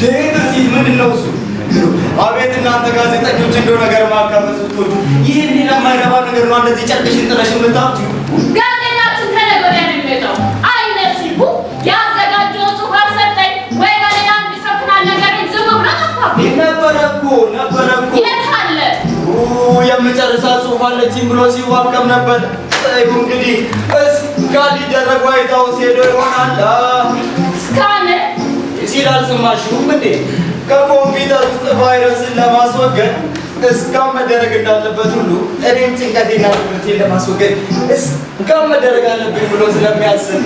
ትርሲት ምንድነው እሱ? አቤት እናንተ ጋዜጠኞች እንደው ነገር ማካፈል ስትወዱ ይሄን ለማይረባ ነገር ነው እንደዚህ ጨርቅሽን ጥለሽ የምታውቂው? ጋዜጣችን ከነገ ወዲያ ነው የሚመጣው። አይነሲቡ ያዘጋጀው ጽሑፍ አልሰጠኝ ወይ በሌላ እንዲሰፍናል ነገር ዝም ብሎ ጠፋብኝ። ነበረ እኮ የት አለ? የምጨርሳ ጽሑፍ አለችኝ ብሎ ሲዋቀም ነበር። እንግዲህ እስካን ሊደረግ ዋይት ሀውስ ሄዶ ይሆናል። እስካን ሲል አልሰማሽውም እንዴ? ከኮምፒውተር ውስጥ ቫይረስን ለማስወገድ እስካን መደረግ እንዳለበት ሁሉ እኔም ጭንቀቴና ትምህርቴን ለማስወገድ እስካን መደረግ አለብኝ ብሎ ስለሚያስብ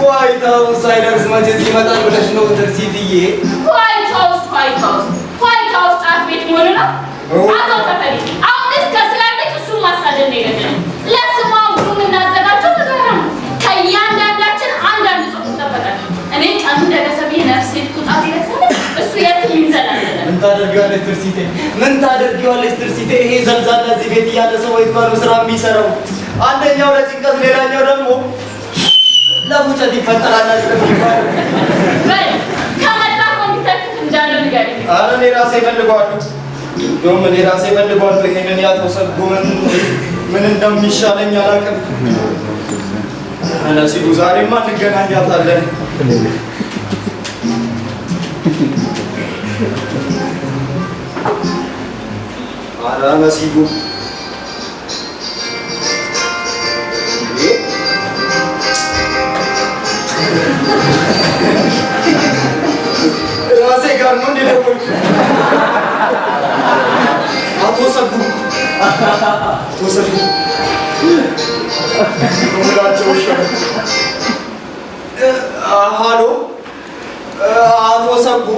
ዋይት ሀውስ ሳይደርስ መቼ ይመጣል ብለሽ ነው ትርሲትዬ? ዋይት ሀውስ ጫት ቤት መሆኑ ነው። አቶ ተፈሪ አሁንስ ከስላለች እሱን ማሳደድ ነው የገደለው። ለስሙ አምሩን እናዘጋጀው ነገር ነው። ከእያንዳንዳችን አንዳንድ ጽሑፍ ይጠበቃል። እኔ ቀኑ ደረሰ ብዬ ነፍሴ ቁጣት ይለቅሳል። እሱ የትም ይንዘላዘላል። ምን ታደርጊዋለሽ ትርሲቴ? ይሄ ዘልዛላ እዚህ ቤት እያለ ሰው ወይት ባሉ ስራ የሚሰራው አንደኛው ለጭንቀት ሌላኛው ደግሞ ለፉጨት ይፈጠራል። በል ከመጣ ኮምፒውተር እንዳለው ንገረኝ። ኧረ እኔ ራሴ እፈልገዋለሁ። እንደውም እኔ ራሴ እፈልገዋለሁ። ይሄንን ያተወሰድኩ ምን እንደሚሻለኝ አላውቅም። እነሲቡ ዛሬማ እንገናኛታለን። ኧረ ነሲቡ ራሴ ጋር ነው እንደደወልኩ። አቶ ሰጉ ሙላቸው ይሻላል። ሃሎ አቶ ሰጉ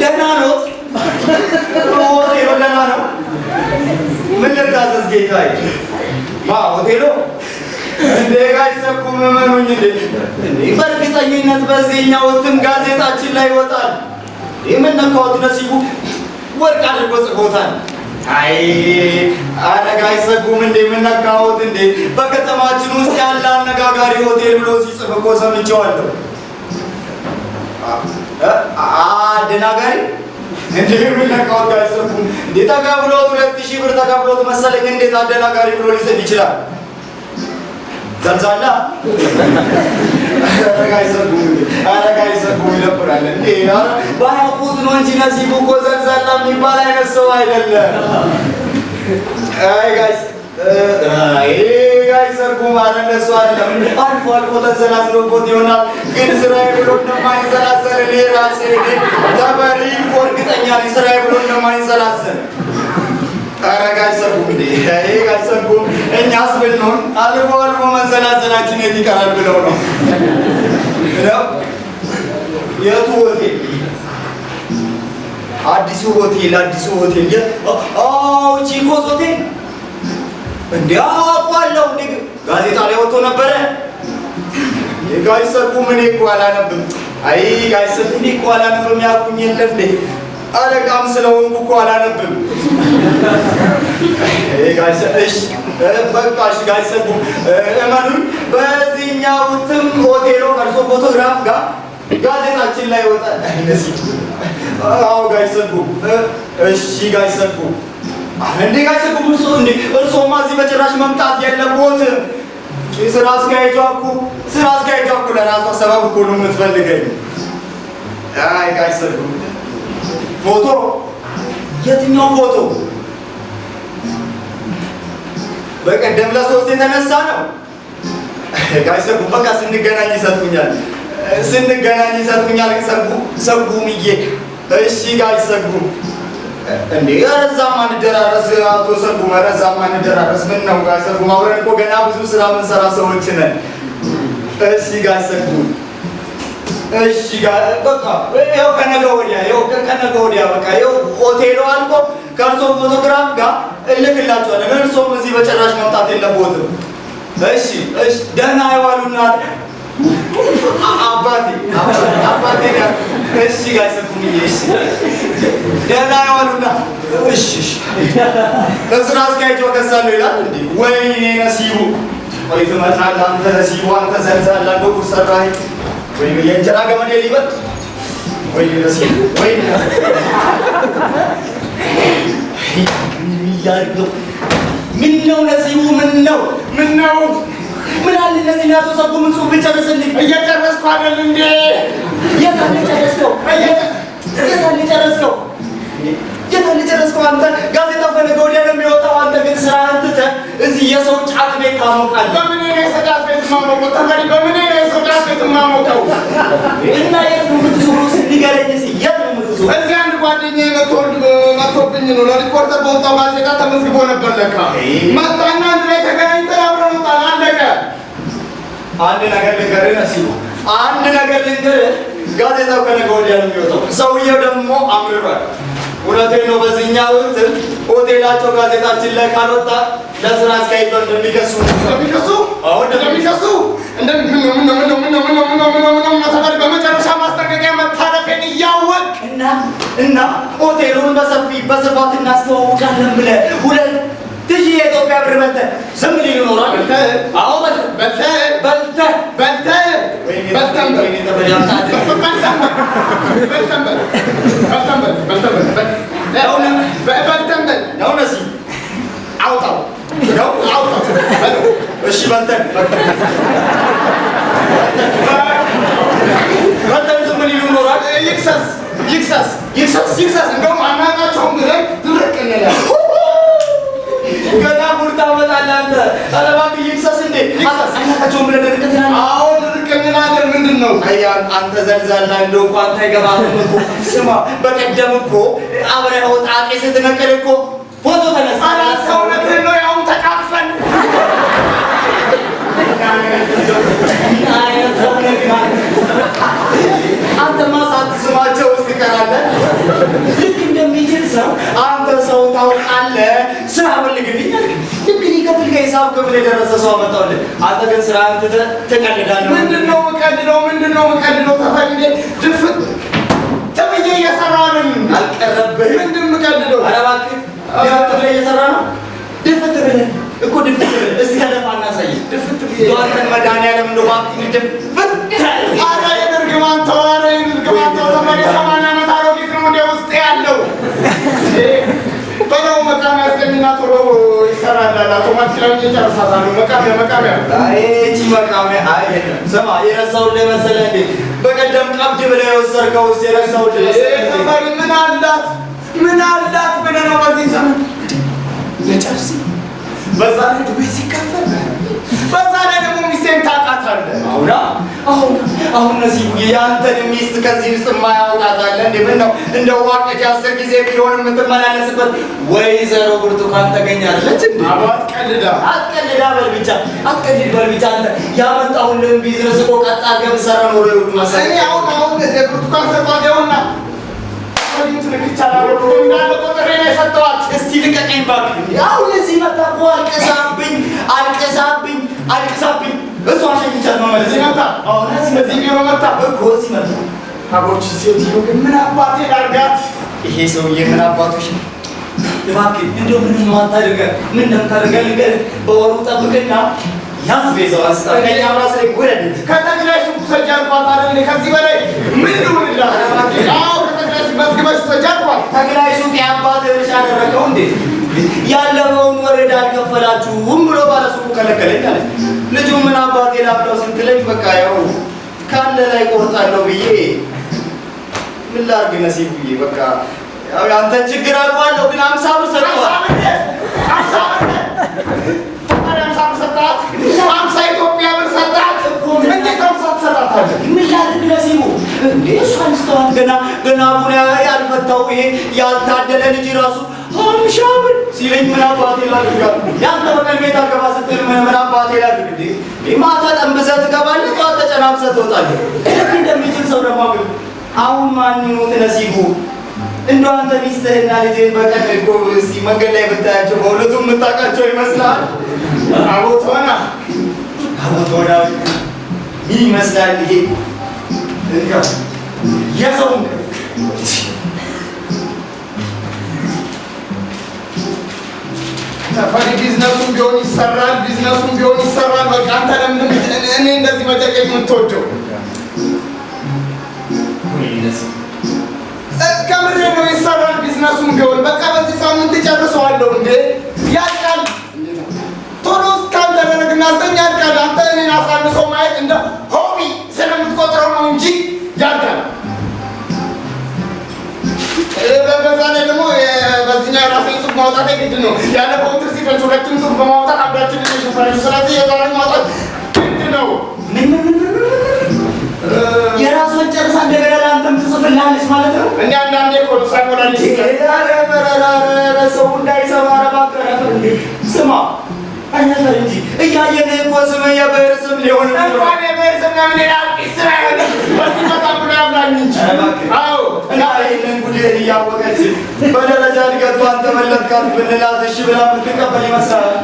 ደህና ኖት? ሆቴሎ ደህና ነው? ምን ልታዘዝ ጌታዬ? ሆቴሎ እንዴ ጋሽ ሰጉ መመኑኝ እንዴ በእርግጠኝነት በዚህኛው እትም ጋዜጣችን ላይ ይወጣል። ምን ነካዎት ነሲቡ? ወርቅ አድርጎ ጽፎታል። አይ ኧረ ጋሽ ሰጉም እንዴ ምን ነካዎት እንዴ? በከተማችን ውስጥ ያለ አነጋጋሪ ሆቴል ብሎ ሲጽፍ እኮ ሰምቼዋለሁ። አደናጋሪ እንዴ ምን ነካዎት ጋሽ ሰጉ? እንዴ ተቀብሎት 2000 ብር ተቀብሎት መሰለኝ እንዴት አደናጋሪ ብሎ ሊጽፍ ይችላል? ዘልዛላ አረጋይ ሰጉ ይለብራል እንዴ? ኧረ ባያውቁት ነው እንጂ ነሲቡ እኮ ዘልዛላ የሚባል አይነት ሰው አይደለም። ጋይስ ሰርጉ ማለት እንደሱ አይደለም። አልፎ ተንዘላዝሎበት ይሆናል፣ ግን ስራዬ ብሎ እንደማይንዘላዘል እኔ ራሴ ተበሪ እኮ እርግጠኛ ነኝ ስራዬ ብሎ እንደማይንዘላዘል። ኧረ ጋሽ ሰርጉ እንዴ ጋሽ ሰርጉ እኛስ ብንሆን አልፎ መንዘላዘላችን የት ይቀራል ብለው ነው። የቱ ሆቴል? አዲሱ ሆቴል ቺኮስ ሆቴል እንዴ? አውቀዋለሁ። እንዴ ጋዜጣ ላይ ወጥቶ ነበረ። ጋሽ ሰርጉ ምን እኮ አላነብም። አይ ጋሽ ሰርጉ እኔ እኮ አላነብም ያልኩኝ የለ እንዴ? አለቃም ስለሆንኩ እኮ አላነብም። በቃ ጋሽ ሰርጉ እመኑኝ፣ በዚህኛው እትም ሆቴሎ ከእርሶ ፎቶግራፍ ጋር ጋዜጣችን ላይ ይወጣል። አዎ ጋሽ ሰርጉ። እሺ ጋሽ ሰርጉ እንዴ ጋሽ ሰርጉ እርሶማ እዚህ በጭራሽ መምጣት የለብዎትም። ስራ አስኪያጇ እኮ ለራሷ ሰበብ እኮ ነው የምትፈልገኝ። አይ ጋሽ ሰርጉ ፎቶ? የትኛው ፎቶ? በቀደም ለሶስት የተነሳ ነው። ጋሽ ሰርጉ በቃ ስንገናኝ ይሰጡኛል። ሰጉምዬ። እሺ ጋሽ ሰርጉ እንዴ ረዛም አንደራረስ አቶ ሰርጉ ረዛም አንደራረስ። ምን ነው ጋሽ ሰርጉ አብረን እኮ ገና ብዙ ስራ የምንሰራ ሰዎች ነን። እሺ ጋሽ ሰርጉ እሺ በቃ ይኸው ከነገ ወዲያ በቃ ይኸው ሆቴሉ አልቆ ከእርሶ ፎቶግራፍ ጋር እልክላቸዋለን። እርሶም እዚህ በጭራሽ መምጣት የለብዎትም። እሺ ደህና ይዋሉ እናት አባቴ። እሺ ጋሽ ሰርጉዬ እሺ ደህና ይዋሉና እሺ ለስራ አስኪያጅ ወከሳለሁ ይላል እንዴ? ወይኔ ነሲቡ፣ ወይ ትመጣለህ አንተ ነሲቡ፣ አንተ ዘልዛላ በጉር ሰራኸኝ። ወይ የእንጀራ ገመዴ ሊበጥ ወይኔ ነሲቡ ወይኔ ያርገው ምን ነው ነሲቡ ምን ነው ምን አለ እነዚህ ናቶ ሰው ምን ጽሁፍ ጨርስልኝ እየጨረስኩ አይደል እንዴ የታለ ጨረስከው አንተ ጋዜጣው ከነገ ወዲያ ነው የሚወጣው አንተ ግን ስራህን ትተህ እዚህ የሰው ጫት ቤት ታሞቃለህ በምን ነው የሰው ጫት ቤት ማሞቀው ተፈሪ በምን ነው የሰው ጫት ቤት ማሞቀው እና የት ነው የምትዞረው ንገረኝ እስኪ የት ነው የምትዞረው እዚህ አንድ ጓደኛዬ መጥቶብኝ ነው ለሪፖርተር በወጣው ጋዜጣ ተመዝግቦ ነበር ለካ መጣና አንድ ላይ ተገናኝተን አብረን ወጣን አለቀ አንድ ነገር ልንገርህ ነሲቡ አንድ ነገር ልንገርህ ጋዜጣው ከነገ ወዲያ ነው የሚወጣው ሰውየው ደግሞ አምርሯል እውነቴን ነው በዚህኛው እንትን ሆቴላቸው ጋዜጣችን ላይ ካልወጣ ለስራ አስካይቶ እንደሚከሱ በመጨረሻ ማስጠንቀቂያ መታረፌን እያወቅ እና ሆቴሉን በስፋት እናስተዋውቃለን ብለህ ሁለት ትጂ የኢትዮጵያ ብር በልተህ ዝም ሊል ኖሯል አዎ በልተህ እሺ በልተን ዝም ሊሉ ኖሯል ይክሰስ እንደውም አናውቃቸውም ብለን ድርቅ እንላለን ገና ቡር ታመጣለህ አንተ ኧረ እባክህ ይክሰስ እንዴ አናውቃቸውም ብለን ድርቅ እንላለን አዎ ድርቅ እንላለን ምንድን ነው አንተ ዘልዛላ እንደው እኮ አንተ አይገባህም እኮ ስማ በቀደም እኮ አብረኸው ጣጤ ስትነቅል እኮ ፎቶ ተነሳ ሰውነትህን ነው ያውም ተቃቅፈን አንተማ ሳትስማቸው ውስጥ ትቀራለህ ልክ እንደሚችል ሰው አንተ ሰው ታውቃለህ ስራ ፈልግልኝ አልክ ልክ ሊከፍል ከሂሳብ ክፍል የደረሰ ሰው አመጣሁልህ አንተ ግን ስራህን ትተህ ትቀልዳለህ ምንድን ነው የምቀልደው ተፈሪ ድፍት ተብዬ እየሰራሁ ነኝ አልቀረብህም ምንድን የምቀልደው ኧረ እባክህ ድፍት ብለህ እየሰራ ነው ድፍት ብለህ እኮ ድፍት ብለህ እስኪ ከደፋ እናሳየህ ድፍት ብለህ አንተን መድኃኒዓለም እንደው እባክህ ድፍት ኧረ የእርግማን ተው ተፈሪ 80 ዓመት አሮጊት ነው እንደ ውስጥ ያለው በለው መቃሚያ ያስገኝና ቶሎ ይሰራል አውቶማቲካሊ ይጨርሳታለሁ መቃሚያ እቺ መቃሚያ አይደለም ስማ የረሳሁልህ መሰለህ እንዴ በቀደም ቀብድ ብለህ የወሰድከው ውስጥ የረሳሁልህ መሰለህ ተፈሪ ምን አላት ብለህ ነው በዚህ ዘመን ለጨርስ በዛ ላይ ዱቤ ሲከፈል በዛ ላይ ደግሞ ሚስቴን ታውቃታለህ አሁን ነሲቡ የአንተን ሚስት ከዚህ ውስጥ የማያውቃታለ እንዴ ምነው እንደ ዋቀጅ 10 ጊዜ ቢሆን የምትመላለስበት ወይዘሮ ብርቱካን ተገኛለች እንዴ አትቀልዳ በል ብቻ አንተ ያመጣሁልህን ቢዝነስ እኮ ቀጥ አድርገህ ብትሰራ ኖሮ ይሁን መሰለኝ እኔ አሁን ብርቱካን ሰባገውና እስቲ ልቀቀኝ እባክህ አሁን እዚህ መጣ እኮ አልቀሳብኝ እሷ ሸኝቻት መመለስ መጣ አሁን እዚህ ቢሮ መጣ እኮ እዚህ መጣ አቦች ሴትዮ ግን ምን አባቴ ላድርጋት ይሄ ሰውዬ ምን አባቶሽ እባክህ እንደው ምንም አታድርገህ ምን እንደምታደርገህ ልንገርህ በወሩ ጠብቅና ያዝ ቤዛው አስታከኛ ራስ ላይ ወረድ ከተግላይ ሱቅ ሰጃርኳት አይደል ከዚህ በላይ ምን ልሁንልህ አዎ ከተግላይ መስግበሽ ሰጃርኳት ተግላይ ሱቅ ያባተ እርሻ አደረገው እንዴ ያለውን ወረዳ አልከፈላችሁም ብሎ ባለሱቁ ከለከለኝ አለ ልጁ ምን አባቴ ላብለው ስትለኝ በቃ ያው ካለ ላይ ቆርጣለሁ ብዬ ምን ላድርግ ነሲብ ብዬ በቃ ያው አንተ ችግር አውቃለሁ ግን 50 ብር ሰጠው 50 ሰጣት 50 ኢትዮጵያ ብር ሰጣት እንዴት 50 ሰጣታለህ ምን ላድርግ ነሲቡ እንዴ እሷን ስተዋት ገና ቡና ያልፈታው ይሄ ያልታደለ ልጅ ራሱ 50 ብር ሲለኝ ምን አባቴ ላድርግ ያንተ በቀን ቤት አገባ ስትል ምን አባቴ ላድርግ እንዴ ማታ ጠንብዘህ ትገባለህ ጠዋት ተጨናብሰህ ትወጣለህ ልክ እንደሚችል ሰው ደግሞ አሁን ማን ይሞት ነሲቡ እንደው አንተ ሚስትህና ልጅህን በቀን እኮ እስኪ መንገድ ላይ ብታያቸው በሁለቱም የምታውቃቸው ይመስላል አቦቶና ምን ይመስላል ይሄ የሰው ተፈሪ ቢዝነሱም ቢሆን ይሰራል በቃ አንተ ለምን እኔ እንደዚህ መጨቀቅ የምትወደው ቢሆን በቃ በዚህ ሳምንት ጨርሰዋለሁ እንዴ ያልቃል ቶሎ እስካልተደረግና አስተኛ ያልቃል አንተ እኔን አሳንሶ ማየት እንደ ሆቢ ስለምትቆጥረው ነው እንጂ ያልቃል በዛ ላይ ደግሞ በዚህኛው ራሴን ሱቅ ማውጣት ግድ ነው ያለፈው ትርሲቶች ሁለቱም ሱቅ በማውጣት አንዳችን ሸፈረች ስለዚህ የዛሬ ማውጣት ግድ ነው የራሷን ጨርሳ እንደገና ለአንተም ትጽፍልሃለች ማለት ነው እኔ አንዳንዴ እኮ ነው ሳይሞላልሽ ሰው እንዳይሰማ ረባከረ ስማ አይነበር እንጂ እያየን እኮ ስም የብዕር ስም ሊሆን እንኳን የብዕር ስም ለምን ይላል ስራ ያለ በዚህ በጣም ብሎ ያብላኝ እንጂ አዎ እና ይህንን ጉድህን እያወቀች በደረጃ እድገቷን ተመለጥካት ብንላት እሺ ብላ የምትቀበል ይመስላል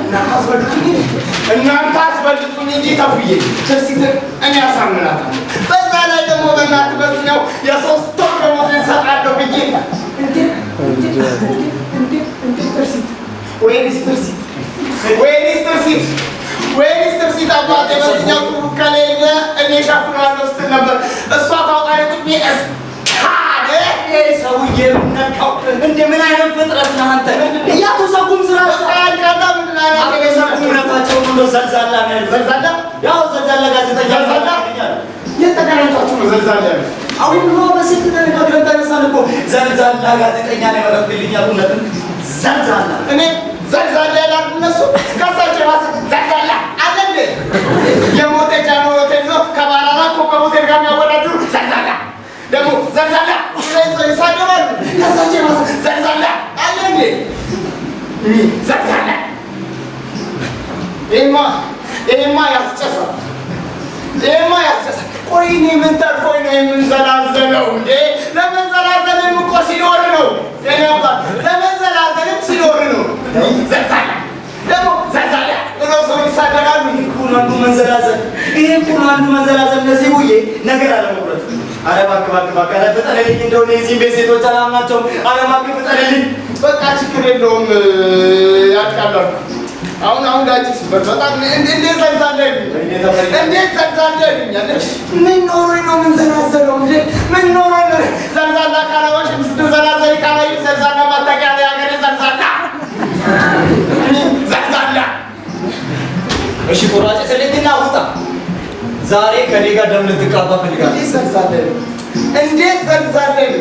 እናንተ አስበልጡኝ እንጂ ተፉዬ ትርሲትን እኔ አሳምናታለሁ በዛ ላይ ደግሞ በእናትህ በዚህኛው የሶስት ወር ደሞዜን እሰጣለሁ ብዬ እንዴ ትርሲት ወይስ ትርሲት ወይስ ትርሲት አባቴ በዚህኛው ጥሩ ከሌለ እኔ እሸፍነዋለሁ ስትል ነበር እሷ ታውቃለህ ቁጥሜ እስካለ ሰውዬ ነቃው እንደምን አይነት ፍጥረት ነህ አንተ ያቱ ሰጉም ስራ አልቃዳ ምንድን አይነት ሰጉም እውነታቸው ነው ዘልዛላ ነው ዘልዛላ ያው ዘልዛላ ጋዜጠኛ ዘልዛላ የተገናኛችሁ ነው ዘልዛላ ያለው አሁን ነው በስልክ ተነጋግረን ተነሳን እኮ ዘልዛላ ጋዜጠኛ ነው ያመረክልኛል እውነትን ዘልዛላ እኔ ዘልዛላ ያላሉ እነሱ ከሳቸው ራስ ዘልዛላ አለ እንዴ የሞተ ጃኖ ሆቴል ነው ከባራራ ኮከብ ሆቴል ጋር የሚያወዳድሩ ዘልዛላ ደግሞ ዘልዛላ ይሳደባሉ ከሳቸው ራስ ዘልዛላ አለ እንዴ ዘልዛላ ይሄማ ያስጨሳል ቆይ እኔ ምን ተርፎኝ ነው የምንዘላዘለው እንዴ ለመንዘላዘልም እኮ ሲኖር ነው የኔ አባት ለመንዘላዘልም ሲኖር ነው ዘልዛላ ደግሞ ዘልዛላ ብሎ ሰው ይሳደራሉ አንዱ መንዘላዘል ይሄ እኮ አንዱ መንዘላዘል እነዚህ ውዬ ነገር አለመቁረጥ ኧረ እባክህ ኧረ ፍጠንልኝ እንደው የዚህን ቤት ሴቶች አላምናቸውም ኧረ እባክህ ፍጠንልኝ በቃ ችግር የለውም ያልቃሉ አሁን ላጭስበት በጣም እንዴት ዘልዛለኝ ምን ኖሮኝ ነው የምንዘላዘለው እንዴ ምን ኖሮኝ ነው ዘልዛላ ካላባሽ ስትዘላዘል ካላይ ዘልዛላ ማታቂያ ላይ ሀገሬ ዘልዛላ እሺ ቆራጭ ስለኝና ውጣ ዛሬ ከኔ ጋር ደም ልትቃባ ፈልጋለሁ እንዴት ዘልዛለኝ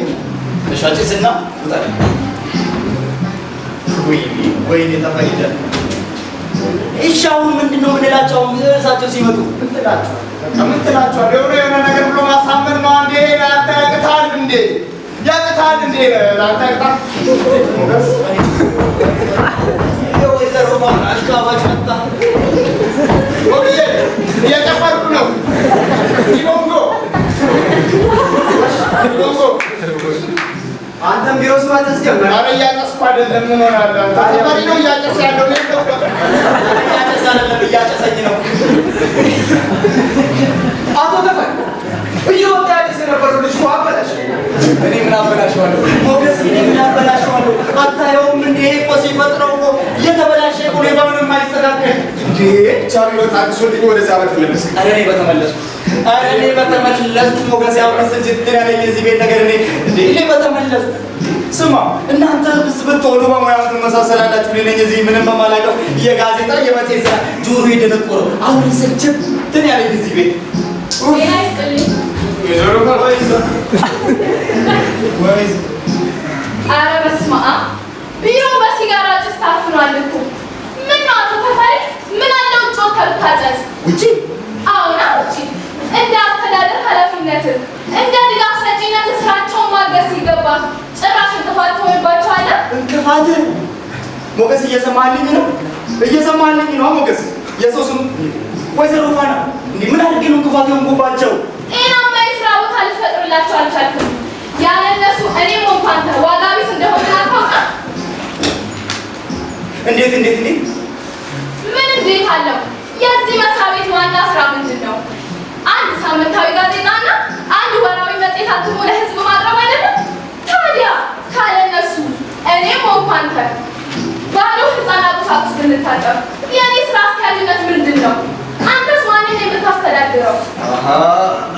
እሻጭስና ውጣ ወይኔ ተፋይደል እሺ አሁን ምንድነው የምንላቸው እሳቸው ሲመጡ ምን ትላቸዋለህ የሆነ ነገር ብሎ ማሳመን ነው አንዴ ለአንተ ያቅታል እንዴ ለአንተ ያቅታል ወይዘሮ ባን አሽቃባጭ መጣ ወዲዬ እየጨፈርኩ ነው ዲቦንጎ አንተም ቢሮ ስማ ተስጀመረ ኧረ እያጨስኩ አይደለም ምን ሆናለሁ አንተ ተፈሪ ነው እያጨስ ያለው ነው እያጨስ አይደለም እያጨሰኝ ነው አቶ ተፈሪ እየወጣ ያጨስ የነበረው ልጅ እኮ አበላሽ እኔ ምን አበላሸዋለሁ ሞገስ እኔ ምን አበላሸዋለሁ አታየውም እንዴ እኮ ሲፈጥረው እኮ እየተበላሸ እኮ ነው በምንም አይስተካከል እንዴ ቻቢሎ ታክሶልኝ ወደዛ በተመለስክ ኧረ እኔ በተመለስኩ ሞገስ ያውቀስ እንጂ እንትን ያለኝ የዚህ ቤት ነገር እኔ በተመለስኩ ስማ እናንተ ብትሆኑ በሙያ ትመሳሰላላችሁ ነኝ እዚህ ምንም በማላውቀው የጋዜጣ የመጽሔት ስራ ጆሮ የደነቆረው አሁን ስልችት እንትን ያለኝ እዚህ ቤት ኧረ በስመ አብ ቢሮ በሲጋራ ጭስ ታፍኗል እኮ ምን ነው አቶ ተፈሪ ምን አለው ውጭ ወጥተህ ብታጨስ ውጪ አዎና ውጪ እንደ አስተዳደር ኃላፊነትህ እንደ ድጋፍ ሰጪነትህ ስራቸውን ማገዝ ሲገባ ጭራሽ እንቅፋት ትሆንባቸዋለህ እንቅፋት ሞገስ እየሰማህልኝ ነው ሞገስ የሰው ስም ወይዘሮ ፋና እንዲህ ምን አድርጌ ነው እንቅፋት የሆንኩባቸው ጤናማ የስራ ቦታ ልትፈጥርላቸው አልቻልክም ያለ እነሱ እኔም ሆንኩ አንተ ዋጋ ቢስ እንደሆነ አታውቅም እንዴት ምን እንዴት አለው የዚህ መስሪያ ቤት ዋና ስራ ምንድን ነው አንድ ሳምንታዊ ጋዜጣና አንድ ወራዊ መጽሔት አትሞ ለህዝብ ማቅረብ አይደለም ታዲያ ካለ እነሱ እኔም ሆንኩ አንተ ባዶ ህፃናት ቁሳቁስ ብንታጠብ የእኔ ስራ አስኪያጅነት ምንድን ነው አንተስ ማንን የምታስተዳድረው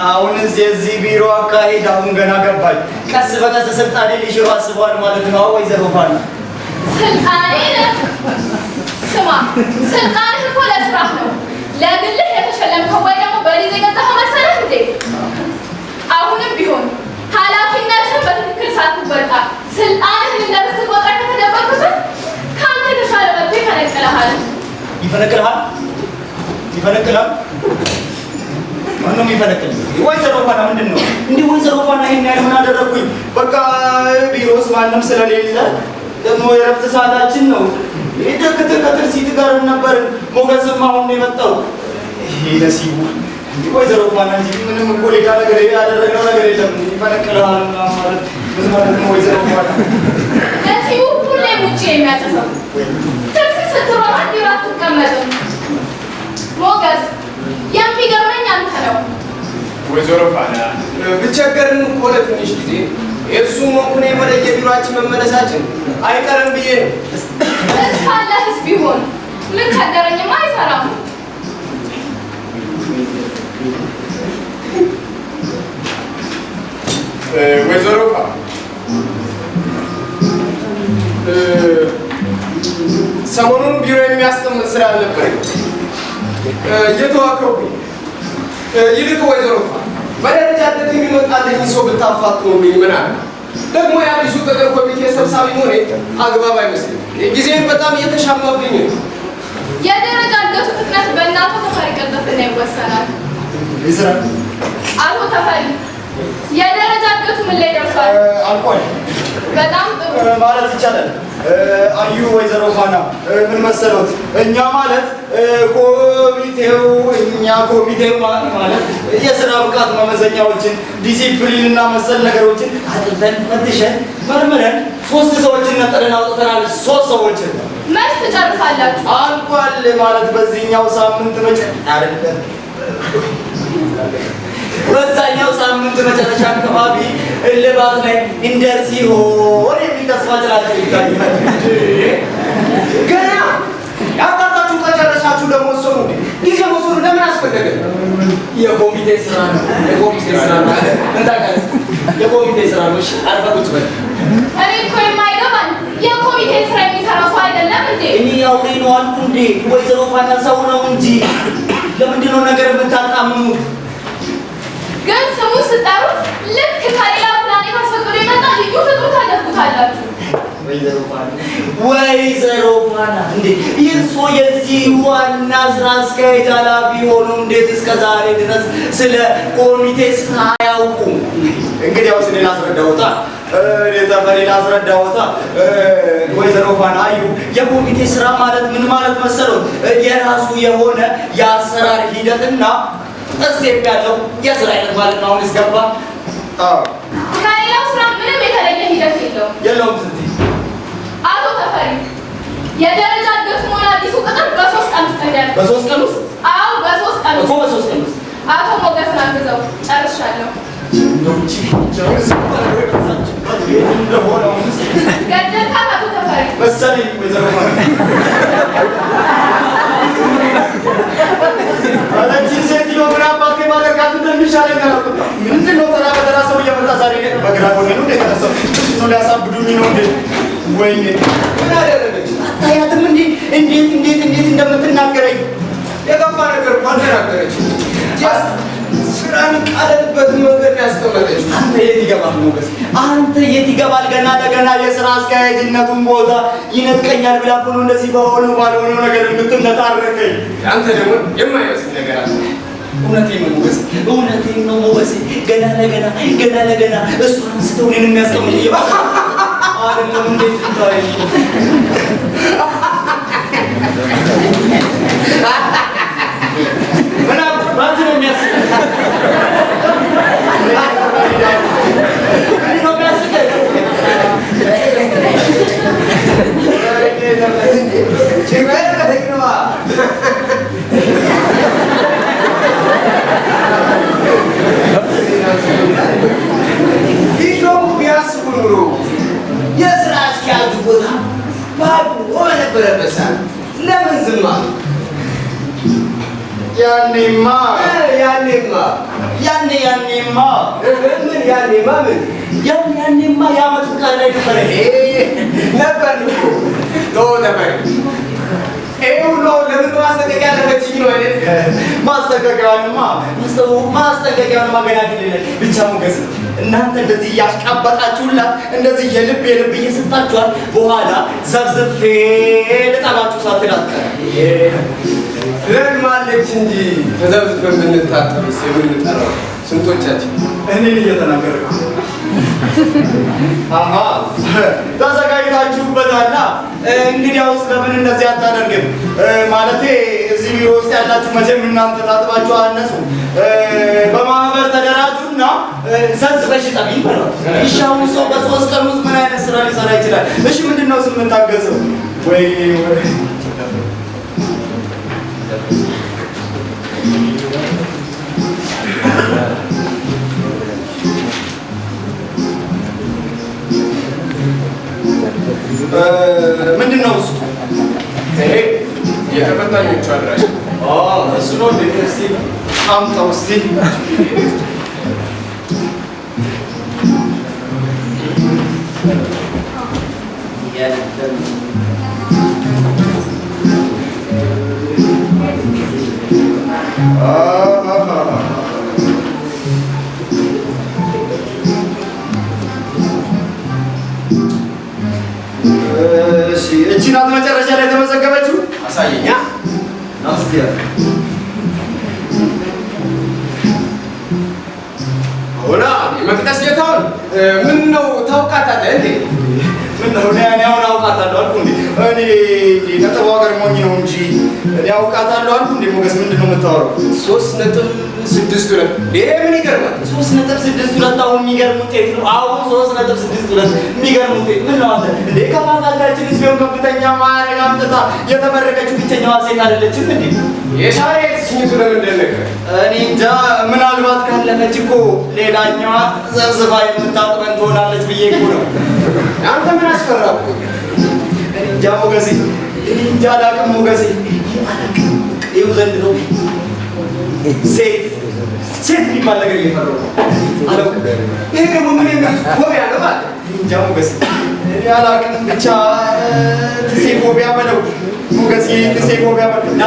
አሁንስ የዚህ ቢሮ አካሄድ አሁን ገና ገባኝ ቀስ በቀስ ስልጣኔ ሊሽሩ አስበዋል ማለት ነው ወይዘሮ ፋና። ስልጣኔ ስማ፣ ስልጣንህ እኮ ለስራህ ነው። ለግልህ የተሸለምከው ወይ ደግሞ በሊዝ የገዛኸው መሰለህ እንዴ? አሁንም ቢሆን ኃላፊነትህን በትክክል ሳትወጣ ስልጣንህን እንደ ርስት ቆጥረህ ከተደበቅበት ከአንተ የተሻለ መጥቶ ይፈነቅልሃል። ይፈነቅልሃል? ይፈነቅልሃል? ማነው የሚፈነቅል? ወይዘሮ ፋና ምንድን ነው እንዲህ? ወይዘሮ ፋና ይሄን ያህል ምን አደረኩኝ? በቃ ቢሮስ ማንም ስለሌለ ደግሞ የረፍት ሰዓታችን ነው። ከትርሲት ጋር ነበር። ሞገስም አሁን ነው የመጣው። ይሄ ነሲቡ እንዲህ ወይዘሮ ፋና እንጂ ምንም እኮ ሌላ ነገር ያደረገው ነገር የለም። ይፈነቅልሃል ማለት ምን ማለት ነው? ወይዘሮ ፋና ነሲቡ ሁሌም ውጭ የሚያጨሰው ትርሲት ስትሮጥ ቢሮ አትቀመጥም። ሞገስ የሚገርመኝ አንተ ነው። ወይዘሮ ፋና ብቸገርን እኮ ለትንሽ ጊዜ የእሱ ሞኩኔ ወደ የቢሮአችን መመለሳችን አይቀርም ብዬ ነው። እስካለህስ ቢሆን ምን ከደረኝማ አይሰራም። ወይዘሮ ፋና ሰሞኑን ቢሮ የሚያስቀምጥ ስራ አልነበረኝ እየተዋከብኩኝ። ይልቅ ወይዘሮ ፋና በደረጃነት የሚመጣልኝ ሰው ብታፋጥኑልኝ ምን አለ። ደግሞ የአዲሱ ቅጥር ኮሚቴ ሰብሳቢ ሆኔ አግባብ አይመስልም። ጊዜን በጣም እየተሻማብኝ ነው። የደረጃ እድገቱ ፍጥነት በእናቶ ተፈሪ ቅልጥፍና ይወሰናል። አቶ ተፈሪ የደረጃ እድገቱ ምን ላይ ደርሷል? አልቋል። በጣም ጥሩ ማለት ይቻላል። አዩ ወይዘሮ ፋና ምን መሰሎት፣ እኛ ማለት ኮሚቴው ማለት የስራ ብቃት መመዘኛዎችን፣ ዲሲፕሊን እና መሰል ነገሮችን አጥንተን ፈትሸን መርምረን 3 ሰዎችን ነጥለን አውጥተናል። 3 ሰዎችን መች ትጨርሳላችሁ? አልቋል ማለት በዚህኛው ሳምንት አይደለም፣ በዛኛው ሳምንት መጨረሻ አካባቢ እልባት ላይ እንደርስ ይሆን የሚል ተስፋ ጭላጭል ይታያል። ገና ያጣጣችሁ ከጨረሳችሁ ደግሞ ወሰኑ። ጊዜ ወሰኑ ለምን አስፈለገ? የኮሚቴ ስራ ነው። የኮሚቴ ስራ ነው። እንታውቃለን። የኮሚቴ ስራ ነው። እሺ አልፈህ ቁጭ በል። እኔ እኮ የማይገባኝ የኮሚቴ ስራ የሚሰራ ሰው አይደለም እንዴ? እኔ አውሬ ነው አልኩ እንዴ? ወይዘሮ ፋና ሰው ነው እንጂ ለምንድን ነው ነገር የምታጣምሙት? ግን ስሙ ስጠሩት ልክ ከሌላ ፕላኔት አስፈቅዶ የመጣ ልዩ ፍጡር ታደርጉታላችሁ። ወይዘሮ ፋና እንዴ ይርሶ የዚህ ዋና ስራ አስኪያጅ ኃላፊ ሆኖ እንዴት እስከ ዛሬ ድረስ ስለ ኮሚቴ ስራ አያውቁም? እንግዲያው ስለ ላስረዳውታ ተፈሪ ላስረዳውታ። ወይዘሮ ፋና አዩ የኮሚቴ ስራ ማለት ምን ማለት መሰለው? የራሱ የሆነ የአሰራር ሂደትና እሴት ያለው የስራ አይነት ማለት ነው። አሁን እስገባ ከሌላው ስራ ምንም የተለየ ሂደት የለውም ስትይ አቶ ተፈሪ የደረጃ እድገቱ ሆነ አዲሱ ቅጥር በ3 ቀን ውስጥ ተደረገ። በ3 ቀን ውስጥ? አዎ በ3 ቀን ውስጥ። በ3 ቀን ውስጥ አቶ ሞገስን አግዘው ጨርሻለሁ። ገደልካት አቶ ተፈሪ መሰለኝ ወይዘሮ ፋና። አለችን ሴትዮ ምን አባቴ ማደርጋት እንደሚሻለኝ አላውቅም። ምንድን ነው ተራ በተራ ሰው እየመጣ ዛሬ በግራ ጎኔ ነው የተነሳው። ነው ሊያሳብዱኝ ነው እንዴ? ወይኔ ምን አደረገች? አታያትም እንዴ? እንዴት እንደምትናገረኝ? የገባ ነገር እኮ አልተናገረች። ስራን ቃለልበት መንገድ ያስቀመጠች። አንተ የት ይገባል ሞገስ? አንተ የት ይገባል? ገና ለገና የስራ አስኪያጅነቱን ቦታ ይነጥቀኛል ብላ እኮ ነው እንደዚህ በሆነው ባልሆነው ነገር የምትነታረከኝ። አንተ ደግሞ የማይመስል ነገር አለ። እውነቴን ነው ሞገስ፣ እውነቴን ነው ሞገስ። ገና ለገና እሷን አንስተው እኔን የሚያስቀምጥ ይባል አይደለም እንዴ? ስታይ ምን አባቱ ነው የሚያስቀምጥ? ቢያስቡ ኑሮ የስራ አስኪያጁ ቦታ ባዶ በነበረበት ሰዓት ለምን ዝም አሉ? ያኔማ ምን ያኔማ ምን ያኔማ የዓመቱ ቃል ላይ ነበር ተወው ይኸው ነው። ለምን ማስጠንቀቂያ ያለፈችኝ ነው አይደል? ማስጠንቀቂያውንማ ገና ግልለን ብቻ ሞገስ እናንተ እንደዚህ እያሽቃበጣችሁላት እንደዚህ የልብ እየሰጣችኋል በኋላ ዘብዝፌ ልጠላችሁ ሳትላት ቀር ረግማለች እንጂ ተዘብዝፈን ብንታጠብስ የምንጠራው ስንቶቻችን? እኔን እየተናገርኩ ተዘጋጅታችሁበታል። እንግዲያውስ ለምን እንደዚህ አታደርግም? ማለቴ እዚህ ቢሮ ውስጥ ያላችሁ መቼም እናንተ ታጥባችሁ አነሱ በማህበር ተደራጁና ዘብዝበሽ ጠቢ ይበላል። እሺ አሁን ሰው በ3 ቀን ውስጥ ምን አይነት ስራ ሊሰራ ይችላል? እሺ ምንድነው የምታገዘው? ወይ ምንድነው እሱ? ይሄ የተፈታኞቹ አድራሻ እሱ ነው። እስኪ አምጣው እስኪ እቺ ናት መጨረሻ ላይ የተመዘገበችው። አሳየኛ ናስቲያ ሆና የመቅደስ ጌታውን ምን ነው ታውቃታለህ እንዴ? ምን ነው እኔ አሁን አውቃታለሁ አልኩ እንዴ? እኔ ነጥቧ ገርሞኝ ነው እንጂ እኔ አውቃታለሁ አልኩ እንዴ? ሞገስ ምንድን ነው የምታወራው? 3.62 ይሄ ምን ይገርማል? 3.62 አሁን የሚገርም ውጤት ነው። አሁን 3.62 የሚገርም ውጤት ምን ነው አንተ እንዴ? ከፋፋታችን ቢሆን ከፍተኛ ማዕረግ አምጥታ የተመረቀችው ብቸኛዋ ሴት አይደለችም እንዴ? የሻሬ ስኝቱ ለምን ደነቀ? እኔ እንጃ። ምናልባት ካለፈች እኮ ሌላኛዋ ዘብዝባ የምታጥበን ትሆናለች ብዬ እኮ ነው። አንተ ምን አስፈራው? እኔ እንጃ ሞገሴ፣ እኔ እንጃ አላውቅም ሞገሴ። ይኸው ዘንድሮ ሴት የሚባል ነገር እየፈራሁ ነው። አላውቅም። ይሄ ደግሞ ምን የሚል ፎቢያ ነው ማለት? እንጃ ሞገሴ፣ እኔ አላውቅም። ብቻ ትሴ ፎቢያ በለው ሞገሴ፣ ትሴ ፎቢያ በለው። ና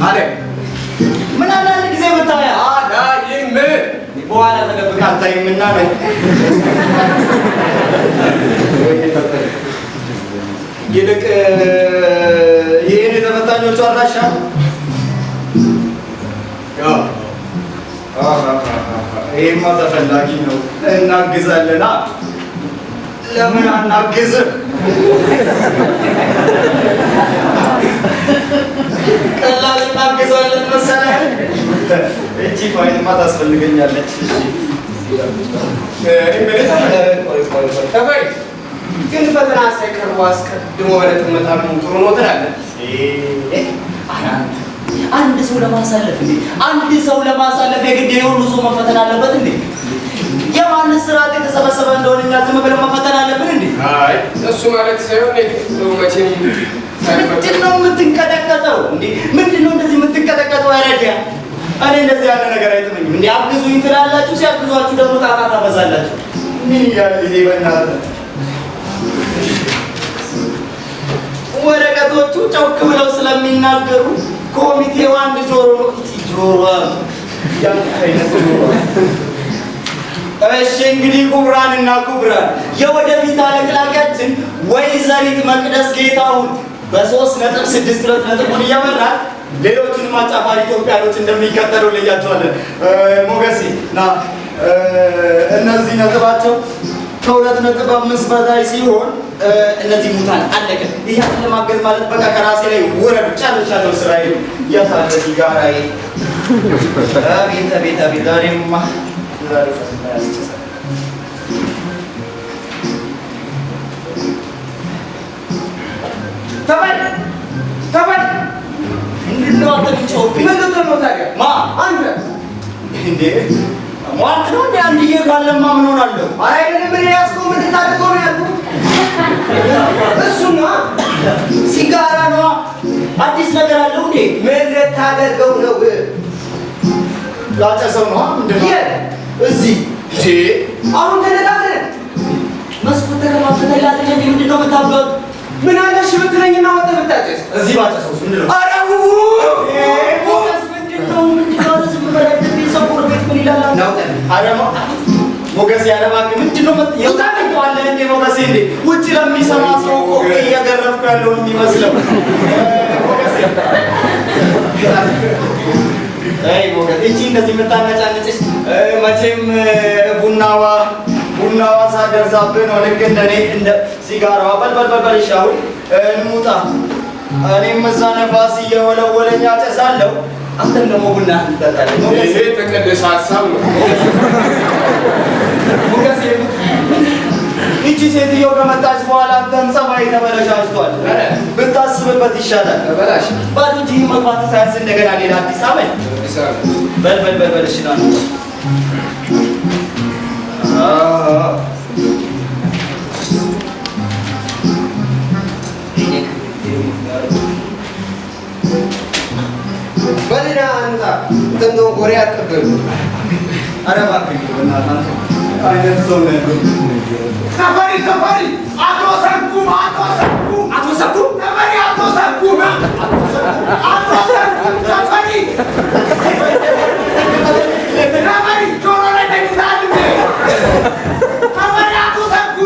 አለ ምን አለ አንድ ጊዜ ብታያ አዳይም በኋላ ተደብቃ አታይምና ነው። ይልቅ ይህን የተፈታኞቹ አድራሻ ይሄማ ተፈላጊ ነው። እናግዛለና ለምን አናግዝም? ቀላል እናግዛለን መሰለህ። እቺ ፋይልማ ታስፈልገኛለች። ግን ፈተና ሳይቀርቡ አስቀድሞ በነጥብ መጣሉ ጥሩ ነው ትላለህ? አንድ ሰው ለማሳለፍ የግድ የሁሉ ሰው መፈተን አለበት እንዴ? የማን ስርዓት የተሰበሰበ እንደሆነ እኛ ዝም ብለን መፈተን አለብን እንዴ? አይ እሱ ማለት ሳይሆን መቼም ምንድን ነው የምትንቀጠቀጠው እንዴ? ምንድን ነው እንደዚህ የምትንቀጠቀጠው? ያረዲያ እኔ እንደዚህ ያለ ነገር አይጥመኝም እንዴ። አግዙኝ ትላላችሁ፣ ሲያግዟችሁ ደግሞ ጣጣ ታበዛላችሁ። ምን ይላል ይሄ? በእናትህ ወረቀቶቹ ጨውክ ብለው ስለሚናገሩ ኮሚቴው አንድ ጆሮ ነው። ያን አይነት ጆሮ። እሺ እንግዲህ ክቡራንና ክቡራን የወደፊት አለቅላቂያችን ወይዘሪት መቅደስ ጌታሁን በ3.62 ነጥቡን እየመራል ሌሎቹንም አጫፋሪ ኢትዮጵያኖች እንደሚከተለው ለያቸዋለን። ሞገሴ ና እነዚህ ነጥባቸው ከ2.5 በላይ ሲሆን እነዚህ ሙታን አለቀ። ይሄን ለማገዝ ማለት በቃ ከራሴ ላይ ወረድ ጨርሻለሁ ስራዬ። ያሳለ ሲጋራዬ ቤተ ዛሬማ ዛሬ ተበል ምንድነው አንተ ብቻውን ነው ታዲያ? ማ አንተ እንዴ ሟርት ነው እንዴ? አንድዬ ካለማ ምን ሆናለሁ? አይደለም ምን ያስቆም እንድታደርገው ነው ያልኩህ። እሱማ ሲጋራ ነው። አዲስ ነገር አለው እንዴ? ምን ልታደርገው ነው? ላጨሰው ነው። ምንድነው እዚህ አሁን ተነጋግረን መስኮት ተከፋፈተላት እንጂ ምንድነው የምታብለው? ምን አለሽ ብትለኝና ወጣ ብታጨስ እዚህ ባጨሰው ምንድነው? አራው ሞገስ ምንድነው ዝም ብለህ ሰው ቤት ምን ይላል? ናውጠን አረማ ሞገስ ያለማክ ምንድነው የምታውቀዋለህ እንዴ? ሞገስ እንዴ ውጪ ለሚሰማ ሰው እኮ እየገረፍኩ ያለው የሚመስለው ሞገስ አይ ሞገስ እቺ እንደዚህ የምታነጫነጭሽ መቼም ቡናዋ ሳደርሳብህ ነው። ልክ እንደኔ እንደ ሲጋራዋ በልበልበል ይሻው እንሙጣ። እኔም እዛ ነፋስ እየወለወለኝ አጨሳለሁ፣ አንተም ደግሞ ቡና ትጠጣለህ። ይሄ ተቀደሰ ሀሳብ ነው። ሞገስ እቺ ሴትዮ ከመጣች በኋላ አንተም ሰማይ ተበለሻሽቷል። ብታስብበት ይሻላል። ተበላሽ ባዶ እጅህን መግባት ሳያንስ እንደገና ሌላ አዲስ አመት በልበልበል እሺ ነው። በሌላ አንታ ተንዶ ኮሪያ ተቀበሉ አረባክ እናንተ አይነት ሰው ነው። ተፈሪ አቶ ሰንኩ ተፈሪ ተፈሪ ጆሮ ላይ ተኝታል ተፈሪ አቶ ሰንኩ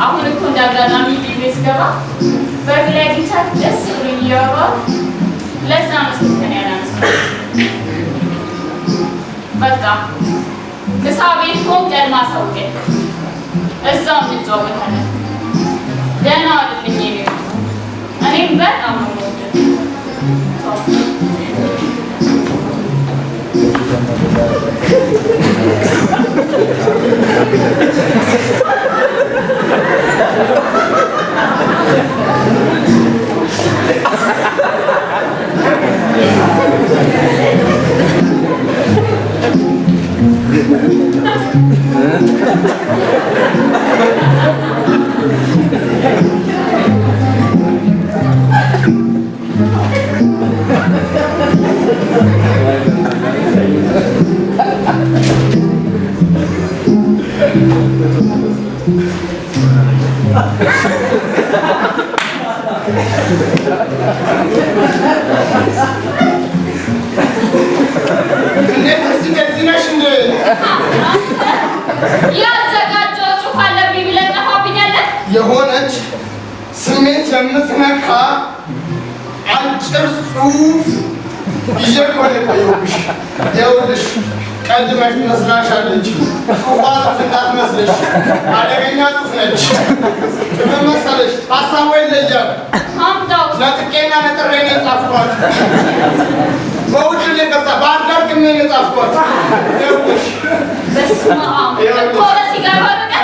አሁን እኮ እንዳጋጣሚ ቢቢስ ገባ በግላይ ጊታር ደስ ብሎኝ እያወራሁ ለዛ ነው ስልኬን ያላነሳሁት። በቃ ምሳ ቤት ሆን ቀድማ አሳውቀኝ፣ እዛው እንጫወታለን። ደህና ዋልልኝ የኔ እኔም በጣም ነው የምወደው። የሆነች ስሜት የምትነካ አጭር ጽሑፍ ይዤ እኮ ነው የቆየሁብሽ። ይኸውልሽ ቀድመሽ መስላሻለች። ጽሑፏ ጽሑፍ እንዳትመስልሽ፣ አደገኛ ጽሑፍ ነች። ምን መሰለሽ ሀሳቧ ይለያል። ነጥቄና ነጥሬ ነው የጻፍኳት። በውጭ ላይ ከዛ ባህርዳር ቅሜ ነው የጻፍኳት። ይኸውልሽ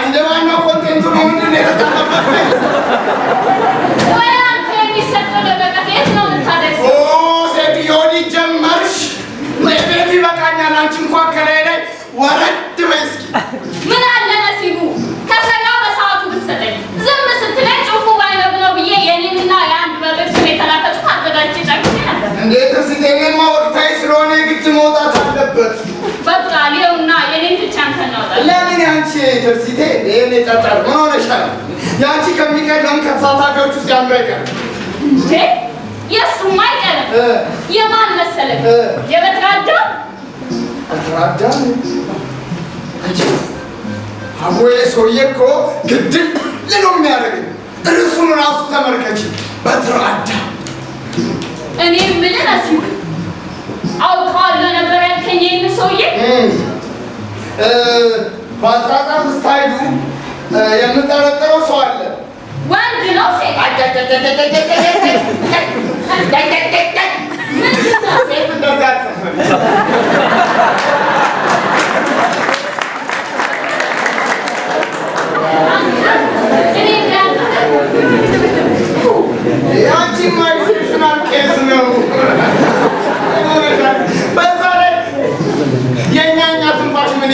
እንደ ዋናው ኮንቴንቱ ነው ምንድን ነው የተጻፈበት? ሴትዮ ሊጀመርሽ ቤት ይበቃኛል። አንቺ እንኳን ከላይ ላይ ወረድ በይ እስኪ። ምን አለ ነሲቡ ከሰጋው በሰዓቱ ብትሰጠኝ። ዝም ስትለኝ ጽሑፉ ባይነብ ነው ብዬ የኔንና የአንድ በቤት ስም የተላከችው አዘጋጅቼ ጨርሼ ነበር። እንዴት ስቴኔማ ወቅታዊ ስለሆነ የግድ መውጣት አለበት። በቃ ሊሆንና የኔን ብቻ አንተ እናውጣለን። ለምን ያንቺ ትርሲቴ የኔ ጠጠር ምን ሆነሻል? ያንቺ ከሚቀደም ከተሳታፊዎች ውስጥ ያንዱ አይቀርም እንዴ? የእሱማ አይቀርም። የማን መሰለህ? የበትራዳ በትራዳ አንቺ አቦዬ ሰውዬ እኮ ግድል ነው የሚያደርገኝ። እርሱን ራሱ ተመልከች። በትራዳ እኔ የምልህ ነሲቡ አውቀዋለሁ ነበር ያልከኝ ይህን ሰውዬ? በአጻጻፍ ስታይሉ የምጠረጥረው ሰው አለ። ወንድ ነው ሴት? ሴት እንደዛ አትጽፍም።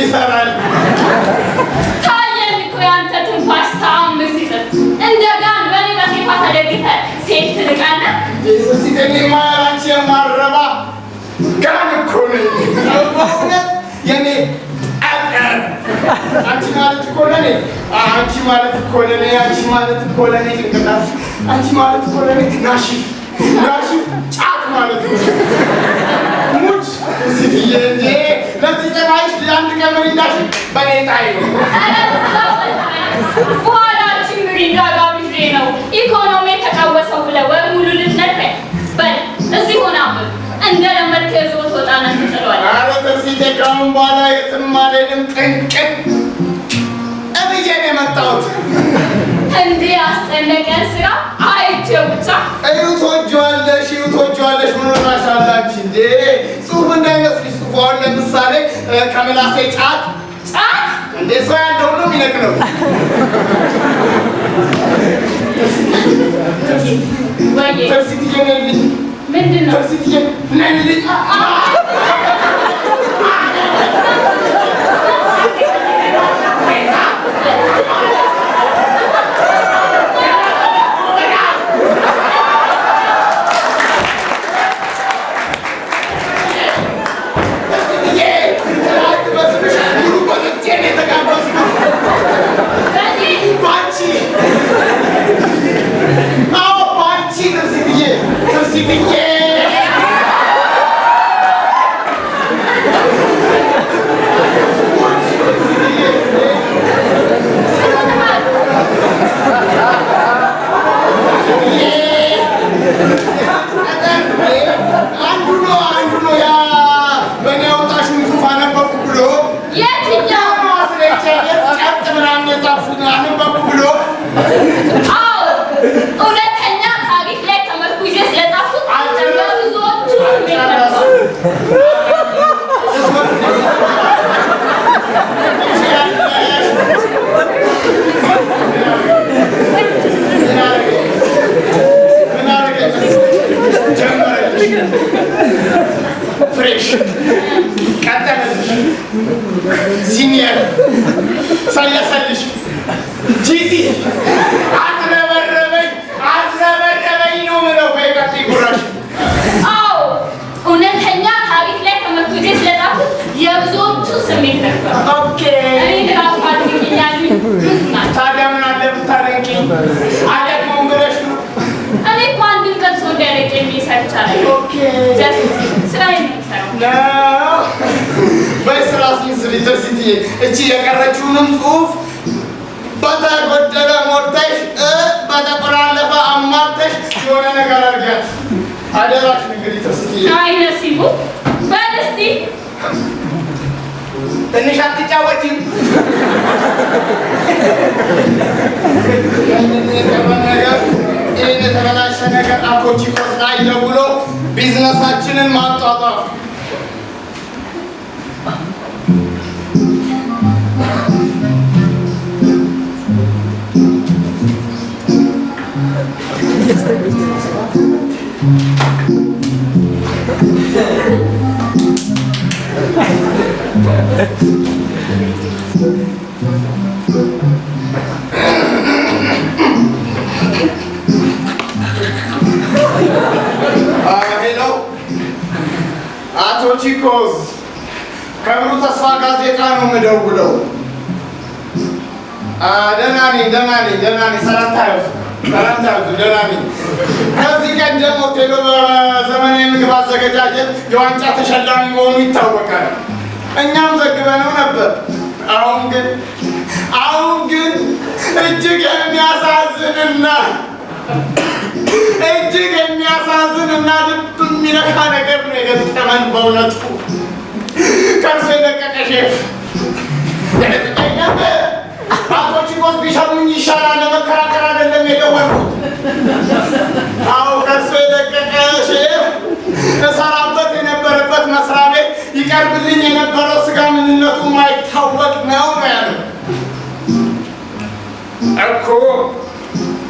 ይሰራል። ታየን እኮ ያንተ ትንፋሽ ተአምር ሲሰጥ እንደጋን በኔ በሴቷ ተደግፈህ ሴት ትንቃለህ። እስቲ ከኔማ አንቺ የማረባ ጋን እኮ ነኝ በእውነት የኔ አቀር አንቺ ማለት እኮ ለኔ አንቺ ማለት እኮ ለኔ አንቺ ማለት እኮ ለኔ ጭንቅላት አንቺ ማለት እኮ ለኔ ናሽፍ ጫት ማለት ነው። ሙች ስትዬ እንጂ ለዚህ ጠባይሽ ለአንድ ቀን ምሪንዳሽ በኔ ጣይ ነው። በኋላችን ምሪንዳ ጋብዤ ነው ኢኮኖሚ የተቃወሰው ብለህ ወር ሙሉ ልትነግረኝ በል እዚህ ሆና እንደለመድክ የዞት ወጣና ትጥለዋለህ። ኧረ ተርሲቴ ከአሁን በኋላ የትም አልሄድም። ጥንቅን እብዬ ነው የመጣሁት። እንዲህ ያስጨነቀን ስራ አይቼው ብቻ እዩ ትወጂዋለሽ ምን ሆናሻል አንቺ እንዴ? ጽሑፍ እንዳይመስልሽ ጽሑፍ አሁን ለምሳሌ ከምላሴ ጫት እንዴ ሰው ያለው ሁሉ የሚነቅለው ተርሲትዬ ነይልኝ። ምንድን ነው ተርሲትዬ ነይልኝ። እውነተኛ ታሪክ ላይ ተመርኩዤ ስለጻፍኩት ብዙዎቹ ፍሬሽ ቀጠለልሽ ሲኒየር ሰለሰልሽ ጂሲ አትረበረበኝ ነው ምለው። በይቀጥ ጉራሽ አዎ እውነተኛ ታሪክ ላይ ተመርኩዤ ስለጻፍኩት የብዙዎቹ ስሜት ነበር። ኦኬ እኔ ራሱ አድርግኛል። ታዲያ ምን አለ ብታደንቂኝ? አደግሞም ብለሽ ነው። እኔ እኮ አንድን ቀን ሰው እንዲያደንቅ የሚሰርቻለሁ። ኦኬ ስራዬን ነው የምሰራው። በስራ ሲንስሪ ተርሲትዬ እቺ የቀረችውንም ጽሑፍ በተጎደለ ሞልተሽ በተቆላለፈ አማርተሽ የሆነ ነገር አድርጊያት አደራሽን። እንግዲህ ተርሲትዬ አይነት ሲሉ በል እስቲ ትንሽ አትጫወቺም? ይህን የተበላሸ ነገር አቶች ቆስጣይ ደውሎ ቢዝነሳችንን ማጧጧፍ ሄሎ አቶ ቺኮስ ከብሩ ተስፋ ጋዜጣ ነው የምደውለው። ደህና ነኝ። ሰላምታ ያዙ። ደህና ነኝ። ከዚህ ቀደም ሆቴሉ በዘመናዊ ምግብ አዘገጃጀት የዋንጫ ተሸላሚ መሆኑ ይታወቃል። እኛም ዘግበነው ነበር። አሁን ግን እጅግ የሚያሳዝንና ልብ የሚነካ ነገር ነው የገጠመን። በእውነቱ ከእርሶ የለቀቀ ሼፍ አቶ ቺኮስ ቢሸሙኝ ይሻላል። ለመከራከር አይደለም የደወልኩት። አዎ ከእርሶ የለቀቀ ሼፍ እሰራበት የነበረበት መስሪያ ቤት ይቀርብልኝ የነበረው ስጋ ምንነቱ ማይታወቅ ነው ያለው እኮ።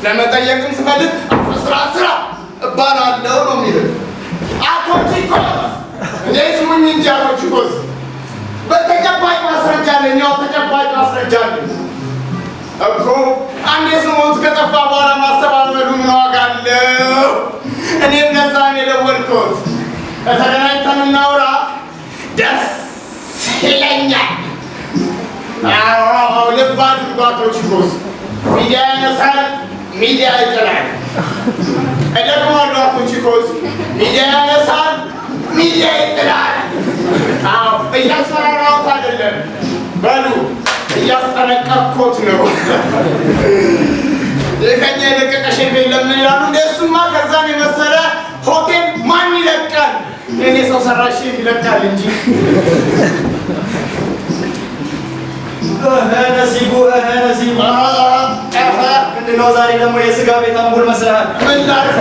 ለመጠየቅም ስፈልግ ስራ እባላለሁ ነው የሚለው። አቶ ቺኮስ እኔ ስሙኝ እንጂ አቶ ቺኮስ በተጨባጭ ማስረጃ አለኝ። ያው ተጨባጭ ማስረጃ አለኝ እኮ። አንዴ ስሞት ከጠፋ በኋላ ማስተባበሉ ምን ዋጋ አለው? እኔም ለዛ ነው የደወልኩት። ከተገናኝተን እናውራ ደስ ይለኛል። አዎ ልብ አድርጉ አቶ ቺኮስ። ሚዲያ ያነሳል፣ ሚዲያ ይጥላል። እደግመዋለሁ አቶ ቺኮስ፣ ሚዲያ ያነሳል፣ ሚዲያ ይጥላል። አዎ እያስፈራራሁት አይደለም፣ በሉ እያስጠነቀቅኩት ነው። ከኛ የለቀቀ ሼፍ የለም ይላሉ። እንደሱማ ከዛን የመሰለ ሆቴል ማን ይለቃል? እኔ ሰው ሰራሽ ሼፍ ይለቃል እንጂ። ነሲቡ ምንድን ነው ዛሬ ደግሞ የስጋ ቤት አምቡል መስለሃል? ምን ላድርግ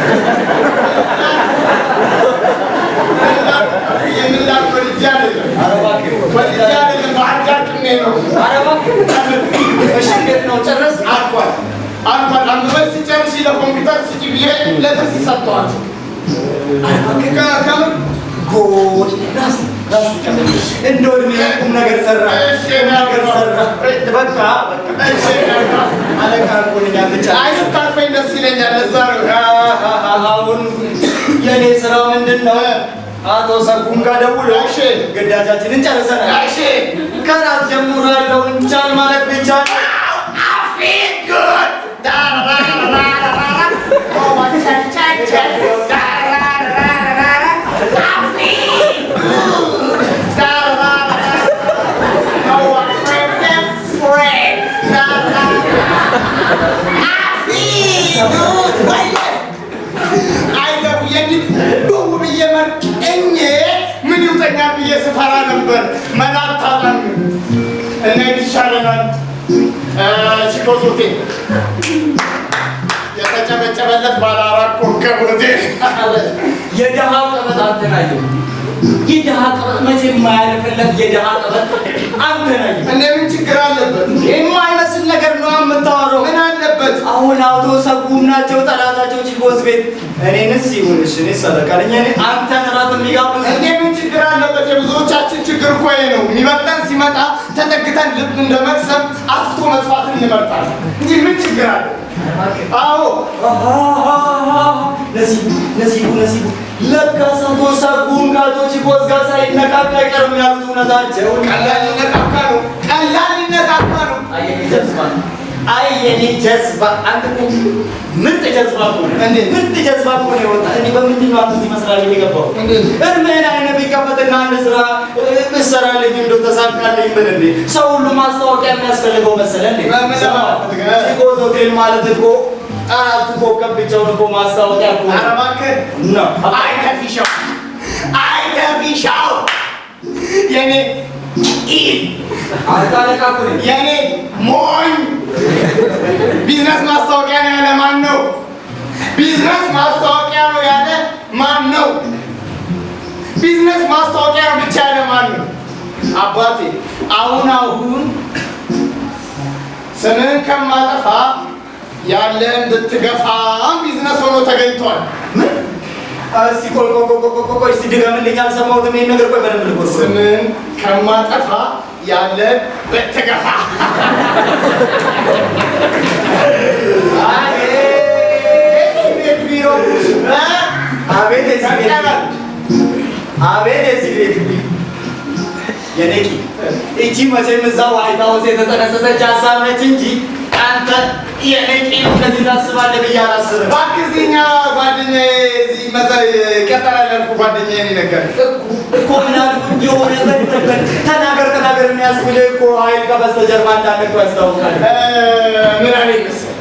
ወልጄ አይደለም፣ ወልጄ አይደለም፣ በአጋጥሜ ነው። እሺ እንዴት ነው ጨረስ? አልኳት አንብበሽ ሲጨርሺ ለኮምፒውተር ስጪ ብዬ ለትርሲ ሰጥተዋት ከምን ጎድ እንደው እድሜ ቁም ነገር ሰራ። በቃ አለቃ እኮ ነኝ። አይ ስታልፈኝ ደስ ይለኛል። እዛ ነው አሁን የኔ ስራ ምንድን ነው? አቶ ሰጉን ጋር ደውሎ ግዳጃችንን ጨርሰናል። ከራት ጀምሮ ያለውን ቻል ማለት ብቻ ነው። ምን ይውጠኛል ብዬ ስፈራ ነበር። መናታላን እና ይሻለናል። ቺኮስ ሆቴል የተጨበጨበለት ባለ 4 ኮከብ ሆቴል የድሃ ቀበጥ አንተ ናየ። የድሃ ቀበጥ መቼም የማያልፍለት የድሃ ቀበጥ አንተ ናየ። እንደ ምን ችግር አለበት? የማይመስል ነገር ነው የምታወራው። ምን አለበት? አሁን አቶ ሰጉም ናቸው ጠላታቸው ቺኮስ ቤት። እኔንስ ይሁንሽ እኔ ሰለቀለኝ አንተን እራት የሚጋብዝ እንደ ምን ችግር አለበት? የብዙዎቻችን ችግር እኮ ይሄ ነው። የሚመጣን ሲመጣ ተጠግተን ልብ እንደመቅሰም አጥፍቶ መጥፋትን እንመርጣለን እንጂ ምን ችግር አለ? አዎ ነሲቡ ለካስ አቶ ሰጉም ከአቶ ቺኮስ ጋር ሳይነካካ አይቀርም ያሉት እውነታቸው። ቀላል ይነካካ ነው። አይ የኔ ጀዝባ አንተ እኮ ምርጥ ጀዝባ እኮ ነው። ምርጥ ጀዝባ እኮ ነው የወጣ። እኔ በምንድን ነው አንተ እዚህ መስራት የሚገባው? እርምህን አይነት ቢከፈትና አንድ ስራ ብትሰራልኝ እንደው ተሳካልኝ ምን እንዴ? ሰው ሁሉ ማስታወቂያ የሚያስፈልገው መሰለህ እንዴ? ቺኮስ ሆቴል ማለት እኮ 4 ኮከብ ብቻውን እኮ ማስታወቂያ እኮ። ኧረ እባክህ ነው። አይከፊሻው የኔ የኔ ሞኝ ቢዝነስ ማስታወቂያ ነው ያለ ማን ነው? ቢዝነስ ማስታወቂያ ነው ያለ ማን ነው? ቢዝነስ ማስታወቂያ ነው ብቻ ያለ ማን ነው? አባቴ አሁን ስምህን ከማጠፋ ያለን ብትገፋ ቢዝነስ ሆኖ ተገኝቷል። እስቲ ቆይ እስቲ ድገምልኝ፣ አልሰማሁትም ይሄን ነገር። ቆይ በደንብ ልቆስ። ስምህን ከማጠፋ ያለን ብትገፋ አቤት የዚህ ቤት የኔቂ እቺ መቼም እዛው ዋይት ሀውስ የተጠነሰሰች ሀሳብ ነች እንጂ አንተ የኔቂ እንደዚህ ታስባለህ ብዬ አላስብም። እባክህ እዚህኛ ጓደኛዬ እዚህ መሰል ይቀጠራል ያልኩህ ጓደኛዬ እኔ ነገር እኮ ምን አልኩኝ? የሆነ ተናገር የሚያስብልህ እኮ ኃይል ከበስተጀርባ እንዳለ እኮ ያስታውቃል። ምን አለኝ መሰለህ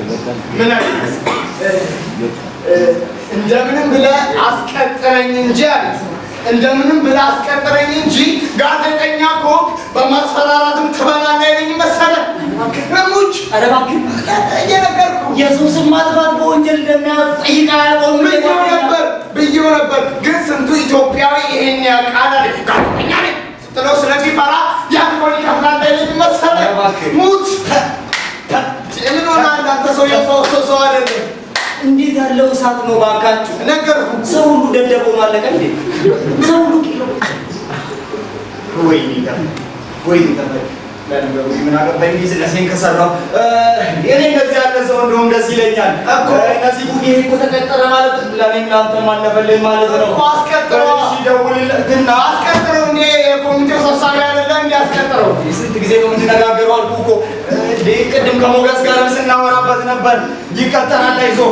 እንደምንም ብለህ አስቀጥረኝ እንጂ አለኝ። እንደምንም ብለህ አስቀጥረኝ እንጂ ጋዜጠኛ ከሆንክ በማስፈራራትም ትበላለህ አይለኝ መሰለህ። ረሙች ኧረ እባክህ እየነገርኩህ የሰው ስም ማጥፋት በወንጀል እንደሚያስጠይቅ አያውቅም ብዬው ነበር። ግን ስንቱ ኢትዮጵያዊ ይሄን ያውቃል አለኝ። ጋዜጠኛ ነኝ ስትለው ስለሚፈራ ያንኮን ይከፍላል አይለኝ መሰለህ። ሙት ምን ሆነሃል አንተ? ሰው አይደለም። እንዴት ያለው እሳት ነው ባካችሁ! ነገርኩህ። ሰው ሁሉ ደደብ ሆኖ አለቀ እንዴ? ሰው ሁሉ ቂሎ ወይኔ ወይ ተፈል ለነገሩ ምን አገባኝ ቢዝነሴን ከሰራው እኔ እንደዚህ ያለ ሰው እንደውም ደስ ይለኛል እኮ ነሲቡ ይሄ እኮ ተቀጠረ ማለት ለኔም ላንተም አለፈልኝ ማለት ነው አስቀጥረው እሺ ደውልለትና አስቀጥረው እኔ የኮሚቴው ሰብሳቢ አይደለም እንዴ አስቀጥረው ስንት ጊዜ ነው የምንነጋገረው አልኩህ እኮ ቅድም ከሞገስ ጋርም ስናወራበት ነበር ይቀጠራል አይዞህ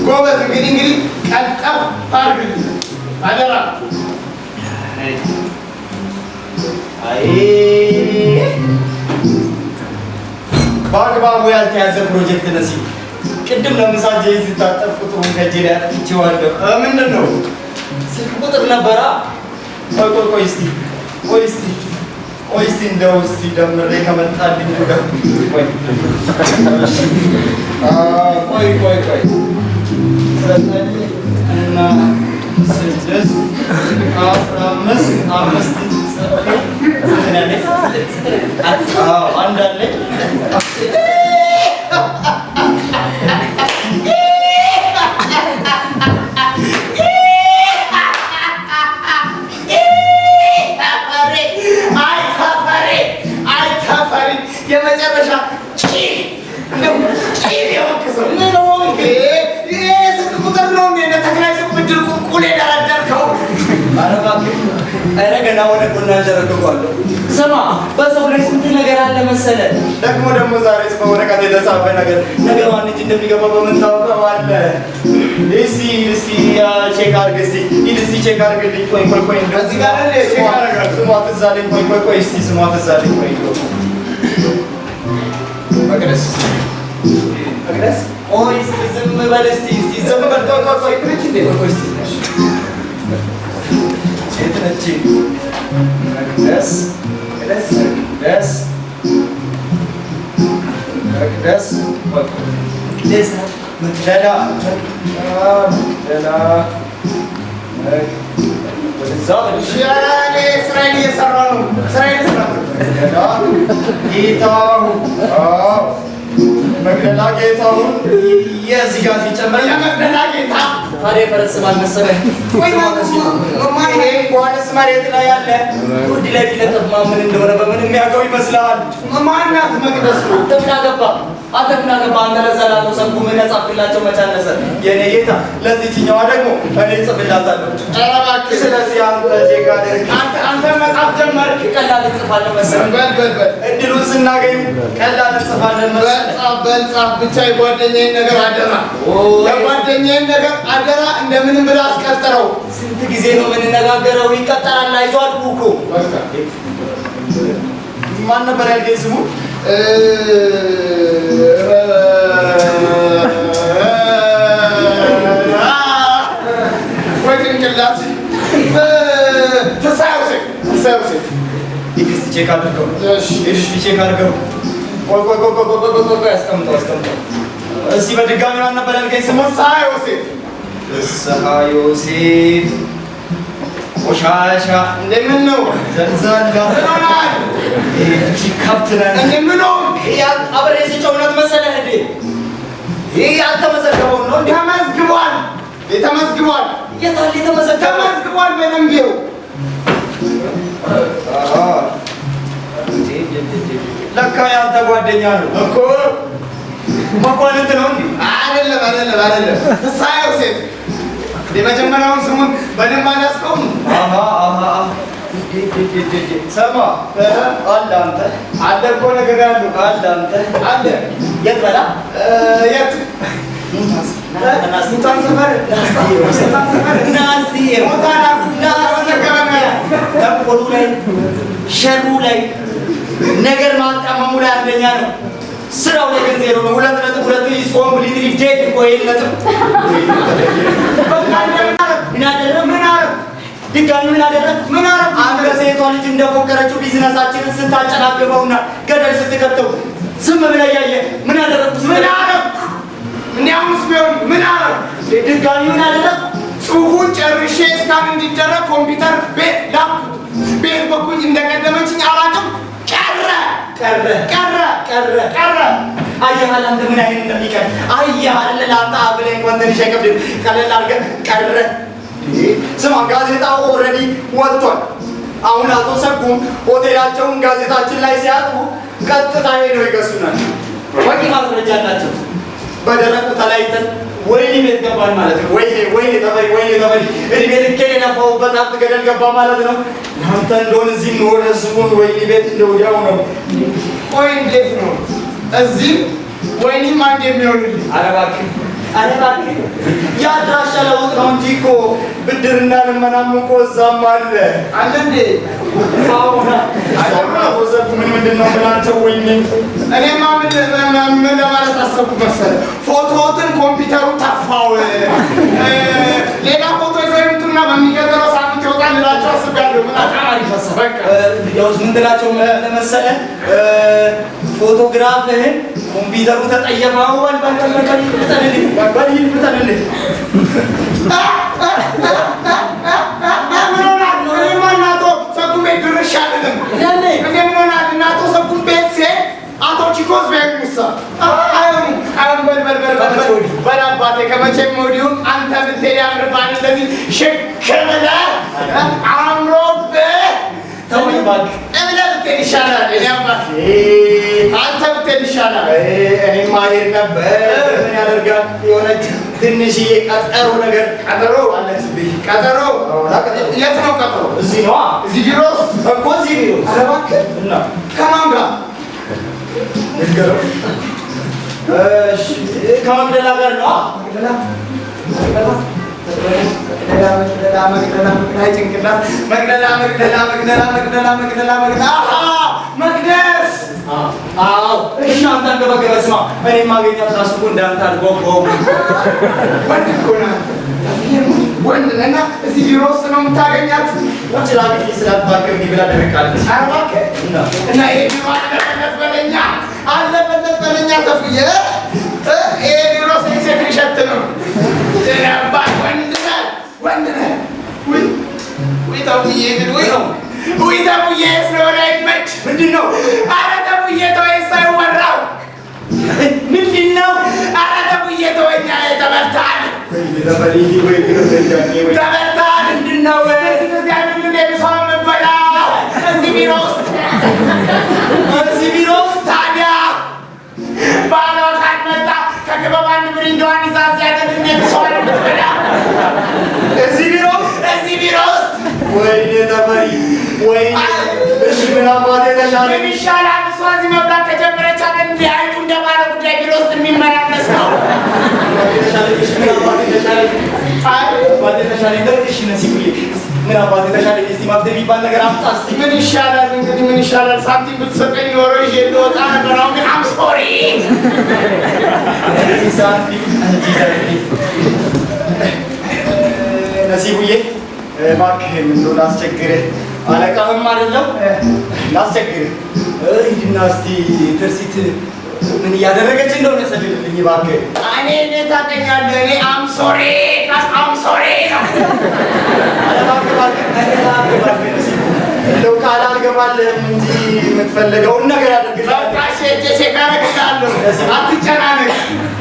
ጎበዝ እንግዲህ ቀልጠፍ አድርግልኝ አደራ አይ በአግባቡ ያልተያዘ ፕሮጀክት ነሲብ ቅድም ለምሳሌ ስታጠፍ ቁጥሩን ከእጄ ላይ አጥፍቼዋለሁ ምንድን ነው ስልክ ቁጥር ነበራ ቆይ እስቲ እንደው እስቲ ደምሬ ከመጣልኝ ቆይ እና 6 15 አንድ አለኝ የመጨረሻ የወክሰው ስንት ቁጥር ነው እንደ ተክላይ ስም ብድር ቁልቁል የደረደርከው ኧረ እባክህ ኧረ ገና ወደ ጎና ዘረግጓለሁ ስማ በሰው ላይ ስንት ነገር አለ መሰለህ ደግሞ ዛሬስ በወረቀት የተጻፈ ነገር ነገ ማን እጅ እንደሚገባ በምን ታውቀዋለህ እስቲ ቼክ አድርግ እስቲ ቼክ አድርግልኝ ቆይ እዚህ ጋር ቼክ አደርጋለሁ ስሟ ትዝ አለኝ ቆይ እስቲ ስሟ ትዝ አለኝ ቆይ መቅደስ ቆይ እስቲ ዝም በል እስቲ ዝም በል ቆይ እስቲ ሴት ነች መቅደላ ስራዬን እየሰራሁ ነው መቅደላ ጌታሁን የዚህ ጋር ሲጨመር የመቅደላ ጌታ ታዲያ የፈረስ ማን መሰለህ? ይሄ እንኳንስ መሬት ላይ ያለ ውድ ላይ ቢለጠፍ ምን እንደሆነ በምን የሚያውቀው ይመስልሃል? ማናት መቅደስ ነው? አንተ ምን አገባህ? አንተ ለዛ ላቶ ሰንኩ ምን ጻፍክላቸው መቻነሰ የኔ ጌታ ለዚህኛዋ ደግሞ እኔ ጽፍላታለሁ። ኧረ እባክህ ስለዚህ አንተ ቼክ አድርግ። አንተ መጻፍ ጀመርክ። ቀላል እንጽፋለን መሰለህ። በል እድሉን ስናገኝ ቀላል እንጽፋለን መሰለህ። በል ጻፍ ብቻ የጓደኛዬን ነገር አደራ፣ የጓደኛዬን ነገር አደራ። እንደምንም ብለህ አስቀጥረው። ስንት ጊዜ ነው የምንነጋገረው? ይቀጠራል። አይዞህ አልኩህ እኮ። ማን ነበር ያልከኝ ስሙ? ወይ ጭንቅላት ፍስሐ ዮሴፍ እስቲ ቼክ አድርገው። ቆይ አስቀምጠው። እስቲ በድጋሚ ማን ነበር ያልከኝ ስሙ? ፍስሐ ዮሴፍ ቆሻሻ እንደምን ነው ዘንዛላ እቺ ከብት ነን እንደምን ነው አብሬ ሲጮህ እውነት መሰለህ እንዴ? ይህ ያልተመዘገበው ነው እንዴ? ተመዝግቧል። የታል የተመዘገበው? ተመዝግቧል በደንብ ይኸው። ለካ ያንተ ጓደኛ ነው እኮ መኳንንት ነው እንዴ? አይደለም ፍስሐ ዮሴፍ የመጀመሪያውን ስሙን በደንብ አላስቀውም። ሰማ አለ አንተ አለ እኮ ነገር ያሉ አለ የት በላ የት ሙታን ሰፈር ተንኮሉ ላይ ሸሩ ላይ ነገር ማጣመሙ ላይ አንደኛ ነው። ስራው ላይ ግን 0 ነው። 2.2 is completely dead እኮ ይሄን ነጥብ ድጋሚ ምን አደረግ? አንተ ሴቷ ልጅ እንደፎከረችው ቢዝነሳችንን ስታጨናግፈውና ገደል ስትከተው ዝም ብለህ እያየህ ምን አደረግ? እንዲያውስ ቢሆን ምን አደረግ? ድጋሚ ምን አደረግ? ጽሁፉን ጨርሼ እስካን እንዲደረግ ኮምፒውተር ቤት ላኩት። ቤት በኩል እንደቀደመችኝ አላውቅም። ቀረ። አየህ አንተ ምን አይነት እንደሚቀር አየህ አይደል? ላንተ አብለኝ ወንተን ቀለል አድርገህ ቀረ። ስማ ጋዜጣው ኦልሬዲ ወጥቷል። አሁን አቶ ሰጉም ሆቴላቸውን ጋዜጣችን ላይ ሲያጡ ቀጥታ ሄደው ይገሱናል። በቂ ማስረጃ አላቸው። በደረቁ ተለያይተን ወይኔ ቤት ገባን ማለት ነው። ወይኔ ተፈሪ እድሜ ልኬን የለፋሁበት ሀብት ገደል ገባ ማለት ነው። አንተ እንደሆን እዚህ ወደ ስሙን ወይኔ ቤት እንደው ያው ነው። ቆይ እንዴት ነው እዚህ ወይኔም አንድ የሚሆንልኝ? ኧረ እባክህ የአድራሻ ለውጥ ነው እንጂ እኮ ብድርና ልመናም እኮ እዛም አለ እንዴ? ምንድን ነው የምላቸው? ወይኔ እኔማ ምን ለማለት አሰብኩ መሰለህ? ፎቶዎትን ኮምፒውተሩ ጠፋው። ሌላ ፎቶ ይዘው ይምጡና በሚቀጥለው ሳምንት ይወጣል ልላቸው አስቤያለሁ። ምን አቃማሪ ፈሰህ በቃ ያውስ ምን ትላቸው መሰለህ? ፎቶግራፍህን ኮምፒውተሩ ተጠየፈው ፍጠንልኝ ቺኮስ በሚሳ አይሆንም። በላባቴ ከመቼም ወዲሁም አንተ ብትሄድ ያምርባል። እንደዚህ ሽክ ብለህ አምሮብህ እብለህ ብትሄድ ይሻላል። እኔ አባቴ አንተ ብትሄድ ይሻላል። እኔማ እሄድ ነበር። ምን ያደርጋል የሆነች ትንሽዬ ቀጠሮ ነገር ቀጠሮ የት ነው ቀጠሮ? እዚህ ነዋ። እዚህ ቢሮ ውስጥ እኮ እዚህ ቢሮ ውስጥ። ኧረ እባክህ እና ከማን ጋር? ከመቅደላ ጋር ነው። መቅደስ እናንተ አንገበገበ ስማ፣ እኔ ማገኛት ራሱ እኮ እንዳንተ አድርጎ ወንድ እኮ ናት። ወንድ ነና እዚህ ቢሮ ውስጥ ነው የምታገኛት። ወጭላቂ ስላትባክር ብላ ደረቃለች። ኧረ እባክህ እና ይሄ ቢሮ አለፈለት በለኛ ተፍዬ ይሄ ቢሮ ሴት ሊሸት ነው። ወንድ ነህ። ውይ ተውዬ ግን ውይ ተውዬ ስለሆነ አይመች። ምንድን ነው? ኧረ ተውዬ ተወኝ ሳይወራው ምንድን ነው? ኧረ ተውዬ ተወኝ። ተበልተሃል። ምንድን ነው? እዚህ ቢሮ ውስጥ ታዲያ ባሏ ካልመጣ ከክበብ አንድ ብሪንዳዋን ይዛ ሲያደርግ እንደሚሰዋል የምትበላ እዚህ ቢሮ ውስጥ ወይኔ ተፈሪ ወይኔ። እሺ ምን አባቴ ተሻለ? ምን ይሻላል? እሷ እዚህ መብላት ከጀመረች አይደል እንደ አይጡ እንደ ባለ ጉዳይ ቢሮ ውስጥ የሚመላለስ ነው። ምን አባቴ ተሻለ? እስቲ መፍትሄ የሚባል ነገር አምጣ እስቲ። ምን ይሻላል እንግዲህ ምን ይሻላል? ሳንቲም ብትሰጠኝ ኖሮ ይዤ ልወጣ ነበር። አሁን ግን አም ሶሪ ነሲቡዬ እባክህን እንደው ላስቸግርህ፣ አለቃህም አይደለም ላስቸግርህ። ሂድና እስቲ ትርሲት ምን እያደረገች እንደሆነ ሰድልልኝ እባክህ። እኔ ታውቀኛለህ። እኔ አም ሶሪ ነው። እንደው ቃል አልገባልህም እንጂ የምትፈልገውን ነገር አድርግልሃለሁ። አትጨናነቅ።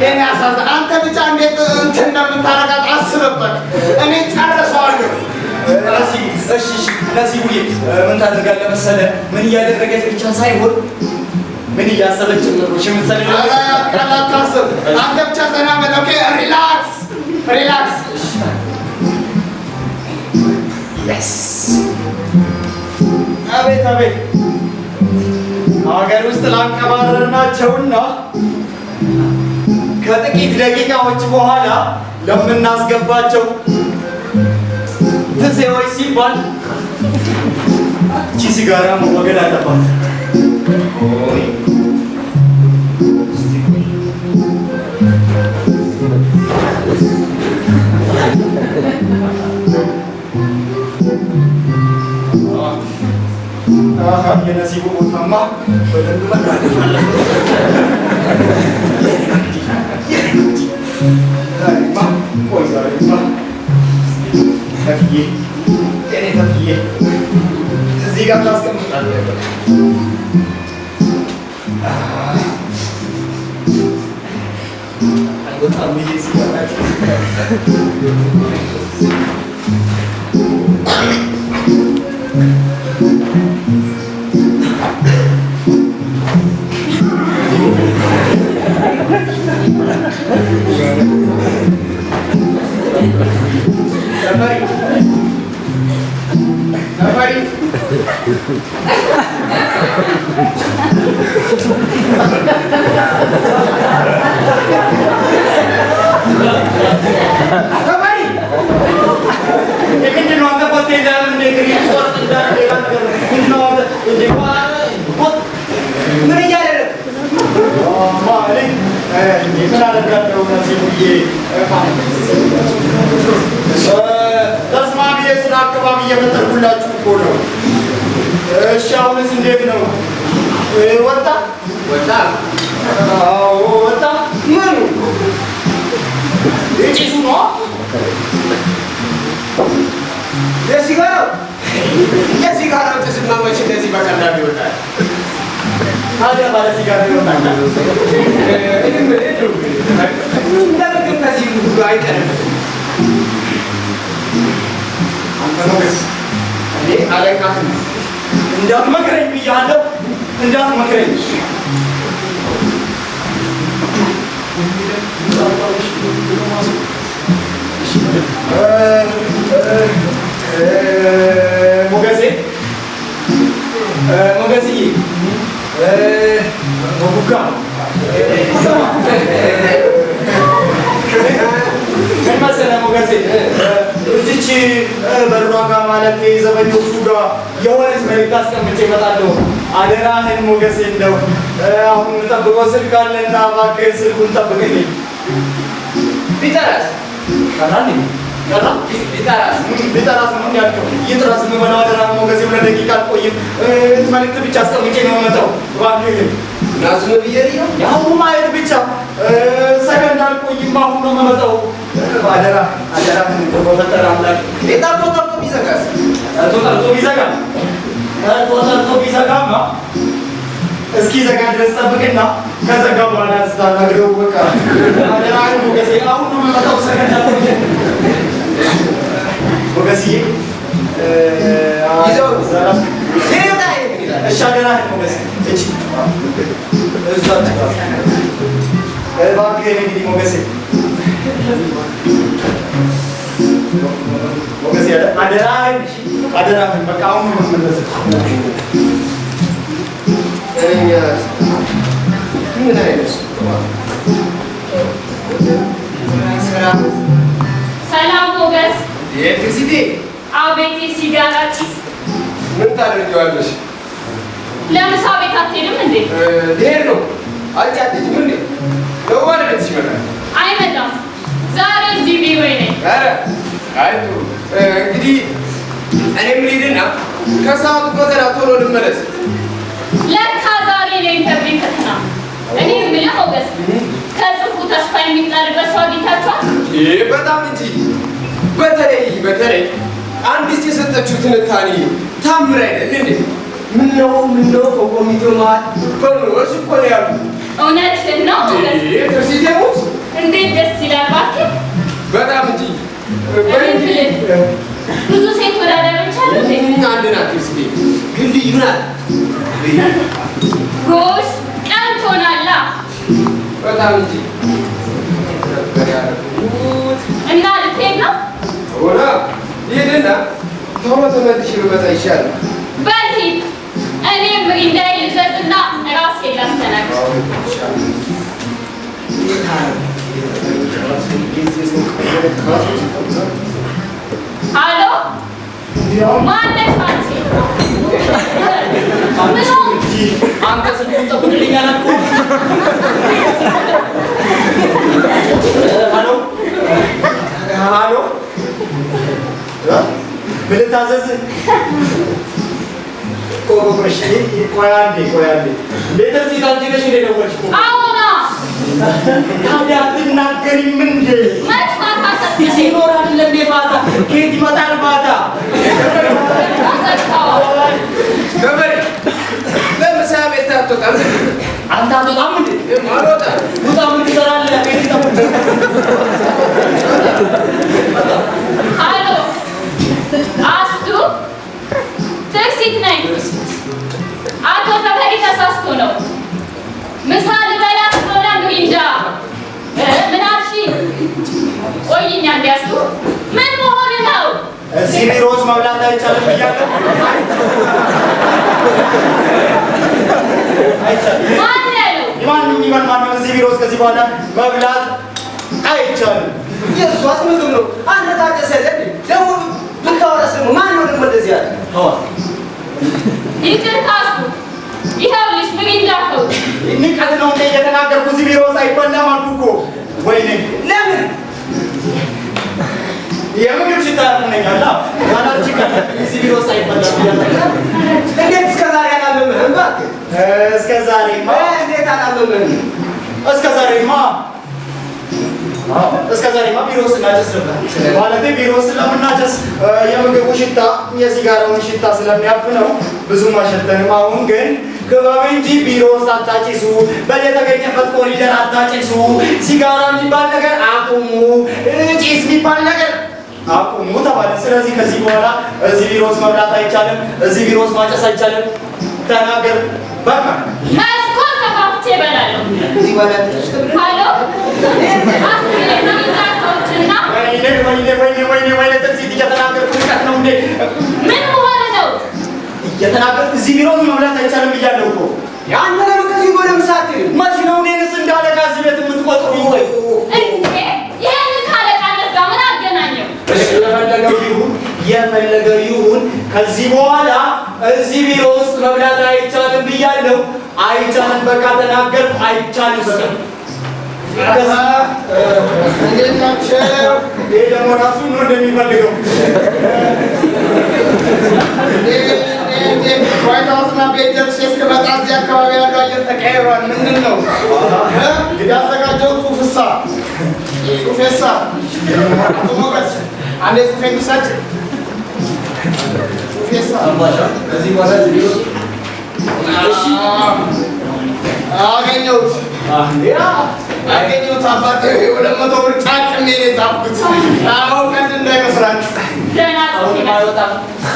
የእኔ አሳዛ አንተ ብቻ እንዴት እንትን እንደምታረጋት አስብበት። እኔ ጨርሰዋለሁ። እሺ ነሲቡዬ ምን ታደርጋለህ መሰለህ? ምን እያደረገች ብቻ ሳይሆን ምን እያሰበች ነው? አታስብ። አንተ ብቻ ዘና በል። ኦኬ ሪላክስ። አቤት ሀገር ውስጥ ላንቀባረርናቸውና ከጥቂት ደቂቃዎች በኋላ ለምናስገባቸው ትሴዎች ሲባል እቺ ሲጋራ መወገድ አለባት። የነሲቡ ቦታማ በደንብ መራገፍ አለበት። ተፍዬ እዚህ ጋር ታስቀምጣለህ። አይወጣም ይሄ ሲጋራ ተስማሚ የስራ አካባቢ እየፈጠርኩላችሁ እኮ ነው። እሺ አሁንስ እንዴት ነው? ወጣ ወጣ? አዎ ወጣ። ምኑ ጭሱ ነው? የሲጋራው ጭስማ መቼ እንደዚህ በቀላሉ ይወጣል? ታዲያ ባለ ሲጋራ ይወጣል? ለምግብ ከዚህ ሁሉ አይቀርም። አንተ ሞገስ፣ እኔ አለቃህ እንዳትመክረኝ ብያለሁ፣ እንዳትመክረኝ። ሞገሴ ሞገስዬ ሞጉጋ ምን መሰለህ ሞገሴ፣ እዚች በሯ ጋር ማለት ዘበኞቹ ጋር የሆነች መልዕክት አስቀምጬ እመጣለሁ። አደራህን ሞገሴ፣ እንደው አሁን የምጠብቀው ስልክ አለና እባክህን ስልኩን ጠብቅልኝ። ቢጠራስ ቀራኒ ቀራ ቢጠራስ ምን ያልከው? ይጥራስ የምበላው አደራህን ሞገሴ፣ ሁለት ደቂቃ አልቆይም። መልዕክት ብቻ አስቀምጬ ነው የምመጣው። እባክህን ናዝም ብዬልኝ ያው ማየት ብቻ ሰከንድ አልቆይም። አሁን ነው የምመጣው። አደራህን በፈጠረ አምላክ። ጠርቶ ቢዘጋስ? ጠርቶ ቢዘጋማ እስኪዘጋ ድረስ ጠብቅና ከዘጋ በኋላ ስታናግረው በቃ አደራህን ሞገሴ፣ አሁን ነው የምመጣው። ሰከንድ አልቆይም ሞገስዬ። እሺ አደራህን ሞገሴ። እባክህን እንግዲህ ሞገሴ አደራህን በቃ አሁን ነው የምመለሰው። ምን አይነት ሰላም ሞገስ። የኤሌክትሪሲቲ አቤት ሲጋራ ጭስ። ምን ታደርጊዋለሽ? ለምሳ ቤት አትሄድም እንዴ? ልሄድ ነው። አንቺ አትሄጂም እንዴ? ነው ማለት ይመጣል? አይመጣም። ዛሬ እዚህ ቢሮ ነኝ። ኧረ አይ ጥሩ። እንግዲህ እኔም ልሂድና ከሰዓቱ ፈተና ቶሎ ልመለስ። ለካ ዛሬ ለኢንተርቪው ፈተና። እኔ የምልህ ሞገስ፣ ከጽሑፉ ተስፋ የሚጣልበት ሰው አግኝታችኋል? በጣም እንጂ። በተለይ አንዲት የሰጠችው ትንታኔ ታምር አይደል እንዴ? ምነው ከኮሚቴው መሀል በኖርሽ እኮ ነው ያሉ። እውነትህን ነው ሞገስ። ትርሲቴሙት እንዴት ደስ ይላል እባክህ። በጣም እንጂ። ብዙ ሴት ተወዳዳሪዎች አሉ እንዴ? አንድ ናት ትርሲቴ፣ ግን ልዩ ናት። ጎሽ ቀንቶናላ። በጣም እንጂ። እና ልትሄድ ነው? ሆና ይሄድና ቶሎ ተመልሼ ብመጣ ይሻላል። በል ሂድ። እኔም ሚሪንዳዬን ልዘዝና ራሴን ላስተናግድ። አሎ ማነሽ አንቺ? ምን ሆንክ? አንተ ስልኩን ጠብቅልኝ አላልኩህ? ሀሎ ምን ልታዘዝ? ቆይ አንዴ ቤተርሲት አንቺ ነሽ እንደ ደወልሽ? አዎና። ታዲያ አትናገሪም እንዴ? መች ፋታ ሰጠሽ? ሲኖር አይደለም እንዴ ፋታ? ከየት ይመጣል ፋታ? ገበሬ ለምሳ ቤት አትወጣም? አንተ አትወጣም እንዴ? አልወጣም። ውጣ። ምን ትሰራለህ? ቤት ይጠብቅ። አሎ አስቱ ትክስ ትርሲት ነኝ። አቶ ተፈሪ ተሳስቶ ነው። ምሳ ልበላ ስለሆነ ምሪንዳ ምን አልሽኝ? ቆይኛ እንዲያስቱ ምን መሆን ነው? እዚህ ቢሮ ውስጥ መብላት አይቻልም ብያለሁ። አይቻልም። ማን ያለው? ማንም ይበል ማንም እዚህ ቢሮ ውስጥ ከዚህ በኋላ መብላት አይቻልም። የእሷስ ምግብ ነው። አንተ ታውቀሰለህ ደግሞ ብታወራስ ደግሞ ማን ነው ደግሞ እንደዚህ ያለ? ይቅርታ አስቱ ይኸውልሽ ምሪንዳ ነው። ንቀት ነው እንደ እየተናገርኩ እዚህ ቢሮ ውስጥ አይበላም አልኩ እኮ። ወይኔ ለምን የምግብ ሽታ ያፍነኛል። ያላንቺ ቀን እዚህ ቢሮ ውስጥ አይበላም ብያለሁ። እንዴት እስከዛሬ አላመምህም? እባክህ እስከዛሬማ እንዴት አላመምህም? እስከዛሬማ ቢሮ ውስጥ እናጨስ ነበር። ማለቴ ቢሮ ውስጥ ስለምናጨስ የምግቡ ሽታ የሲጋራውን ሽታ ስለሚያፍነው ብዙም አልሸተንም። አሁን ግን ክበብ እንጂ ቢሮ ውስጥ አታጭሱ፣ በየተገኘበት ኮሪደር አታጭሱ፣ ሲጋራ የሚባል ነገር አቁሙ፣ ጭስ የሚባል ነገር አቁሙ ተባለ። ስለዚህ ከዚህ በኋላ እዚህ ቢሮ ውስጥ መብላት አይቻልም፣ እዚህ ቢሮ ውስጥ ማጨስ አይቻልም። ተናገር በቃ። መስኮት ከፋፍቼ እበላለሁ። እዚህ በኋላ ሃሎ አስቱና ወይኔ ጥርሲት እየተናገርኩ ንቀት ነው እንዴ? ምን መሆን ነው? እየተናገርኩ እዚህ ቢሮ ውስጥ መብላት አይቻልም ብያለሁ እኮ። አንተ ለምን ከዚህ ወደ ምሳት መች ነው እኔንስ እንዳለ ከዚህ ቤት የምትቆጥሩኝ? ወይ እንዴ ይሄን ካለቃነት ጋር ምን አገናኘው? የፈለገው ይሁን ከዚህ በኋላ እዚህ ቢሮ ውስጥ መብላት አይቻልም ብያለሁ። አይቻልም በቃ ተናገርኩ። አይቻልም በቃ። እንዴት ናቸው? ይሄ ደግሞ ራሱ ነው እንደሚፈልገው ዋይት ሀውስና ቤት ደርሼ እስክመጣ እዚህ አካባቢ ያለው አየር ተቀይሯል። ምንድን ነው እንግዲህ ያዘጋጀው? ሱፍሳ ሱፌሳ አቶ ሞገስ አንዴ ሱፌን ውሰድ። ሱፌሳ ከዚህ በኋላ ቢሮ አገኘሁት አባቴ 200 ብር ጫቅሜ ነው የጻፍኩት። አሁን ቀልድ እንዳይመስላችሁ። ደህና አይወጣም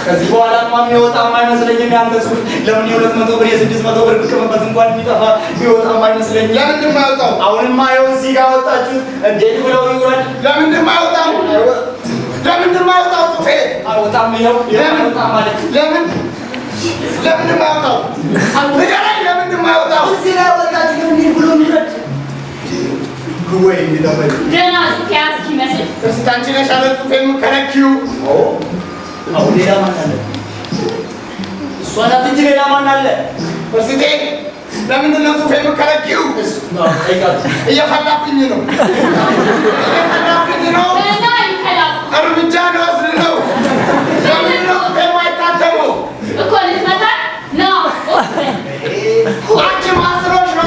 ከዚህ በኋላ የሚወጣም አይመስለኝም። ያንተ ጽሑፍ ለምን 200 ብር 600 ብር ብትቀመበት እንኳን የሚጠፋ ቢወጣም አይመስለኝም። ለምንድን ነው የማይወጣው? አሁንማ ይኸው እዚህ ጋር ወጣችሁት። እንዴት ብለው ይውረድ? ለምንድን ነው የማይወጣው? ለምንድን ነው የማይወጣው? ጽሑፌ አይወጣም። ይኸው አይወጣም ማለት ለምን ለምንድን ነው የማይወጣው? ንገረኝ። ለምንድን ነው የማይወጣው? እዚህ ላይ ወጣችሁ እንዲህ ብሎ ይውረድ ወይ እንዲጠፋኝ ደህና ጽሑፍ ያዝክ ይመስል እስቲ አንቺ ነሽ አለ ጽሑፌ የምትከለኪው። አሁን ሌላ ማን አለ? እሷ ናት እንጂ ሌላ ማን አለ? እስቲ ለምንድን ነው ጽሑፌ የምትከለኪው? እየፈላብኝ ነው እየፈላብኝ ነው። ገና ይፈላል እርምጃ ልወስድ ነው። ለምንድን ነው ጽሑፌ የማይታተመው? እኮ ልትመታ ነው። አንቺ ማስሮች ነው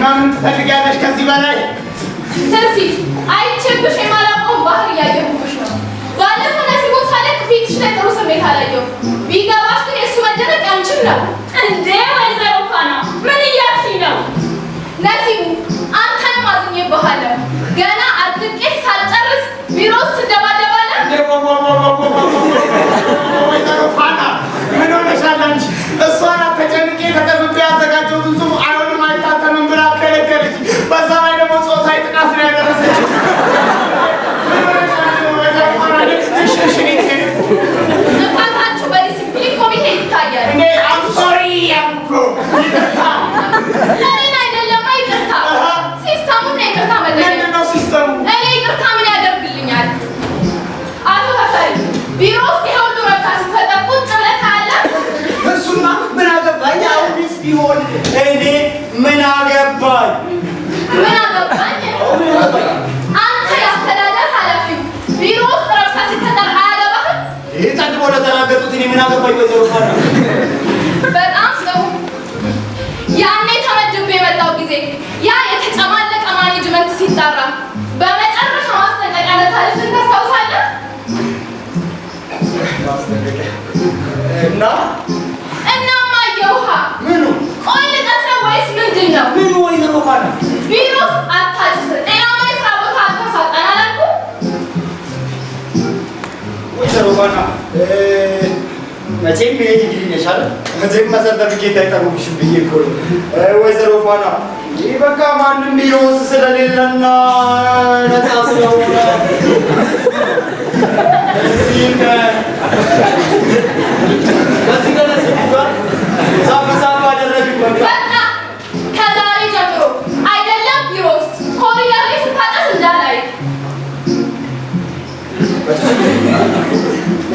እና ምን ትፈልጊያለሽ ከዚህ በላይ? ትርሲት አይቼብሽ የማላውቀውን ባህር እያየሁብሽ ነው። ባለፈው ነሲቡን ሳለቅ ፊትሽ ላይ ጥሩ ስሜት አላየሁም። ቢገባሽ ግን የእሱ መደነቅ ያንቺን ነው እንዴ? ወይዘሮ ፋና ምን እያልሽኝ ነው? ነሲቡ አንተንም አዝኜብሃለሁ። ገና አድርቄህ ሳልጨርስ ቢሮ ውስጥ ትደባደባለህ። ወይዘሮ ፋና ምን ሆነሻል አንቺ? እሷን ተጨንቄ ተጠብቤ ያዘጋጀሁትን ጽሑፍ አይሆንም አይታተምም ብላ ከለከለች። በዛ ላይ ደግሞ ጾታዊ ጥቃት ነው ያደረሰችው። ጥፋታችሁ በዲሲፕሊን ኮሚቴ ይታያል። እኔ አም ሶሪ ያልኩ እኔን አይደለም ይቅርታ፣ ሲስተሙን ነው ይቅርታ መጠየቅ። ምንድን ነው ሲስተሙ? እኔ ይቅርታ ምን ያደርግልኛል? አቶ ተፈሪ ቢሮ ውስጥ ይሄ ሁሉ ረብሻ ሲፈጠር ቁጭ ብለህ ታያለህ? እሱማ ምን አገባኝ? አሁንስ ቢሆን እኔ ምን አገባኝ? ምን አገባኝ? አንተ የአስተዳደር ኃላፊው ቢሮ ውስጥ ረብሻ ሲፈጠር አያገባህም? ይህ ጠግቦ ለተናገጡት እኔ ምን አገባኝ? ወይዘሮ ፋና በጣም ጥሩ። ያኔ ተመድቤ የመጣው ጊዜ ያ የተጨማለቀ ማኔጅመንት ሲጣራ በመጨረሻ ማስጠንቀቂያ ለታሪፍን ታስታውሳለህ? እናማ የውሃ ምኑ ቆይ ልቀት ነው ወይስ ምንድን ነው? ምኑ? ወይዘሮ ፋና ቢሮ ውስጥ አታጭስ፣ ጤናማ የስራ ቦታ አታሳጣን አላልኩም? ወይዘሮ ፋና መቼም ይሄ ዲግሪ ነሽ አይደል? መቼም ሰርተፊኬት አይጠሩብሽም ብዬ እኮ ነው። ወይዘሮ ፋና ይህ በቃ ማንም ቢሮ ውስጥ ስለሌለና ነፃ ስለሆነ ከዚህ ገለጽ ጋር ሳብ አደረግን። በቃ ከዛሬ ጀምሮ አይደለም ቢሮ ውስጥ ኮሪደር ላይ ስታጨስ እንዳላይ።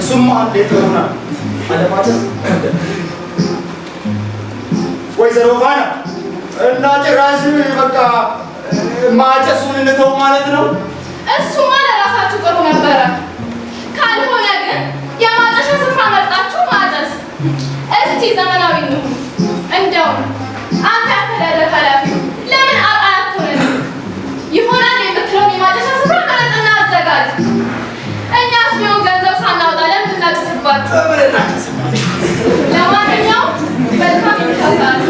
እሱማ እንዴት ይሆናል? አለማጨስ ወይዘሮ ፋና እና ጭራሽ በቃ ማጨሱን እንተው ማለት ነው? እሱማ ለራሳችሁ ጥሩ ነበረ። ካልሆነ ግን የማጨሻ ስፍራ መርጣችሁ ማጨስ። እስቲ ዘመናዊ እንሁን። እንደውም አንተ አስተዳደር ኃላፊው ለምን አጣያቱን ይሆናል የምትለውን የማጨሻ ስፍራ መረጥና አዘጋጅ። እኛስ ቢሆን ገንዘብ ሳናወጣ ለምን እናጭስባችሁ? ለማንኛውም መልካም ይሳሳል።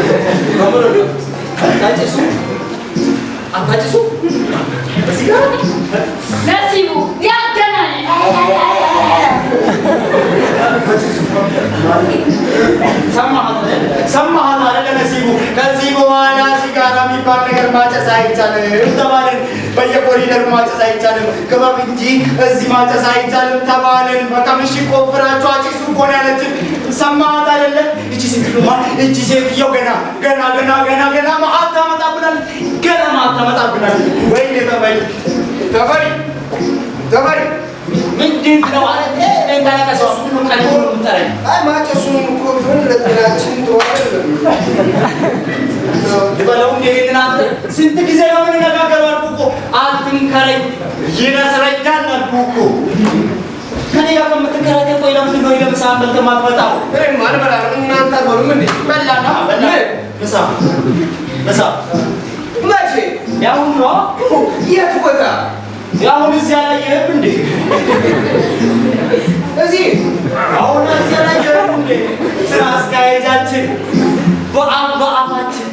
አታጭሱ ነሲቡ ያገናኝ ሰማሃት አይደለ ነሲቡ? ከዚህ በኋላ ሲጋራ የሚባል ነገር ማጨስ አይቻልም ተባልን። በየኮሪደሩ ማጨስ አይቻልም፣ ክበብ እንጂ እዚህ ማጨስ አይቻልም ተባልን። በቃ ምሽግ ቆፍራችሁ አጭሱ እኮ ነው ያለችን። ሰማሃት አይደለ? እቺ ሴትየው ገና መዓት ታመጣብናለች። ገና መዓት ታመጣብናለች። ወይኔ ተፈሪ ምንድን ነው ማለት እንዳለቀሰው ሁሉ ቀን ሁሉ ምጠረኝ። አይ ማጨሱን እኮ ቢሆን ለጤናችን ጥሩ አይደለም። ልበለው እንደ ይሄንን አንተ ስንት ጊዜ ነው የምንነጋገረው? አልኩህ እኮ አትምከረኝ፣ ይነስረኛል አልኩህ እኮ። ከኔ ጋር ከምትከራከር ቆይ ለምንድን ነው ለምሳ በልተህ የማትመጣው? እኔማ አልበላም። እናንተ አትበሉም እንዴ? በላና ምሳ መቼ? ያሁን ነው የት ቦታ? ያሁን እዚህ አላየህም እንዴ? እዚህ አሁን እዚህ አላየህም እንዴ? ስራ አስኪያጃችን በአባባችን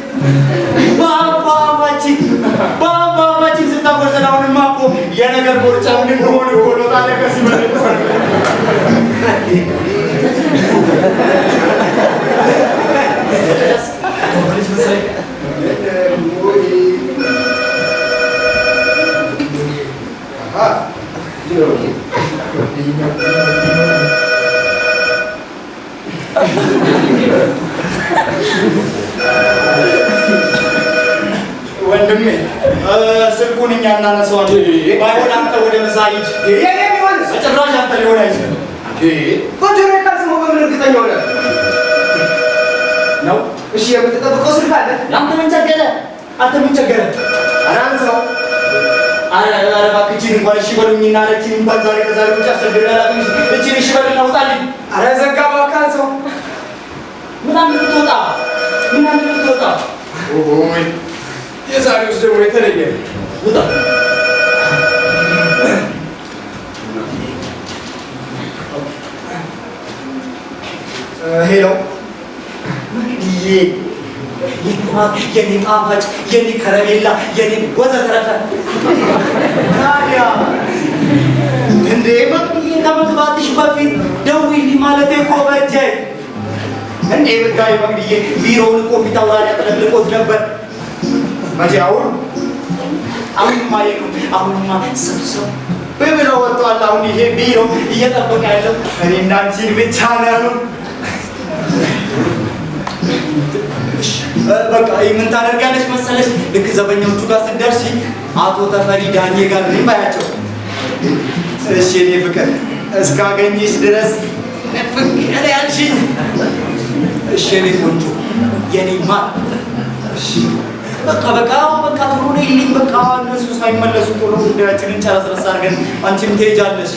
ስታጎርሰን አሁንማ እኮ የነገር ቦርጫ ምን ሆነ እኮ ነው ታዲያ ከዚህ በላይ ወንድሜ ስልኩን እኛ እናነሳዋለን። ባይሆን አንተ ወደ ምሳ ሂድ። የኔ ቢሆንስ? በጭራሽ አንተ ሊሆን አይችልም በጆሮ ካልሰማሁ በምን እርግጠኛ ሆነ ነው? እሺ የምትጠብቀው ስልክ አለ? አንተ ምን ቸገረህ? ኧረ አንሳው። ኧረ እባክህ እቺን እንኳን እሺ በሉኝና እቺን እንኳን ዛሬ ከዛሬ ውጭ አስቸግሬ አላውቅም። እቺን እሺ በልና ውጣልኝ። ኧረ ዘጋ እባክህ አንሳው። ምናምን ልትወጣ ኦይ የዛሬውስ ደግሞ የተለየ ውጣ። ሄሎ መቅድዬ፣ የኔ ጣፋጭ፣ የኔ ከረሜላ፣ የኔ ወዘተረፈ። ታዲያ እንዴ መቅድዬ ከመግባትሽ በፊት ደውዪልኝ ማለቴ እኮ በጀኝ። እንዴ ብታይ መቅድዬ ቢሮውን እኮ ፊት አውራሪ አጥለቅልቆት ነበር። መቼ አሁንማ የሉም። አሁንማ ሰብሰብ ብለው ወጥተዋል። አሁን ይሄ ቢሮ እየጠበቀ ያለው እኔና አንቺን ብቻ ነው። በቃ ምን ታደርጋለች መሰለሽ? ልክ ዘበኛዎቹ ጋር ስትደርሺ አቶ ተፈሪ ዳኜ ጋር ባያቸው። እሺ እኔ ፍቅር እስካገኝሽ ድረስ ፍቅር ያልሽኝ። እሺ እኔ ቆንጆ የኔ ማር። እሺ በቃ ቶሎ ነይልኝ። በቃ እነሱ ሳይመለሱ ቶሎ ጉዳያችንን ጨረስረስ አድርገን አንቺም ትሄጃለሽ።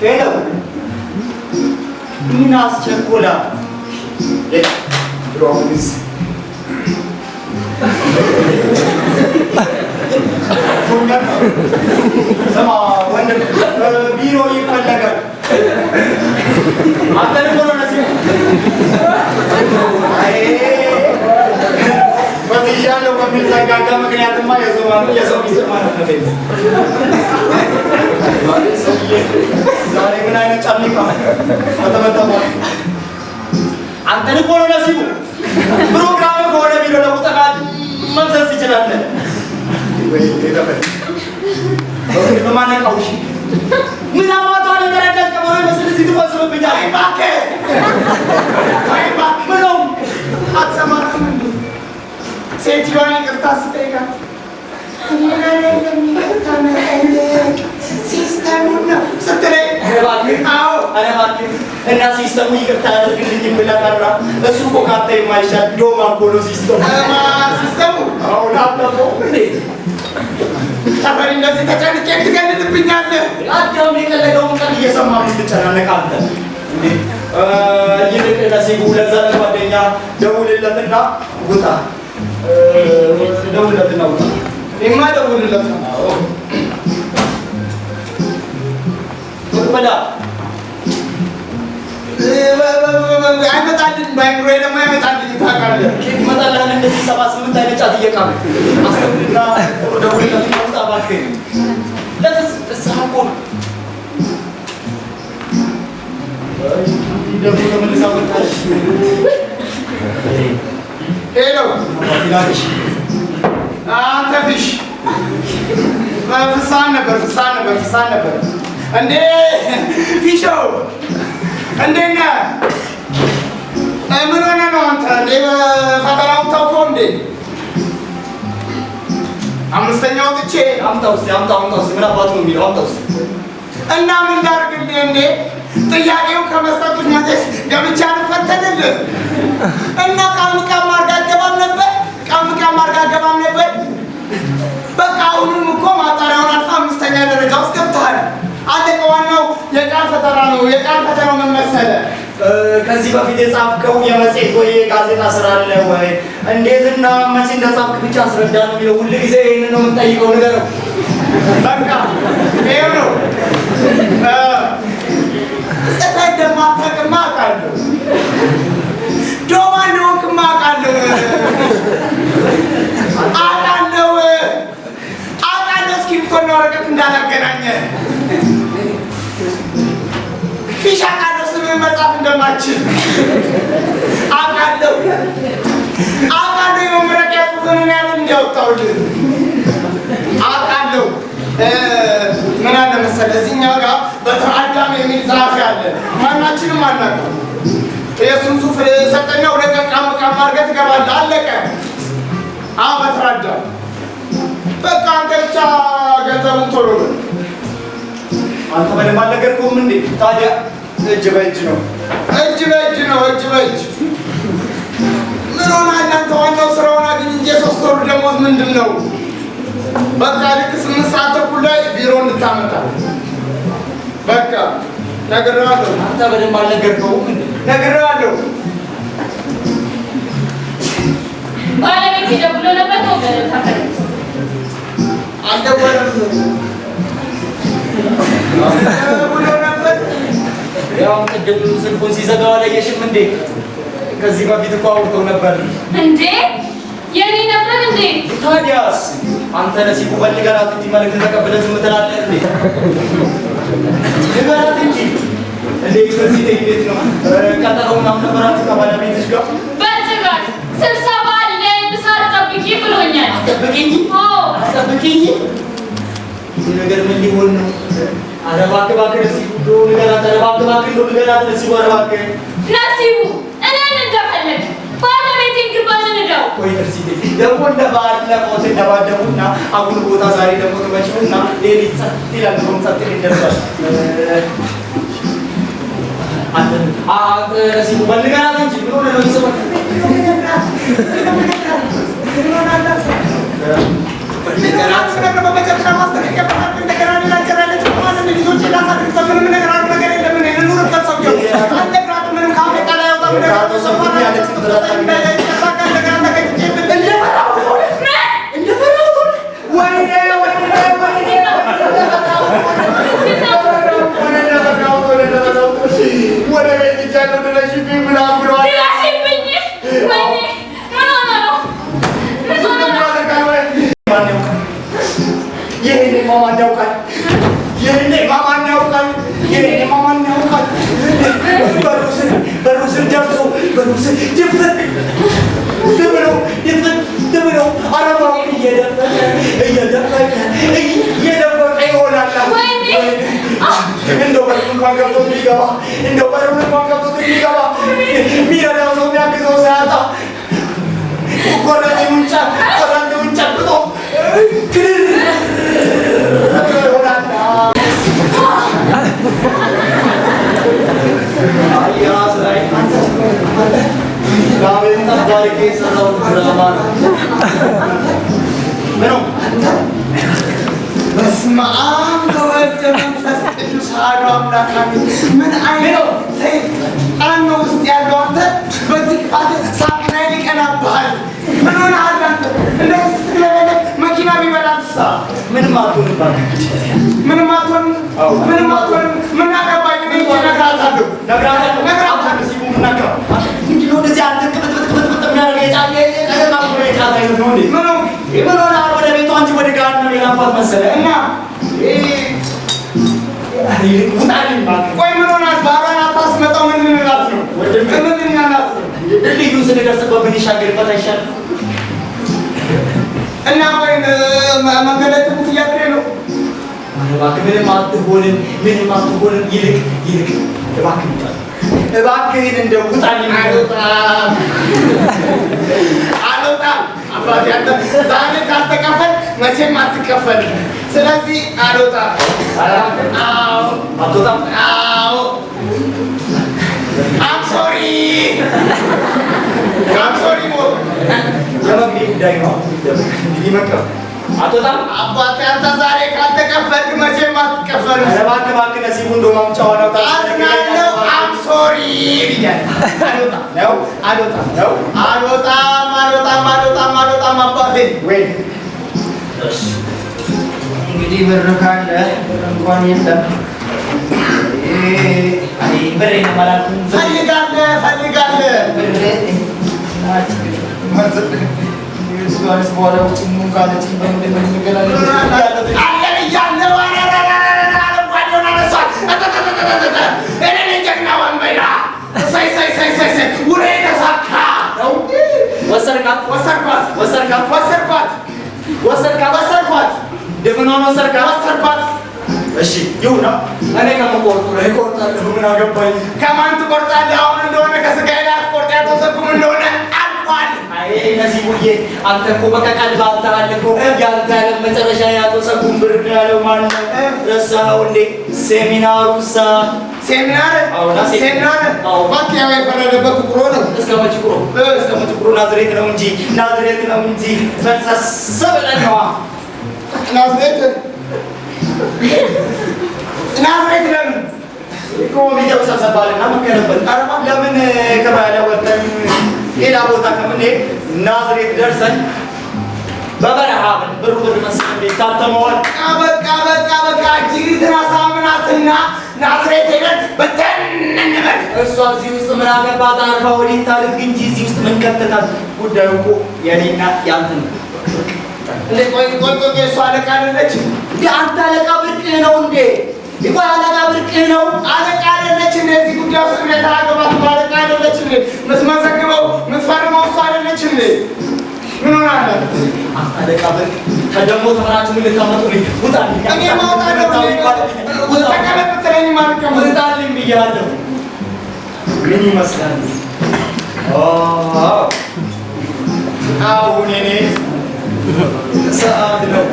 ሄሎ ምን አስቸኮላ? ስማ ወንድም ቢሮ ይፈለጋል። አንተ ልኮ ነው ነሲ በዚያለው በሚል ዘጋጋ። ምክንያቱማ የሰው ሚስጥር ማለት ነው። ዛሬ ምን አይነት ጫሚቃ አተመተማ። አንተ ልኮ ነው ነሲቡ። ፕሮግራም ከሆነ ቢሮ ለውጠናል መፍሰስ ትችላለህ ወይ? በማነቃውሽ ምን አባቷ ነገር ያዳቀመው መስል ሲትወስብብኛል። እባክህ ምነው አትሰማትም? ሴትዮዋን ይቅርታ ስጠይቃት ሲስተሙን ነው ስትለኝ፣ አዎ እና ሲስተሙ ይቅርታ ያደርግልኝ ብለህ ቀራ። እሱ እኮ ካንተ የማይሻል ዶማ እኮ ነው ሲስተሙ። አዎ ላጠፈው ተፈሪ እንደዚህ ተጨንቄ ትገንድብኛለህ? አዳም የቀለደውን ቀን እየሰማ ትጨናነቃለህ እንዴ? ይልቅ ነሲቡ ለዛ ለጓደኛ ደውልለትና ውጣ። ደውልለትና ውጣ። እኔማ ደውልለት ነው። በላ አይመጣልን ባይምሮዬ ደግሞ አይመጣልን። ታውቃለህ ይመጣልሃል። እንደዚህ 78 አይነት ጫት እየቃመ አስተውልና ደውልለትና ውጣ እባክህ። ለፍስሐ እኮ ነው ደግሞ ተመልሳ መጣች። ሄሎ አንተ ፊሽ ፍስሐን ነበር እንዴ? ፊሾው እንዴት ነህ? ምን ሆነህ ነው አንተ? እንዴ ፈተናውን ታውቀው እንዴ? አምስተኛው ወጥቼ አምጣው እስኪ ምን አባቱ ነው የሚለው? አምጣው እስኪ እና ምን ላድርግልህ እንዴ? ጥያቄው ከመስጠቱት መቼስ ገብቻ ልፈተንልህ እና ቃም አድርጋ አትገባም ነበር። በቃ አሁንም እኮ ማጣሪያውን አልፋ 5ኛ ደረጃ ውስጥ ገብተሃል። አለቀ። ዋናው የቃል ፈተና ነው። የቃል ፈተናው ምን መሰለህ? ከዚህ በፊት የጻፍከው የመጽሔት ወይ የጋዜጣ ስራ አለ ወይ? እንዴትና መቼ እንደጻፍክ ብቻ አስረዳ ነው የሚለው። ሁል ጊዜ ይህንን ነው የምንጠይቀው። ንገረው በቃ ይኸው ነው። ጽፈህ እንደማታውቅማ አውቃለሁ። ዶማ እንደሆንክማ አውቃለሁ። እስክሪብቶና ወረቀት እንዳላገናኘ ፊሽ አውቃለሁ። ስምህን መጻፍ እንደማትችል አውቃለሁ። የመመረቂያ ጽሑፍህን ያንን እንዲያወጣሁልህ አውቃለሁ። ምን አለ መሰለህ እዚህኛው ጋር በትረ አዳም የሚል ጸሐፊ አለ። ማናችንም አናውቅም። የእሱን ጽሑፍ ሰጠና ወደ ቃም አድርገህ ትገባለህ። አለቀ። አዎ በትረ አዳም በቃ አንተ ብቻ ገንዘቡን ቶሎ ነው። አንተ ምንም አልነገርኩህም እንዴ? ታዲያ እጅ በእጅ ነው። ምን ሆነሃል አንተ? ዋናው ስራውን አግኝ እንጂ የ3 ወሩ ደሞዝ ምንድን ነው? በቃ ልክ 8 ሰዓት ተኩል ላይ ቢሮ እንድታመጣ በቃ ነግሬሃለሁ። አንተ ምንም አልነገርኩህም እንዴ? ነግሬሃለሁ። ባለቤት ደውሎ ነበር ነው ተፈሪ አልደወለም ደውሎ ነበር ያው ቅድም ስልኩን ሲዘጋው አላየሽም እንዴ? ከዚህ በፊት እኮ አውርተው ነበር እንዴ? የኔ ነበር እንዴ? ታዲያስ አንተ ነሲቡ በልገራት እንጂ መልዕክት ተቀብለህ ዝም ትላለህ እንዴ? ንገራት እንጂ እንዴት ከዚህ እንዴት ነው ቀጠሮ ምናምን ነበራችሁ ከባለቤትሽ ጋር? በጭራሽ ስብሰባ አለኝ ምሳ ጠብቂ ብሎኛል። አትጠብቂኝ? አዎ አትጠብቂኝ? ይህ ነገር ምን ሊሆን ነው? ኧረ እባክህ እባክህ ነሲቡ እንደው ንገራት። ኧረ እባክህ እባክህ እንደው ንገራት ነሲቡ። ኧረ እባክህ ነሲቡ እኔን እንደፈለግ ባለቤቴን ግን በምንደው ቆይ ትርሲቴ ደግሞ እንደባለፈው ተደባደቡና አጉል ቦታ ዛሬ ደግሞ ትመጪውና ሌሊት ጸጥ ይላል። ደግሞ ጸጥ ይደርሳል። አንተ ነሲቡ በልገራት እንጂ ምን ሆነ ነው ይሰማል? በስመ አብ ወወልድ ወመንፈስ ቅዱስ አሐዱ አምላክ አሜን። ምን አይነት ሰይጣን ነው ውስጥ ያለው? አንተ በዚህ ክፋት ሳጥናኤል ይቀናብሃል። ምን ሆነሃል አንተ? እንደዚህ ስትለበለብ መኪና ቢበላትሳ? ምንም አትሆንም እባክህ። ምንም አትሆንም። ምንም አትሆንም። ምን አገባኝ እኔ እነግራታለሁ። ነሲቡ ምን ነካው? ምንድን ነው እንደዚህ አንተ ቅብጥብጥብጥ የሚያደርገው? የጫት አይነት ነው እንዴ? ምን ሆንክ? ምን ሆነሃል? ወደ ቤቷ እንጂ ወደ ጋር ነው የላኳት መሰለህ? እና ውጣልኝ እባክህ። ቆይ ምን ሆናል? ባሏን አታስመጣው። ምን ልንላት ነው? ምን ልንላት ነው? ድልድዩን ስንደርስበት ብንሻገርበት አይሻልም? እና ቆይ መንገድ ላይ ትሙት እያደረ ነው። እባክህ ምንም አትሆንም፣ ምንም አትሆንም። ይልቅ እባክህ ውጣልኝ፣ እባክህን እንደው ውጣልኝ። አልወጣም አባቴ። አንተ ዛሬ ካልተከፈል መቼም አትከፈልም። ስለዚህ አልወጣም። አዎ አትወጣም? አዎ አም ሶሪ ሞር የመግቢያ ጉዳይ ነው እንግዲህ መቀበል። አትወጣም? አባቴ አንተ ዛሬ ካልተከፈልክ መቼም አትከፈልም። ኧረ እባክህ ነሲቡ እንደው ማምጫው ነው። አዝናለሁ። አም ሶሪ ብያለሁ። አልወጣም አባቴ። ወይ እንግዲህ ብር ካለ እንኳን የለም። ብር የማላልኩም ፈልጋለህ በኋላ ውጭ ምን ካለችኝ በምንድን ነው የምንገናኘው? አለ ብያለሁ። እኔ ነኝ ጀግናው አንበላ። ውሬ ተሳካ። ወሰድኳት። ደፍኗን ወሰድኳት። እሺ ይሁና። እኔ ከምቆርጡ ላይ እቆርጣለሁ። ምን አገባኝ? ከማን ትቆርጣለህ? አሁን እንደሆነ ከስጋዬ ላይ አትቆርጥ። ያተወሰድኩም እንደሆነ አልቋል። አይ ነሲቡዬ፣ አንተ እኮ በቃ ቀልብ አጥተሃል እኮ። ያንተ ያለ መጨረሻ ያተወሰድኩም ብር ነው ያለው ማን ነው? ረሳኸው እንዴ? ሴሚናሩሳ ሴሚናር እባክህ፣ ያው የፈረደበት ቁሮ ነው። እስከ መች ቁሮ? ናዝሬት ነው እንጂ ፈሰሰ ብለን ነዋ። ናዝሬት ለምን እኮ ቪዲዮ ሰብሰባልና መከረበት። ለምን ከበዓል ወጥተን ሌላ ቦታ ከምንሄድ ናዝሬት ደርሰን በበረሃ ብር መስለን ታተመዋል። በቃ እጅግትን አሳምናትና ናዝሬት ሄደን በተንንበል። እሷ እዚህ ውስጥ ምን አገባት? አርፋ ወዴት ታድርግ እንጂ እዚህ ውስጥ ምን ከተታት? ጉዳዩ እኮ የኔና ያንተ ነው። ቆይ እሷ አለቃ አይደለች? አንተ አለቃ ብርቅህ ነው እንዴ? ይቆይ አለቃ ብርቅህ ነው? አለቃ አይደለች? እዚህ ጉዳይ ውስጥ የተራገባት አለቃ አይደለች? የምትመዘግበው የምትፈርመው እሷ አይደለች? ምን ሆናለህ? አለቃ ብርቅ ከደሞ ተመራችሁ ምን ልታመጡልኝ? ውጣልኝ! እኔ ማውጣለሁ። ተቀመጥ ብትለኝ ማልቀመጥ ውጣልኝ ብያለሁ። ምን ይመስላል? አሁን እኔ ሰዓት ነው።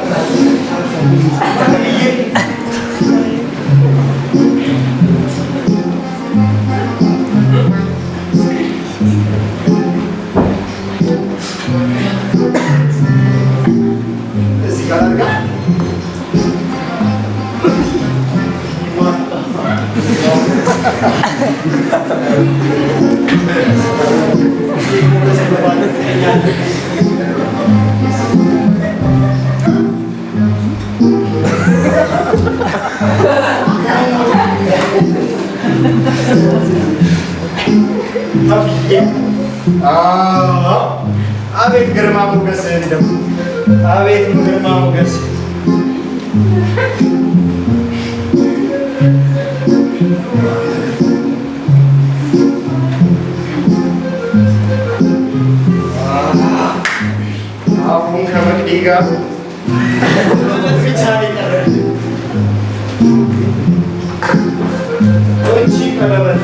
እዚህ ጋር አድርጋ አቤት ግርማ ሞገስ! እንደው አቤት ግርማ ሞገስ! አሁን ከመቅዲ ጋር ብቻ ነው የቀረን። አንቺ ቀለበት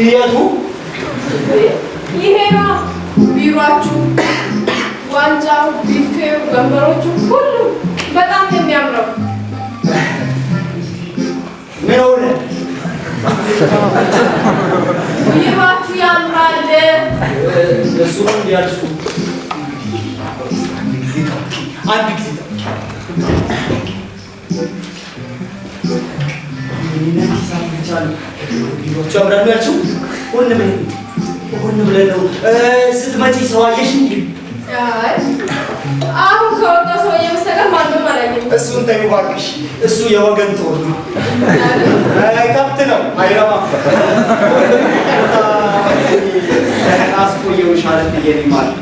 የቱ ይሄ ነው ቢሮአችሁ? ዋንጫው፣ ቢፌው፣ ወንበሮቹ ሁሉ በጣም ነው የሚያምረው። ምን ሆነ? ቢሮአችሁ ያምራል። እሱ ነው እንዲያልሱ አንድ ጊዜ ቢሮቹ ያምራሉ ያልሽው ሆን ብለን ነው። ስትመጪ ሰው አየሽ እንዴ? አሁን ከወጣ ሰውዬ በስተቀር ማንም አላየኝም። እሱን ተይው እባክሽ፣ እሱ የወገን ጦር ነው። ከብት ነው አይረባም። አስቆየሁሽ አለ ብዬ እኔ ማለት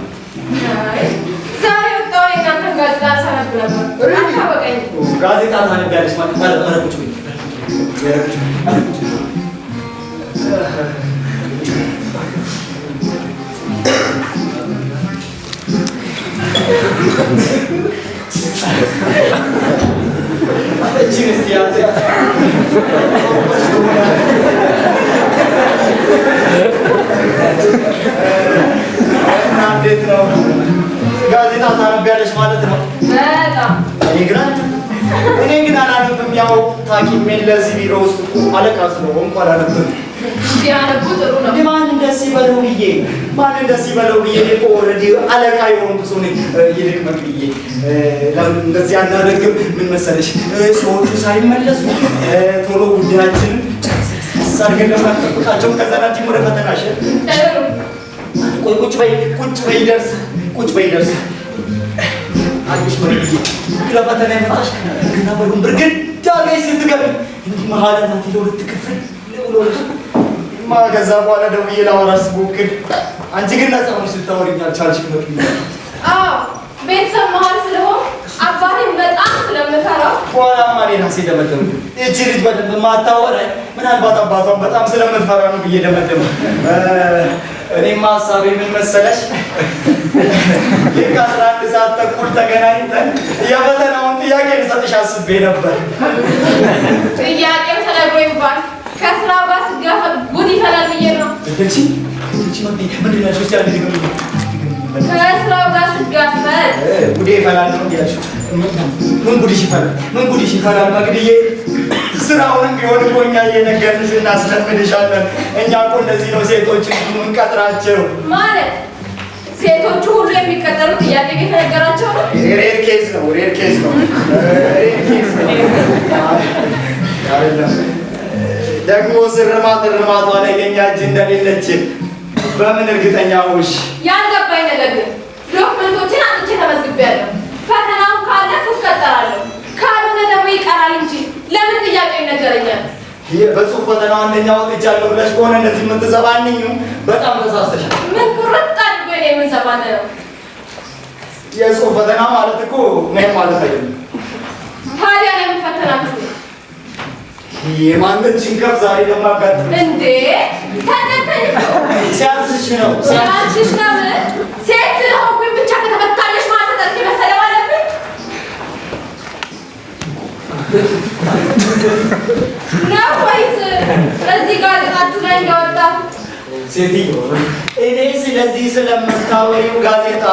ዛሬ ወጣሁ የእናንተን ጋዜጣ ሳነብ ነበር። አታወቀኝም። ጋዜጣ ታነቢያለሽ ማለት ቁጭ በይ እቺን እስቲ ያዛት እና እንዴት ነው ጋዜጣ ታነቢያለሽ ማለት ነው? በጣም እኔ ግን አላነብም። ያው ታውቂም ለዚህ ቢሮ ውስጥ እኮ አለቃ ስለሆንኩ አላነብም። ቢያነቡ ጥሩ ነው። ማንን ደስ ይበለው ብዬ እኔ እኮ ኦልሬዲ አለቃ የሆንኩ ሰው ነኝ። ይልቅ መቅድዬ ለምን እንደዚህ አናደርግም? ምን መሰለሽ ሰዎቹ ሳይመለሱ ቶሎ ጉዳያችንን አድርገን ለማጠብቃቸው ከዛናችን ወደ ፈተናሽ ቆይ ቁጭ በይ ደርስ አዲስ ወርዬ ለፈተና የመጣሽ ገና በሩን ብርግድ ዳገኝ ስትገቢ እንዲህ መሀላናት ለሁለት ክፍል ከዛ በኋላ ደውዬ ላወራሽ ስሞክር አንቺ ግን ነፃ ሆነሽ ልታወሪኝ አልቻልሽም። አዎ ቤተሰብ መሀል ስለሆን አባቴን በጣም ስለምፈ የምፈራው። በኋላማ እኔ ራሴ ደመደምኩ። ይህቺ ልጅ በደንብ ማታወራኝ ምናልባት አባቷን በጣም ስለምትፈራ ነው ብዬ ደመደምኩ። እኔማ ሀሳቤ ምን መሰለሽ? ልክ 11 ሰዓት ተኩል ተገናኝተን የፈተናውን ጥያቄ ልሰጥሽ አስቤ ነበር። ጥያቄው ተነግሮ ይባል ከስራ ጋር ስጋፈጥ ጉድ ይፈላል ብዬ ነው። ምንድን ነው ሶስት ያለ ከስራው ጋር ስጋፈጥ ጉዴ ይፈላል ነው ያልሽው? ምን ጉድሽ ይፈላል? ምን ጉድሽ ይፈላል? መግድዬ ስራውንም ቢሆን እኮ እኛ እየነገርንሽ እናስለምድሻለን። እኛ እኮ እንደዚህ ነው ሴቶች የምንቀጥራቸው። ማለት ሴቶቹ ሁሉ የሚቀጠሩት ጥያቄ የተነገራቸው ነው። ሬር ኬዝ ነው፣ ሬር ኬዝ ነው፣ ሬር ኬዝ ነው። አይደለም ደግሞ እርማቷ ላይ የኛ እጅ እንደሌለች በምን እርግጠኛ ሆንሽ? ያልገባኝ ነገር ግን ዶክመንቶችን አጥቼ ተመዝግቤያለሁ። ፈተናውን ካለፍኩ እቀጠራለሁ፣ ካልሆነ ደግሞ ይቀራል እንጂ ለምን ጥያቄ ይነገረኛል? በጽሁፍ ፈተናው አንደኛ ወጥቻለሁ ብለሽ ከሆነ እንደዚህ የምትዘባንኙ በጣም ተሳስተሻል። ምን ቁርጥ አድርጎ ነው የምንዘባነው? የጽሁፍ ፈተና ማለት እኮ ምን ማለት አይደለም። ታዲያ ለምን ፈተናችሁ? የማንነትሽን ከፍ ዛሬ ደግሞ አጋጥም እንዴ ሰደተኝ ሲያንስሽ ነው ሲያንስሽ ነው። ሴት ስለሆንኩኝ ብቻ ከተፈታለሽ ማለት ነው መሰለው አለብኝ ነው ወይስ እዚህ ጋር ጣቱ ላይ እንደወጣ? ሴትዮ እኔ ስለዚህ ስለምታወሪው ጋዜጣ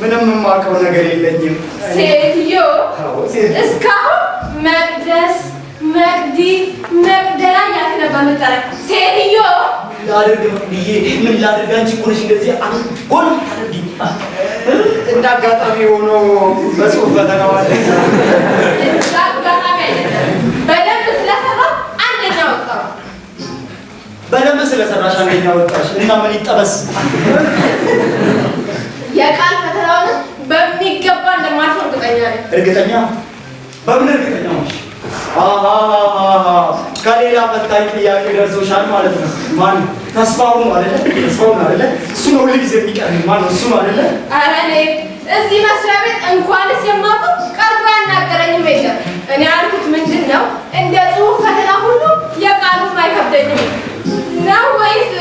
ምንም የማውቀው ነገር የለኝም። ሴትዮ እስካሁን መቅደስ መቅዲ መቅደላ ያክ ነበር የምጠራኝ። ሴትዮ ላድርግ ብዬ ምን ላድርግ? አንቺ እኮ ነሽ እንደዚህ ጎል ታደርጊ። እንዳጋጣሚ ሆኖ በጽሁፍ ፈተናው አለ። እንዳጋጣሚ አይደለም፣ በደንብ ስለሰራሁ አንደኛ ወጣሁ። በደንብ ስለሰራሽ አንደኛ ወጣሽ እና ምን ይጠበስ? የቃል ፈተናውን በሚገባ እንደማልፍ እርግጠኛ ነኝ። እርግጠኛ? በምን እርግጠኛ ነሽ? ከሌላ ፈታኝ ጥያቄ ደርሶሻል ማለት ነው። ማን? ተስፋው ነው አይደለ? ተስፋው ነው አይደለ? እሱ ነው ሁሉ ጊዜ የሚቀርብ ማን ነው? እሱ ነው አይደለ? ኧረ እኔ እዚህ መስሪያ ቤት እንኳንስ የማውቀው ቀርቦ ያናገረኝም የለም። እኔ ያልኩት ምንድን ነው እንደ ጽሁፍ ፈተና ሁሉ የቃሉም አይከብደኝም ነው ወይስ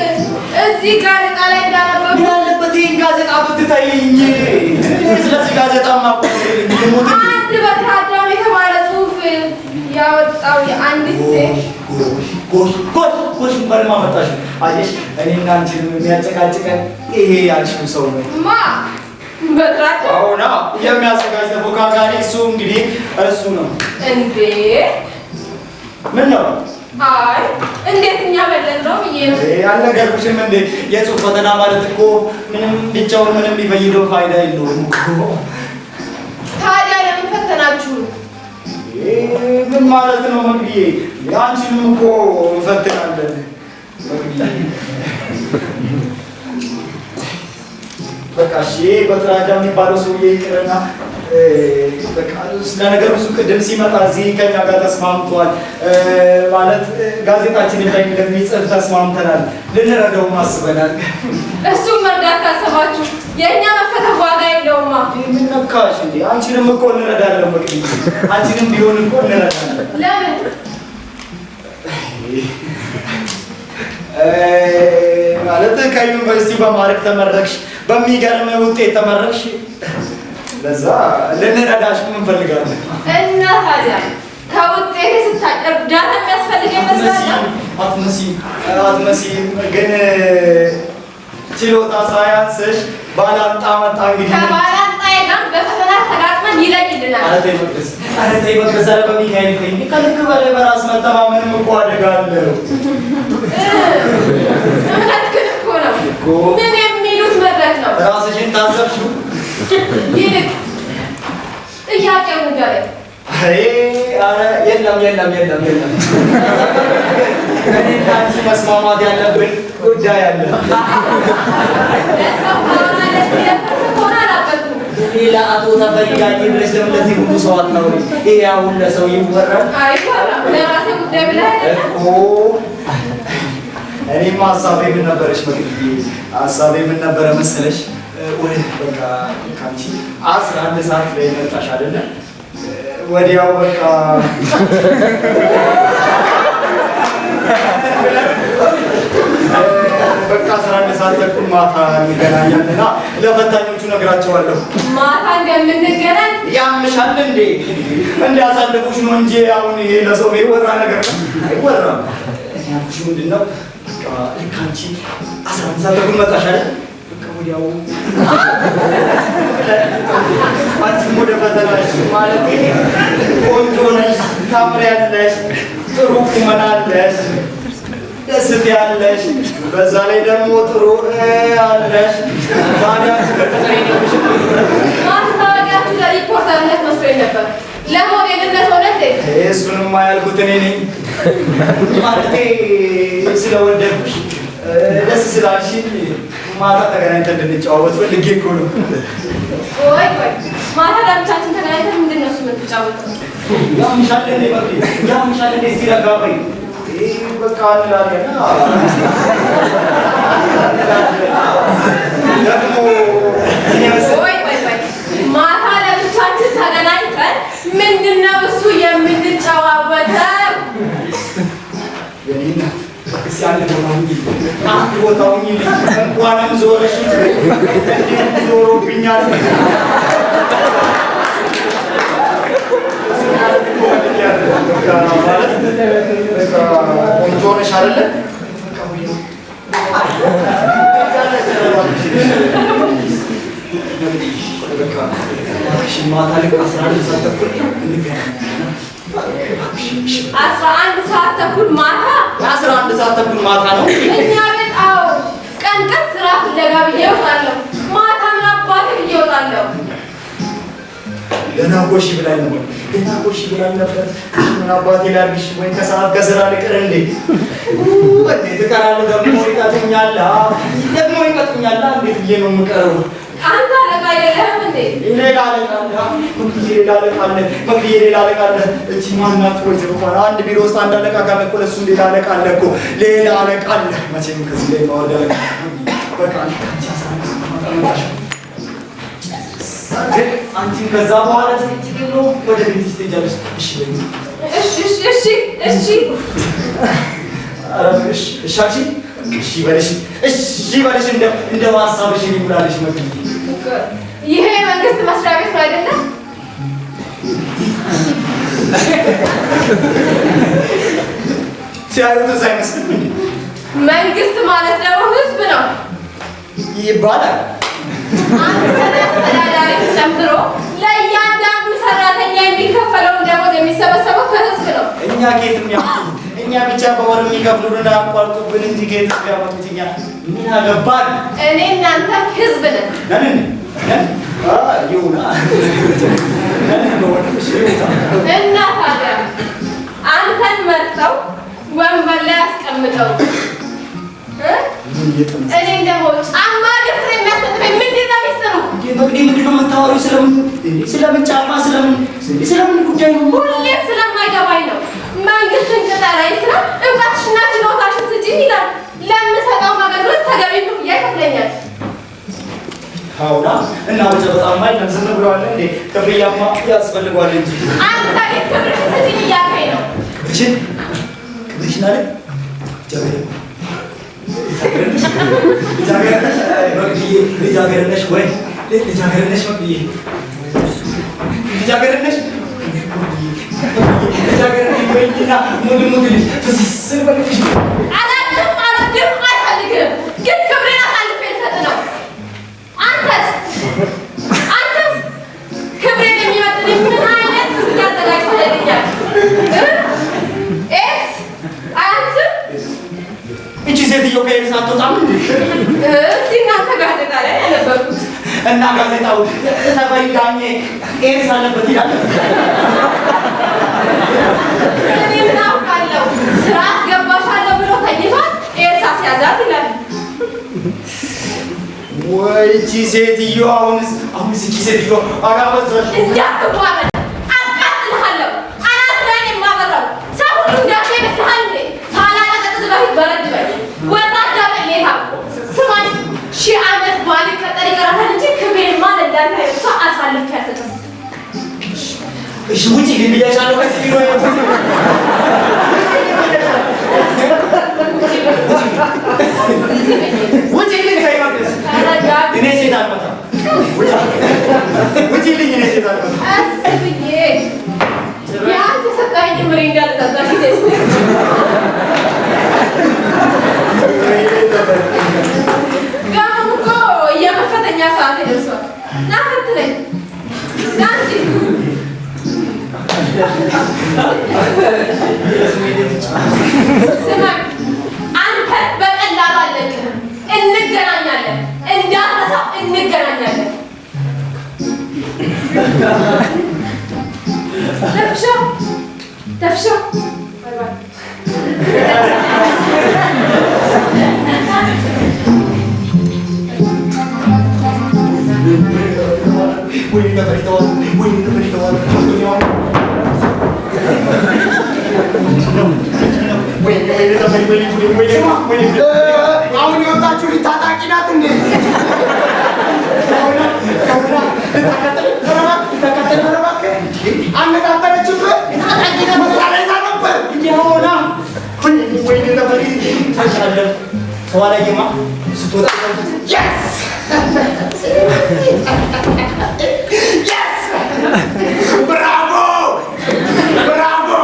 እዚህ ጋዜጣ ላይ እንዳነበብኩት? ምን አለበት ይሄን ጋዜጣ ብትተይኝ? ስለዚህ ጋዜጣ ማቆም አንድ በታዳሚ የተባለ ጽሁፍ ያወጣው የአንዲት ሴት ጎሽ እንኳን ማመጣሽ። አየሽ እኔና አንቺን የሚያጨቃጭቀን ይሄ ያልሽው ሰው ነው። ማ በትራዳ አሁና የሚያዘጋጅ ተፎካካሪ እሱ እንግዲህ እሱ ነው እንዴ? ምን ነው? አይ እንዴት እኛ በለጥ ነው ብዬ ነው። አልነገርኩሽም እንዴ? የጽሁፍ ፈተና ማለት እኮ ምንም ብቻውን ምንም ቢፈይደው ፋይዳ የለውም እኮ። ታዲያ ለምን ፈተናችሁ? ምን ማለት ነው መግቢዬ? አንቺንም እኮ እንፈትናለን መግቢዬ። በቃ እሺ በትራዳ የሚባለው ሰውዬ ይቅርና በቃ ስለነገሩ እሱ ቅድም ሲመጣ እዚህ ከኛ ጋር ተስማምቷል ማለት ጋዜጣችንን ላይ እንደሚጽፍ ተስማምተናል። ልንረዳው አስበናል። እሱም መርዳት ካሰባችሁ የእኛ መፈተን ዋጋ የለውማ። ምን ነካሽ እንዴ? አንቺንም እኮ እንረዳለን መግቢዬ። አንቺንም ቢሆን እኮ እንረዳለን። ለምን? ማለት ከዩኒቨርሲቲ በማዕረግ ተመረቅሽ፣ በሚገርም ውጤት ተመረቅሽ። ለዛ ልንረዳሽ እንፈልጋለን። እና ታዲያ ከውጤት ስታይ እርዳታ የሚያስፈልግ ይመስላል? አትመሲም። ግን ችሎታ ሳያንስሽ ባላንጣ መጣ። እንግዲህ ከባላንጣዬ ጋር በፈተና ተጋጥመን ይለይልናል። ኧረ ተይ መቅደስ፣ ኧረ ተይ መቅደስ፣ ኧረ በሚካኤል ተይ። ከልክ በላይ በራስ መተማመንም እኮ አደጋ አለው። እምነት ግን እኮ ነው። ምን የሚሉት መድረክ ነው? ራስሽን ታዘብሽው? ይልቅ ጥያቄው ንገረኝ። ኧረ የለም። እኔና አንቺ መስማማት ያለብን ጉዳይ አለ። ለሰው ማለት ሆነ አላበኩም። ሌላ አቶ ተፈሪጋኝ ብለሽ ለምን ለዚህ ሁሉ ሰው አታውሪ? ይሄ አሁን ለሰው ይወራል አይወራም። ለራሴ ጉዳይ ብለህ አይደለም እኮ። እኔማ ሀሳቤ ምን ነበረሽ መግቢዬ? ሀሳቤ ምን ነበረ መሰለሽ? ወይ በቃ ካንቺ 11 ሰዓት ላይ መጣሽ አይደለ? ወዲያው በቃ በቃ 11 ሰዓት ተኩል ማታ እንገናኛለንና ለፈታኞቹ ነግራቸዋለሁ። ማታ እንደምንገናኝ ያምሻል እንዴ? እንዲያሳልፉሽ ነው እንጂ አሁን ይሄ ለሰው የወራ ነገር ነው አይወራም። ያልኩሽ ምንድን ነው? በቃ ልክ አንቺ 11 ሰዓት ተኩል መጣሽ አይደል? በቃ ወዲያው አንቺም ወደ ፈተናሽ ማለት ቆንጆ ነሽ፣ ታምሪያለሽ፣ ጥሩ ቁመና አለሽ፣ ደስ ትያለሽ፣ በዛ ላይ ደግሞ ጥሩ አለሽ። ታዲያ ማስታወቂያችሁ ለሪፖርተርነት መስሎኝ ነበር። ለሞዴልነት ሆነ እንዴ? እሱንማ ያልኩት እኔ ነኝ። ማለቴ ስለወደድኩሽ ደስ ስላልሽኝ ማታ ተገናኝተን እንድንጨዋወት ፈልጌ እኮ ነው። ቆይ ማታ ለብቻችን ተገናኝተን ምንድን ነው እሱ የምትጫወተው? ያምሻል እንዴ? ያምሻል እንዴ? እስኪ ረጋ በይ። በቃ እንላለን ደግሞ ቆይ ማታ ለብቻችን ተገናኝተን ምንድን ነው እሱ የምንጨዋወተው? እስኪ አንድ ቦታ ሁኚ እንኳንም ዞረሽ ዞሮብኛል። ቆንጆ ነሽ አይደለ? ማታ ልክ 11 ሰዓት ተኩል እንገናኛለን። 11 ሰዓት ተኩል ማታ? 11 ሰዓት ተኩል ማታ ነው እኛ ቤት። አዎ ቀን ስራ ፍለጋ ብዬ እወጣለሁ፣ ማታ ምን አባቴ ብዬ እወጣለሁ። ገና ጎሽ ብላኝ ነበር። ምን አባቴ ላድርግሽ? ወይ ከሰዓት ከስራ ልቅር እንዴ? እንዴት እቀራለሁ? ደግሞ ይቀጡኛል። እንዴት ብዬ ነው የምቀረው? አንተ አለቃ አይደለህም እንዴ? ሌላ አለቃ አለ። እቺ ማናት? ወይዘሮ ፋና አንድ ቢሮ ውስጥ አንድ አለቃ ካለ እኮ ለእሱም ሌላ አለቃ አለ እኮ። ሌላ አለቃ አለ። መቼም ከዚህ ላይ ማወርድ አለቃ በቃ አንቺን ከዛ በኋላ ጭቅጭቅ ነው ወደ ቤት ትሄጃለሽ። እሺ በይኝ። እሺ በልሽ እንደ ሀሳብሽ ይሙላልሽ። ይሄ የመንግስት መስሪያ ቤት ነው አይደለም? ሲያዩት አይመስልም እንዴ? መንግስት ማለት ደግሞ ህዝብ ነው ይባላል። አንተ አስተዳዳሪ ጨምሮ ለእያንዳንዱ ሰራተኛ የሚከፈለውን ደሞዝ የሚሰበሰበው ከህዝብ ነው። እኛ ጌት የሚያመጡት እኛ ብቻ በወር የሚከፍሉን አቋርጡብን እንጂ ጌት የሚያመጡት እኛ ምን አገባን? እኔ እናንተ ህዝብ ነን። ይሁና እና ታዲያ አንተን መርጠው ወንበር ላይ አስቀምጠው እኔም ደግሞ ጫማ ገዝተህ የሚያስመጥፈኝ ምንድን ነው ሚስጥሩ? ምንድን ነው የምታወሪው? ስለምን ጫማ ስለምን ጉዳይ ነው? ሁሌም ስለማይገባኝ ነው። መንግስትን ቅጠረኝ ስራ እውቀትሽና ችሎታሽን ስጪኝ ይላል። ለምሰጠው አገልግሎት ተገቢ ክፍያ ይከፍለኛል። አውና እና በጣም ማይለም ዝም ብለዋል እንዴ? ክፍያማ ያስፈልገዋል እንጂ አንተ ግን ክብርሽን ስጪኝ እያልከኝ ነው። ክብርሽን አለ ልጃገረነሽ ወይ ልጃገረነሽ መቅድዬ ልጃገረነሽ ወይና ሙድ ፍስስ በልሽ አላድም አልፈልግም፣ ግን ክብሬን አሳልፌ ልሰጥ ነው። አንተስ ክብሬን የሚመጥን ምን አይነት ክፍያ አዘጋጅተህልኛል? አያንስም? እቺ ሴትዮ ከኤርስ አትወጣም እንዴ? እስቲ እናንተ ጋዜጣ ላይ ያነበብኩት እና ጋዜጣው ተፈሪ ዳኜ ኤርስ አለበት ይላል። እኔ ምን አውቃለሁ? ስራ አስገባሻለሁ ብሎ ተኝቷል፣ ኤርስ አስያዛት ይላል። ወይ እቺ ሴትዮ አሁንስ እቺ ሴትዮ አጋበዛሽ። እንዳትዋረድ አቃጥልሃለሁ። አናት ላይ የማበራው ሰው ሁሉ እንዳንተ ይመስልሃል እንዴ? ሳላቀዘቅዝ በፊት በረድ በል። ወጣት ቅሌታ ስማኝ፣ 1000 ዓመት ባልቀጠር ይቀራታል እንጂ ክብሬንማ ለእንዳንተ አይነት ሰው አሳልፌ አልሰጥም። እሺ ውጪ ልንብያሻለሁ ከዚህ ቢሮ ውጪ ልኝ ከይመቅደስ እኔ ሴት አልመጣም ውጪ ልኝ እኔ ሴት አልመጣም አስብዬ ያንተ ሰጣኝ ምሪ እንዳልጠጣሽ ጋር እኮ የመፈተኛ ሰዓት ደርሷል ና ፈትነኝ ና እንጂ ስማኝ አንተ በቀላሉ አለቅህም እንገናኛለን እንዳትረሳው እንገናኛለን ተፍሻው ባይ ባይ ወይኔ ተፈሪተዋል አሁን የወጣችሁ ታጣቂ ናት እንዴ? አነጣጠረችብህ? ታጣቂ ናት መሳሪያ ይዛ ነበር እንዲሆና ወይኔ ተፈሪ ታሻለህ ሰው አላየማ ስትወጣ Yes! Yes! Bravo! Bravo!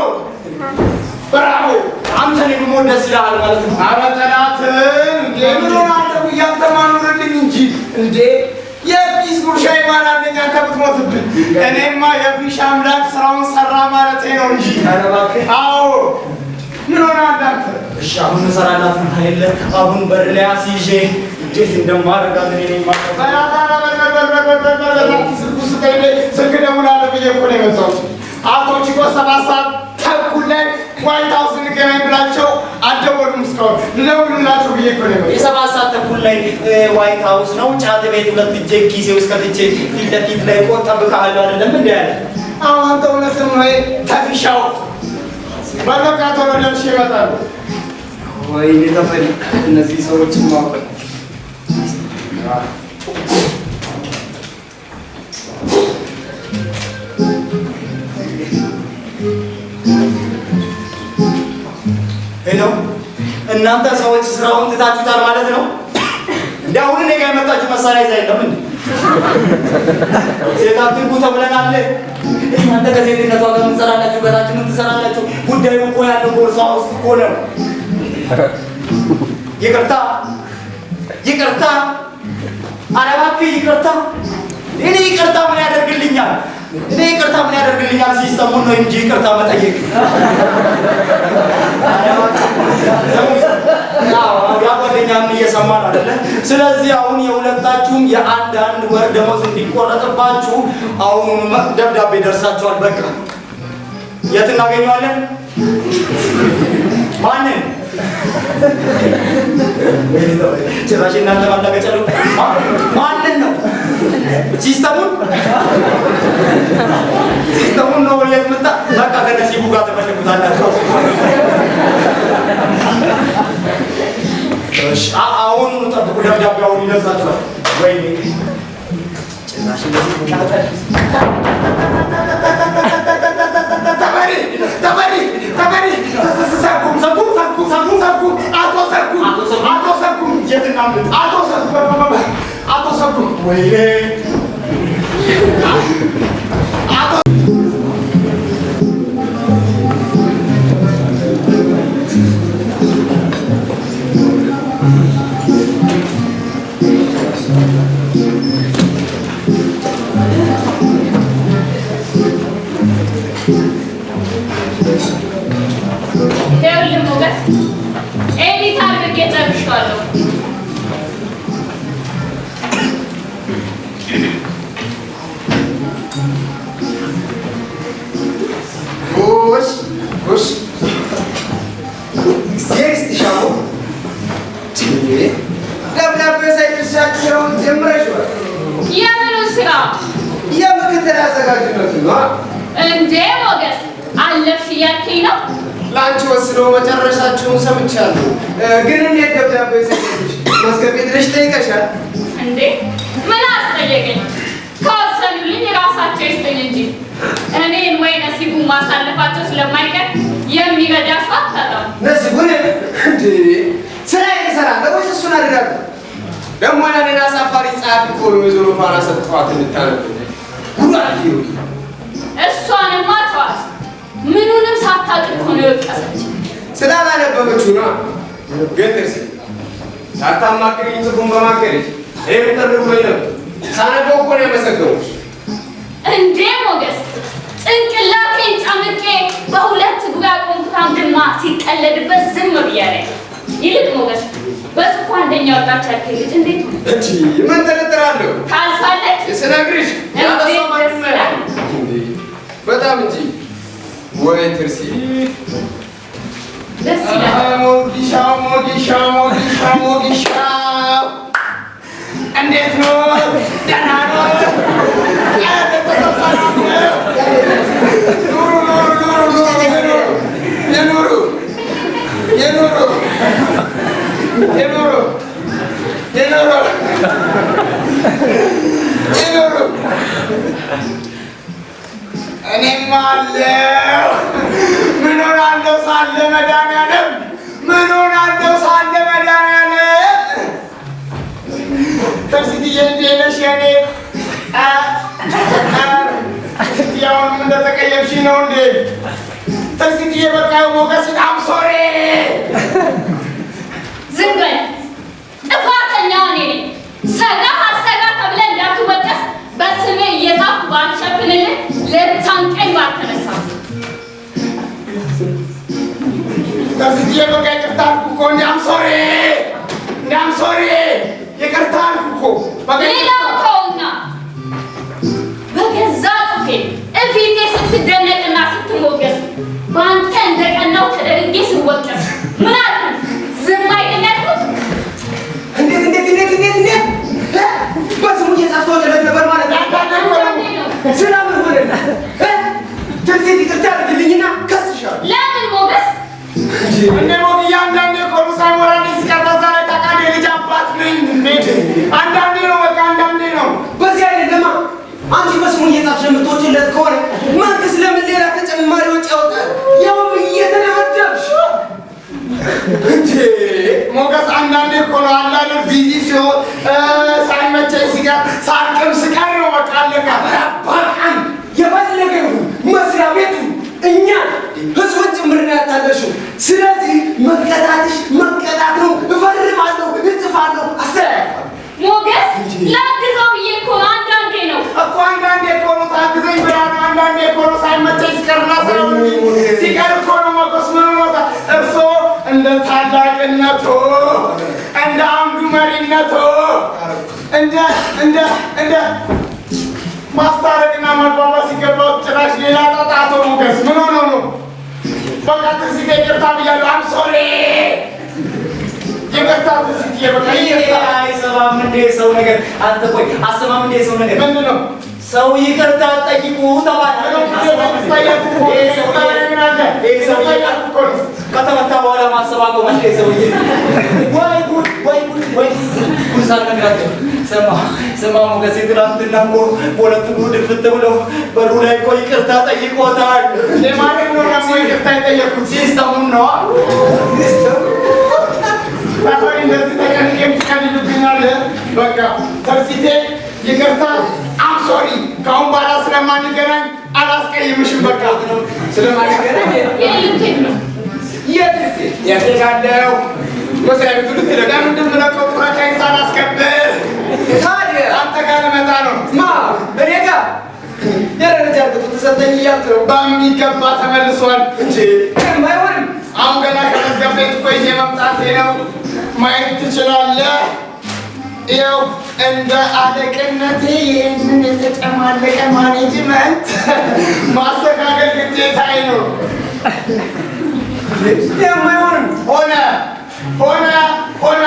Bravo! አንተን የምሞት ደስ ይልሃል ማለት ነው። ኧረ ጠላትን እንዴ ምን ሆናለሁ እያልተማኑርልኝ እንጂ እንዴ የፒስ ጉርሻ ይባላልኝ አንተ ብትሞትብን እኔማ የፊሽ አምላክ ስራውን ሰራ ማለቴ ነው እንጂ ኧረ እባክህ አዎ ምን ሆናለህ አንተ እሺ አሁን እንሰራላት አይደለ አሁን በር ላይ አስይዤ እንዴት እንደማደርጋት እኔ ነኝ ማለት ስልክ ደውላለሁ ብዬ እኮ ነው የመጣሁት። አቶ ቺኮ 7 ሰዓት ተኩል ላይ ዋይት ሀውስ እንገናኝ ብላቸው አልደወሉም እስካሁን። ልደውልላቸው ብዬ እኮ ነው የመጣሁት። የሰባት ሰዓት ተኩል ላይ ዋይት ሀውስ ነው ጫት ቤት ሁለት እጄ ኪሴ ውስጥ ከትቼ ፊት ለፊት ላይ ቆጥ እጠብቅሃለሁ አይደለም እንደ ያለ አሁን አንተ እውነትም ነው ተፊሻው በቃ ቶሎ ደርሼ እመጣለሁ። ወይኔ ተፈሪ እነዚህ ሰዎችን ማውቀል ሄሎ እናንተ ሰዎች ስራውን ትታችሁታል ማለት ነው እንዴ? አሁን እኔ ጋር የመጣችሁ መሳሪያ ይዛ የለም እንዴ? ሴት አትንኩ ተብለናል። እናንተ ከሴትነቷ ጋር ምን ትሰራላችሁ? ገታችሁ ምን ትሰራላችሁ? ጉዳዩ እኮ ያለው ቦርሳ ውስጥ እኮ ነው። ይቅርታ ይቅርታ፣ ኧረ እባክህ ይቅርታ። እኔ ይቅርታ ምን ያደርግልኛል? እኔ ይቅርታ ምን ያደርግልኛል? ሲስተሙን ነው እንጂ ይቅርታ መጠየቅ ጓደኛም እየሰማን አይደለ? ስለዚህ አሁን የሁለታችሁም የአንድ ወር ደሞዝ እንዲቆረጥባችሁ አሁን ደብዳቤ ደርሳችኋል። በቃ የት እናገኘዋለን? ማንን? ጭራሽ እናንተ ማላገጫሉ። ማንን ነው? ሲስተሙን ነው የት መጣ? በቃ ከነሲቡ ጋር ተፈልጉታላችሁ። እሺ አሁን ጠብቁ፣ ደብዳቤውን ይደርሳችኋል። ወይኔ ጭራሽ እንደዚህ እንዴ ሞገስ አለፍሽ እያልከኝ ነው? ላንቺ ወስዶ መጨረሻችሁን ሰምቻለሁ። ግን እንዴት ደብዳቤ ሰጥተሽ ማስገብ ድረሽ ጠይቀሻል እንዴ? ምን አስጠየቀኝ? ከወሰድኩ የከፈሉልኝ ራሳቸው ይስጡኝ እንጂ እኔን ወይ ነሲቡን ማሳለፋቸው ስለማይቀር የሚረዳ ሰው አታጣም። ነሲቡን እንዴ ስራ ይሰራል ወይስ እሱን አደረጋለሁ? ደግሞ ያንን አሳፋሪ ጸሐፊ እኮ ነው ወይዘሮ ፋና ሰጥቷት እንድታነብ ጉዳት ይሁን። እሷንማ ተዋት። ምኑንም ሳታውቅ እኮ ነው የወቀሰች። ስላላነበበችው ነው። ግን ትርሲ ሳታማክሪኝ ጽፉን በማከረች ይሄ ተደርጎኝ ነው። ሳነበው እኮ ነው ያመሰገኑሽ። እንዴ ሞገስ ጭንቅላቴን ጨምቄ በሁለት እግሩ ያቆምኩት አንድማ ሲቀለድበት ዝም ብያለሁ። ይልቅ ሞገስ በጽፏ አንደኛ ወጣች ያልከኝ ልጅ እንዴት ነው? እንጂ ምን ተረጥራለሁ? ታልፋለች ስነግርሽ ያለሷ ማለት በጣም እንጂ ወይ ትርሲ ደስ ይላል። ሞጊሻው እንዴት ነው? ደህና ነው? የኑሩ እኔማ አለው ምን ሆናለሁ ሳለ መድኃኒዓለም ምን ሆናለሁ ሳለ መድኃኒዓለም ትርሲትዬ እንዴት ነሽ የኔ ያውም እንደተቀየምሽ ነው እንዴ ትርሲትዬ በቃ ሞገስን አምሶሬ ዝም በል ጥፋተኛው እኔ ነኝ። ሰጋ አሰጋ ተብለህ እንዳትወቀስ በስሜ እየጻፍኩ ባልሸፍንልህ ልታንቀኝ ባልተነሳ ትርሲትዬ በቃ ይቅርታ አልኩ እኮ እንዳም ሶሪ ይቅርታ አልኩ እኮ ሌላው ተውና በገዛ ጽፌ እፊቴ ስትደነቅና ስትሞገስ በአንተ እንደቀናው ተደርጌ ስወቀስ ምን አልኩ? ዝም አይደል ያልኩት? እንዴት በስሙ እየጻፍተው ነበር ማለት ነው። ስለምን ሆነ? ትርሲት ይቅርታ አድርግልኝና ከስሻለሁ። ለምን ሞገስ? እንደ ሞግያ አንዳንዴ እኮ ነው ሳይሞላልኝ ሲቀር በዛ ላይ ታውቃለህ የልጅ አባት ነኝ እንዴት አንዳንዴ ነው በቃ አንዳንዴ ነው። በዚህ አይደለማ አንቺ በስሙ እየጻፍሽ የምትወጪለት ከሆነ መንግስት ለምን ሌላ ተጨማሪ ወጪ ያወጣል? ያውም እየተደበደብሽ እንዴ ሞገስ አንዳንዴ እኮ ነው አላለ ቢዚ ሲሆን ሳይመቸኝ ሲቀር ሳልቅም ስቀር ነው በቃ አለቃ አባቃን የፈለገ ይሁን መስሪያ ቤቱ እኛን ህዝቡን ጭምር ነው ያታለሽው። ስለዚህ መቀጣትሽ መቀጣት ነው። እፈርማለሁ፣ እጽፋለሁ፣ አስተያየታለሁ። ሞገስ ላግዘው ብዬ እኮ ነው። አንዳንዴ ነው እኮ አንዳንዴ እኮ ነው ታግዘኝ ብላ ነው አንዳንዴ እኮ ነው ሳይመቸኝ ሲቀርና ሲቀር እኮ ነው ሞገስ ምን ሆኖታ እርሶ እንደ ታላቅነቱ እንደ አንዱ መሪነቱ እንደ ማስታረቅና መግባባት ሲገባው ጭራሽ ሌላ ጣጣ አቶ ሞገስ ምን ሆኖ ነው? በቃ ትርሲት ይቅርታ ብያለሁ። አም ሶሪ ይቅርታ ትርሲት በቃ ይቅርታ። አይሰማም እንዴ ሰው ነገር? አንተ ቆይ አሰማም እንዴ ሰው ነገር? ምንድን ነው? ሰው ይቅርታ ጠይቁ ተባለ። ከተመታ በኋላ ማሰባቀው እንዴ ሰውዬ? ወይ ጉድ ወይ ጉድ ወይ ጉድ ሳልነግራቸው ሰማ ሞገሴ ትናንትና እኮ በሁለት እግሩ ድፍት ብለው በሩ ላይ እኮ ይቅርታ ጠይቆታል። ለማለት ነው ደግሞ ይቅርታ የጠየኩት ሲስተሙን ነዋ። ታፋሪ እንደዚህ ተቀንቄ የምትቀልዱብኛል። በቃ ትርሲቴ ይቅርታ አም ሶሪ። ከአሁን በኋላ ስለማንገናኝ አላስቀይምሽም። በቃ ስለማንገናኝ የት እሄዳለሁ? መስሪያ ቤቱ ልትለጋ ምንድን ምለቀው ጡረታዬን ሳላስከብር ታዲያ አንተ ጋር ልመጣ ነው። ማ እኔ ጋር የደረጃ እርግጡ ተሰጠኝ እያልክ ነው? በሚገባ ተመልሷል እንጂ አይሆንም። አሁን ገና ከመዝገብ ቤት እኮ ይዤ መምጣቴ ነው። ማየት ትችላለህ። ይኸው እንደ አለቅነቴ ይህንን የተጨማለቀ ማኔጅመንት ማስተካከል ግዴታዬ ነው። የማይሆንም ሆነ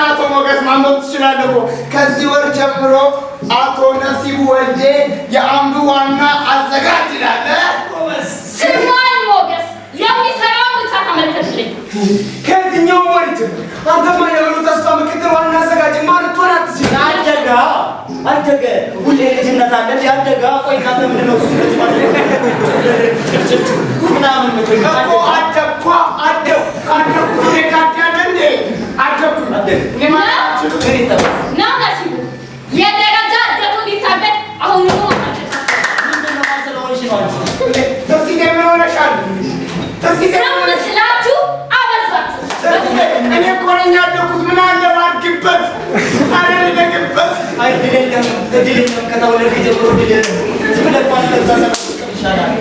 አቶ ሞገስ ማንበብ ትችላለህ እኮ ከዚህ ወር ጀምሮ አቶ ነሲቡ ወልዴ የአምዱ ዋና አዘጋጅ ይላል። ስማኝ ሞገስ የሚሰራውን ብቻ ተመልከትልኝ። ከየትኛው ወር ጀምሮ አንተማ የበሉ ተስፋ ምክትል ዋና አዘጋጅ ማለት ሆነ አትችልም። አደጋ አደገ ሁሌ ልጅነት አለ ያደገ ቆይ እናንተ ምንድን ነው እሱ እንደዚህ ማለት ምናምን እኮ አደኩ እኔ ካዳነ እንዴ አደኩ ነው ነሲቡ የደረጃ እድገቱ እንዲታገድ አሁን ነው ተስኪ ምን ሆነሻል? ስላችሁ አበዛችሁ። እኔ እኮ ነኝ ያደኩት። ምን አለ ባድግበት፣ ኧረ ልደግበት። አይደለም ከተወለድክ ጀምሮ ዝም ብለህ እንኳን በዛ ይሻላል።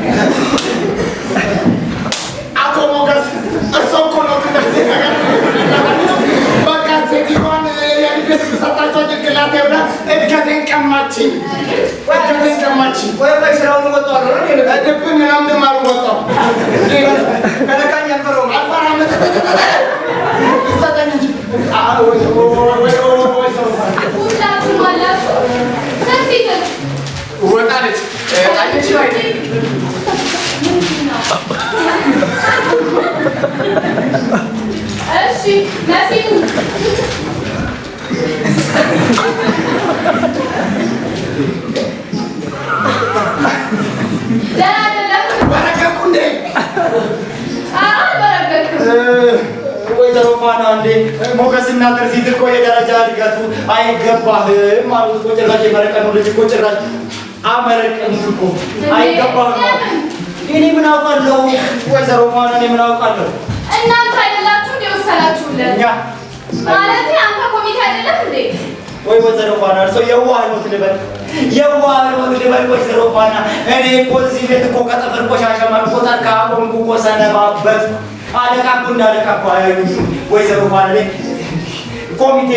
አቶ ሞገስ እርሶ እኮ ነው እንደዚህ ነገር በቃ ሴትዮዋን የእድገት ሰጣቸው ጭንቅላቴ ብላ እድገቴን ቀማችኝ። ቆይ ስራውን ወጣው ነው ድብን ምናምን አልወጣም። ከነካኝ አልፈራውም። ይሰጠኝ እንጂ ሁላችሁም አላችሁ ተፊት ወጣለች አየሽ አይደል? እሺ ነሲቡ በረከኩ እንዴ? ወይዘሮ ፋና እንዴ ሞገስና ትርሲት እኮ የደረጃ እድገቱ አይገባህም ማለት እኮ ጭራሽ የመረቀኑ ልጅ እኮ ጭራሽ አመረቀኑት እኮ አይገባህም። እኔ ምን አውቃለሁ ወይዘሮ ፋና እኔ ምን አውቃለሁ? እናንተ አይደላችሁ እንዴ ወሰላችሁለት? እኛ ማለት አንተ ኮሚቴ አይደለም እንዴ? ወይ ወይዘሮ ፋና እርሶ የዋህ ነው ልበል ወይዘሮ ፋና እኔ እኮ እዚህ ቤት እኮ ከጥፍር ቆሻሻ ማቆጣት ከአቆምኩ እኮ ሰነባበት አለቃ እኮ እንዳለቃ እኮ አያዩኝም ወይዘሮ ፋና ላይ ኮሚቴ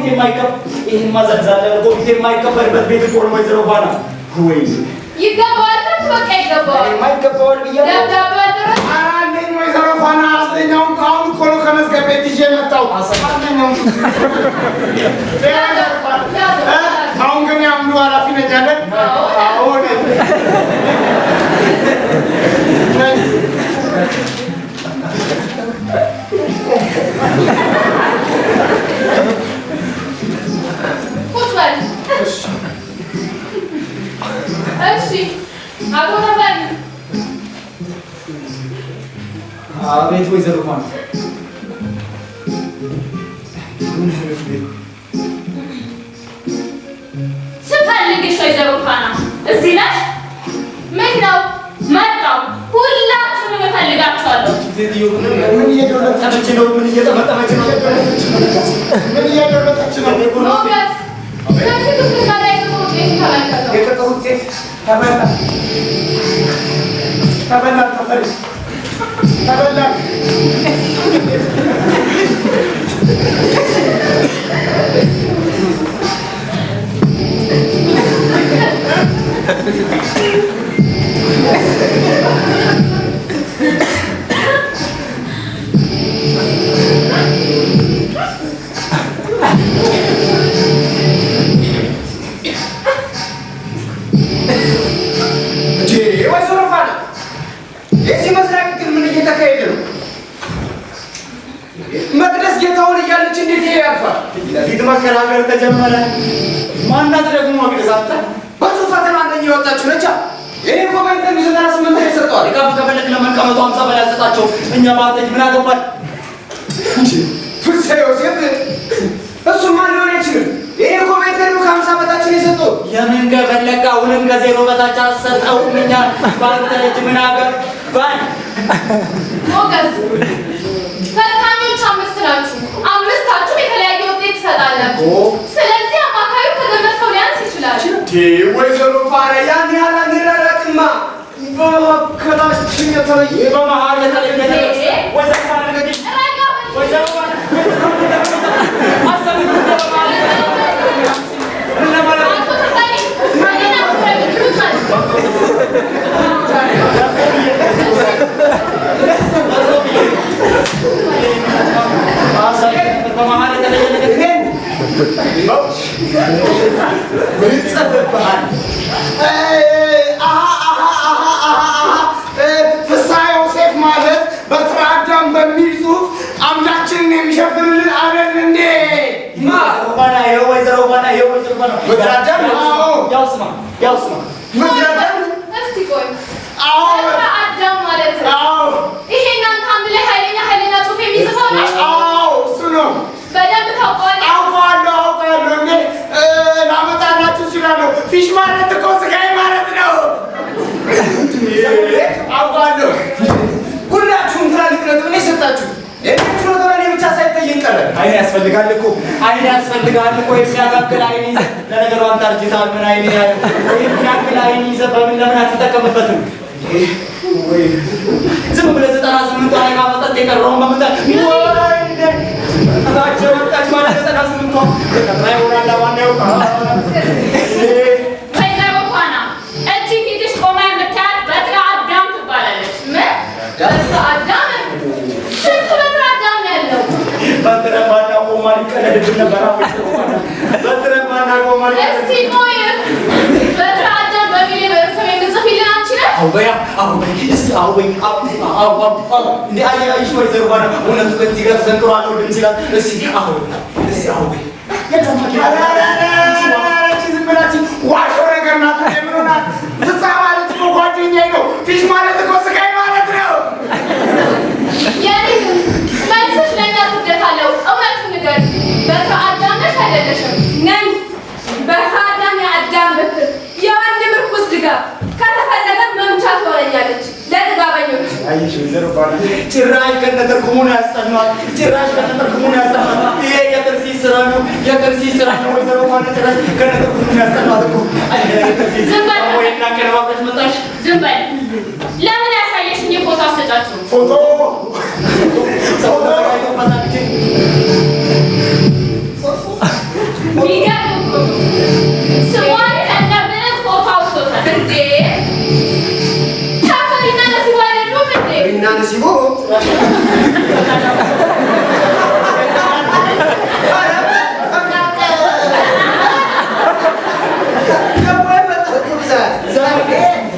የማይከበር ይህን ማዘርዛለ ኮሚቴ የማይከበርበት ቤት እኮ ነው ወይዘሮ ፋና ወይ ይገባዋል። በቃ ይገባዋል። የማይገባዋል ብያለሁ። ደብዳቤ አደረሰ። አንደኛ ወይዘሮ ፋና አስለኛውን አሁን እኮ ነው ከመዝገብ ቤት ይዤ መጣሁ። አንደኛውን አሁን ግን ያምኑ ኃላፊ ነኝ አይደል? አሁን ቁጭ በል። እሺ አቶ ተፈሪ አቤት ወይዘሮ ፋና ስፈልግሽ ወይዘሮ ፋና እዚህ ነሽ? ምን ነው መጣሁ። ሁላችሁንም እፈልጋችኋለሁ። ምን እየደረሰች ነው? ምን እየጠመጠመች ነው? ምን እየደረሰች ነው? ሞገስ ከፊቱ ከታዲያ የጥሩ ውጤት ተመልከተው። የቅጥር ውጤት ተበላ ተፈሪ ተበላ። ወይዘሮ ፋና የዚህ መስሪያ ቤት ምን እየተካሄደ ነው? መቅደስ ጌታውን እያለች እንዴት ይሄ ያልፋል? ፊት መከራከር ተጀመረ። ማናት ደግሞ መቅደስ አንተ? በጽሁፍ ፈተና አንደኛ የወጣችሁ ነቻ። እኔ እኮ በኢንተርቪው 98 ላይ ሰጠዋል። ከፍ ከፈለክ ለመቀመጡ 50 በላይ ሰጣቸው። እኛ ባንተች ምን አገባል? ፍስሐ ዮሴፍ እሱማ ሊሆን አይችልም። እኔ እኮ በኢንተርቪው ከ50 በታች ነው የሰጠሁት። የምን ከፈለክ አሁንም ከዜሮ በታች አሰጠውም። እኛ ባንተች ምን አገባል? ሞገስ ፈታኞች 5 ናችሁ። 5ታችሁም የተለያየ ውጤት ትሰጣላችሁ። ስለዚህ አማካዩ ከገመትከው ሊያንስ ይችላል። ወይዘሮ ፋና ያን ያህል አንራራቅማ። በመካከላችን የተለየ በመሀል የተለየ ነገር ወይዘሮ ፋና እንግዲህ ረጋ በል። ወይዘሮ ፋና አሰብ አቶ ተፈሪ እኔን አኩረኝ ይሉታል። በመሀል የተለየ ነገር ምን ይጸፍብሃል? ፍስሐ ዮሴፍ ማለት በትረ አዳም በሚል ጽሑፍ አምላችንን የሚሸፍንልን አይደል እንዴ? ወይዘሮ ፋና ይኸው ወይዘሮ ፋና ምድረ አዳም ያው ስማ ምድረ አዳም እስቲ ቆይ ምድረ አዳም ማለት ነው ይሄ እናንተ አንድ ላይ ኃይለኛ ጽሑፍ የሚጽፈው ነው እሱ ነው በደንብ ታውቀዋለህ አውቀዋለሁ እንዴ ላመጣላችሁ እችላለሁ ፊሽ ማለት እኮ ስጋዬ ማለት ነው አውቀዋለሁ ሁላችሁም ትላልቅ ነጥብ ነው የሰጣችሁ የእናንተ ነው ተወራኔ ብቻ ሳይጠየቅ ቀረ አይን ያስፈልጋል እኮ የሚያካክል አይን ይዘህ ለነገሩ አንተ አርጅተሃል ምን አይን የሚያካክል አይን ይዘህ በምን ለምን አትጠቀምበትም ዝም ብለህ 98 ላይ ማመጣት የቀረውን በመጣት ታቸው ወጣች ማለት 98 ከላይ ወራላ ዋና ያውቃል ወይዘሮ ፋና እቺ ፊትሽ ቆማ የምታያት በትረ አዳም ትባላለች ምን በትረ አዳም ስንት በትረ አዳም ነው ያለው በትረ ባና ቆማ ሊቀለድብን ነበር በትረ ባና ቆማ እስቲ ቆይ በትረ አዳም በሚል በርሰም የምጽፊልን አንቺ ነሽ እንዴ አያይሽ ወይዘሮ ባና እውነቱ ከዚህ ጋር ተዘንክሯል ወድም ይችላል እስቲ አሁን ዝም ብላችሁ ዋሾ ነገር ናት የምንሆናት ፍሳ ማለት እኮ ጓደኛዬ ነው ፊሽ ማለት እኮ ስጋዬ ማለት ነው የኔ መልስሽ ለእኛ ትደት አለው እውነቱን ንገሪኝ በትረ አዳም ነሽ አይደለሽም ነኝ በትረ አዳም የአዳም ምክር የወንድ ምርኩዝ ድጋፍ ከተፈለገ መምቻ ትሆነኛለች ለጥጋበኞች አይሽ ወይዘሮ ባና ጭራሽ ከነተርጉሙ ነው ያስጠናል ይሄ የጥርሲ ስራ ነው ወይዘሮ ባና ጭራሽ ከነተርጉሙ ነው ያስጠናል እኮ ዝም በል ወይና ከረባበት መጣሽ ዝም በል ለምን ያሳየሽኝ ፎቶ አሰጫችሁ ፎቶ ሚገርም እኮ ስሟን ከነብረት ፎቶ አውጥቶታል እንዴ ቻፈሪና ነሲቦ አይደሉም እንዴ እና ነሲቦ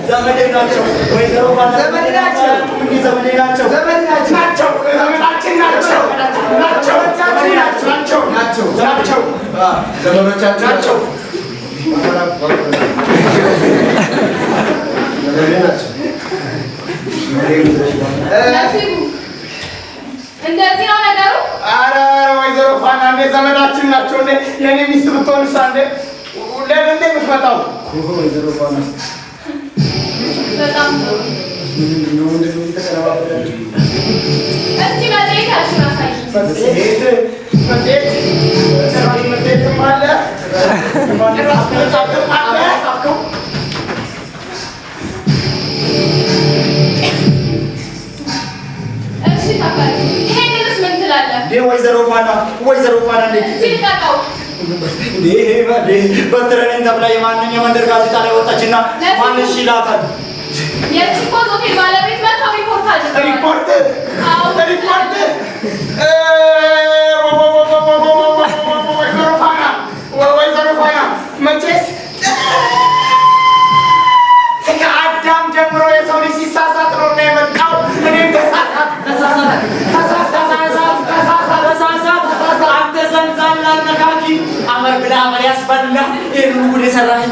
ዘመዴ ናቸው ወይዘሮ ባና ዘመዴ ናቸው ዘመዶቻችሁ ናቸው ነሲቡ እንደዚህ ነው ነገሩ ኧረ ወይዘሮ ፋና እንደ ዘመዳችን ናቸው እንደ የኔ ሚስት ብትሆንስ አንዴ ለምን የምትመጣው ወይዘሮ ባና በጣም ጥሩ እስቲ መጽሔታችሁን አሳይኝ መጽሔትም አለ እሺ ተፈሪ ይሄንንስ ምን ትላለህ ወይዘሮ ፋና እንዴት ሲጠቀው በትረኔን ተብላ የማንን የመንደር ጋዜጣ ላይ ወጣችና ማንሽ ይላታል የቺኮ ሆቴል ባለቤት መጥተው ሪፖርት አድርገዋል ሪፖርት ወይዘሮ ፋና መቼስ ከአዳም ጀምሮ የሰው ልጅ ሲሳሳት ነው እና የመጣው እኔም ተሳሳት አንተ ዘንዛላ ነካኪ አመር ብላ አመር ያስበላ ይህን ጉድ የሰራኝ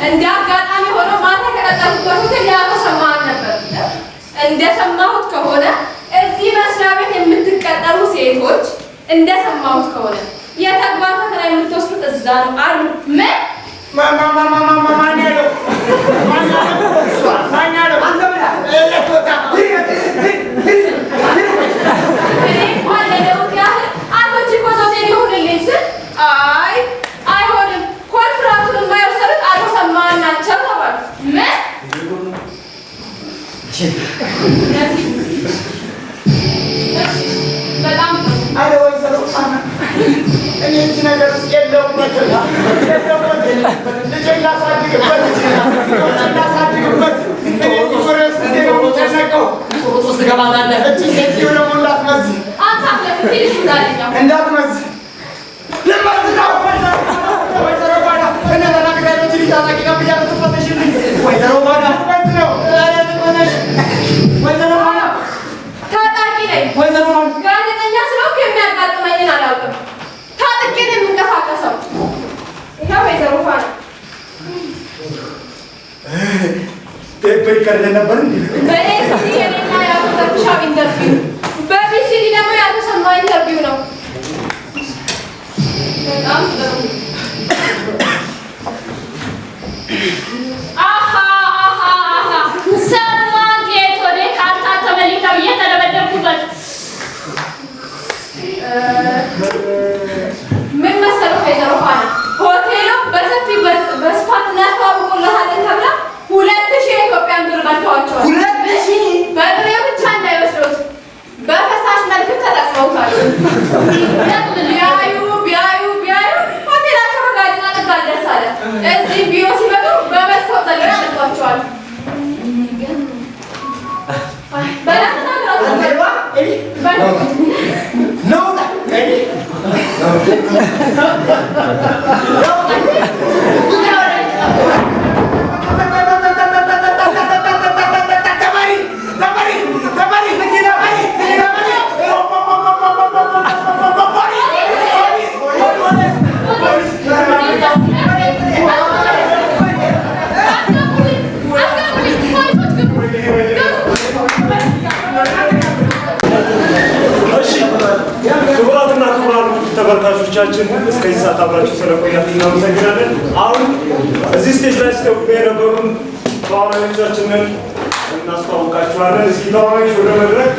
እንደ አጋጣሚ ሆኖ ማታ ከቀጠሩበት ሆቴል ያልተሰማህም ነበር እንደሰማሁት ከሆነ እዚህ መስሪያ ቤት የምትቀጠሩ ሴቶች እንደሰማሁት ከሆነ የተግባር ፈተና የምትወስዱት እዛ ነው አሉ ምን ማን ያለው እኔ እንኳን ለለውጥ ያህል አቶ ቺኮ ሆቴል ይሁንልኝ ስል አይ አይሆንም ኮንትራቱን የማይወሰዱት አቶ ሰማን ናቸው ተባሉ ምን በጣም አረ ወይዘሮ ፋና እኔ እዚህ ነገር ውስጥ የለሁበትም ልጄን ላሳድግበት እኔ ቁረስ ነው የሚጨነቀው ውስጥ ገባታለህ እቺ ሴትዮ ደግሞ እንዳትመስል እንዳትመስል ልመስል ነው ወይዘሮ ባና እነ ተናግሪያለች ሊታጣቂ ነው ብያለሁ ትፈተሽልኝ ወይዘሮ ባና ልመስል ነው ወይዘሮ ባና ታጣቂ ነኝ ወይዘሮ ባና ጋዜጠኛ ስለሆንኩ የሚያጋጥመኝን አላውቅም ታጥቄ ነው ይቀርልን ነበር እንዴ? በኤስዲ የኔና የአቶ ተፍሻው ኢንተርቪው፣ በቢሲዲ ደግሞ የአቶ ሰማ ኢንተርቪው ነው። በጣም ጥሩ። ሰማን ከየት ወደ ካልታተመ ሊተው እየተደበደብኩበት ምን መሰለው ወይዘሮ ፋና ሆቴሉ በሰፊ በስፋት እናስተዋውቁልሃለን ተብላ 2000 የኢትዮጵያን ብር በልተዋቸዋል። 2000 በጥሬ ብቻ እንዳይመስሉት በፈሳሽ መልክ ተጠቅመውታል። ቢያዩ ሆቴላቸው በጋዜጣ ነጋዴ ደስ አለ። እዚህ ቢሮ ሲመጡ በመስታወት ዘለው ያመጧቸዋል። ተመልካቾቻችን እስከዚህ ሰዓት አብራችሁ ስለቆያችሁ እናመሰግናለን። አሁን እዚህ ስቴጅ ላይ ሲተውቁ የነበሩን ተዋናዮቻችንን እናስተዋውቃችኋለን። እስኪ ተዋናዮች ወደ መድረክ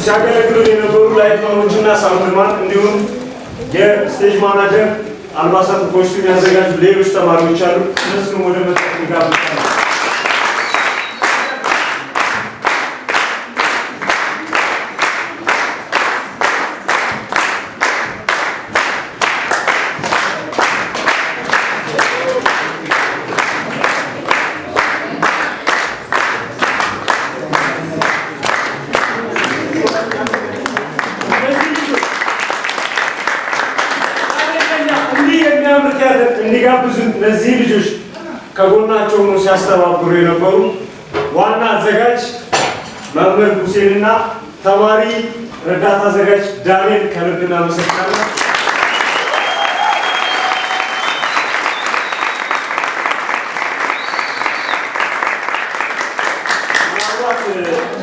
ሲያገለግሉ የነበሩ ላይትማኖችና ሳውንድማን እንዲሁም የስቴጅ ማናጀር አልባሳት ኮስቱም ያዘጋጁ ሌሎች ተማሪዎች አሉ። እነሱንም ወደ መድረክ ጋብዛለሁ። እንዲጋብዙን እነዚህ ልጆች ከጎናቸው ሆነው ሲያስተባብሩ የነበሩ ዋና አዘጋጅ መምህር ሁሴንና ተማሪ ረዳት አዘጋጅ ዳንኤል ከልብ እናመሰግናለን።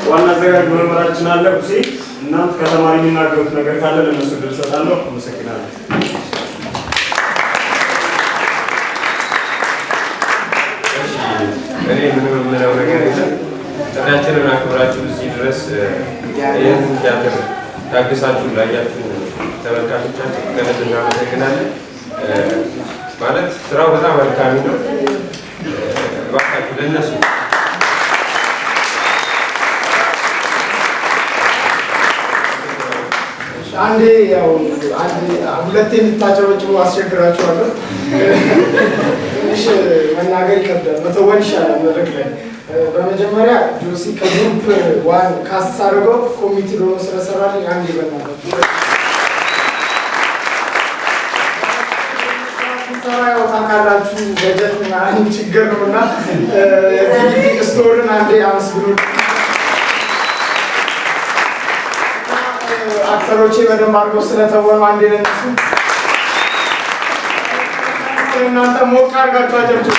ዋና አዘጋጅ መምህራችን አለ ሁሴን። እናንተ ከተማሪ የሚናገሩት ነገር ካለ ለነሱ ድል ሰጣለሁ። አመሰግናለሁ። እኔ ምንም የምለው ነገር የለም። ጥሪያችንን አክብራችሁ እዚህ ድረስ ይህን ቲያትር ታግሳችሁ ላያችሁ ተመልካቾቻችን ከልብ እናመሰግናለን። ማለት ስራው በጣም አድካሚ ነው። እባካችሁ ለእነሱ አንዴ ሁለቴ የምታጨበጭቡ አስቸግራችኋለሁ። ትንሽ መናገር ይከብዳል፣ መተወን ይሻላል መድረክ ላይ። በመጀመሪያ ጆሲ ከግሩፕ ዋን ካስት አድርገው ኮሚቴ ሆኖ ስለሰራልኝ አንዴ በእናታችሁ ሰራው ታውቃላችሁ፣ በጀት ምናምን ችግር ነው እና የዚህ ግቢ ስቶርን አንዴ አመስግኑ። አክተሮቼ በደንብ አድርገው ስለተወኑ አንዴ ለነሱ እናንተ ሞቅ አድርጋችሁ አጨብጭቡ።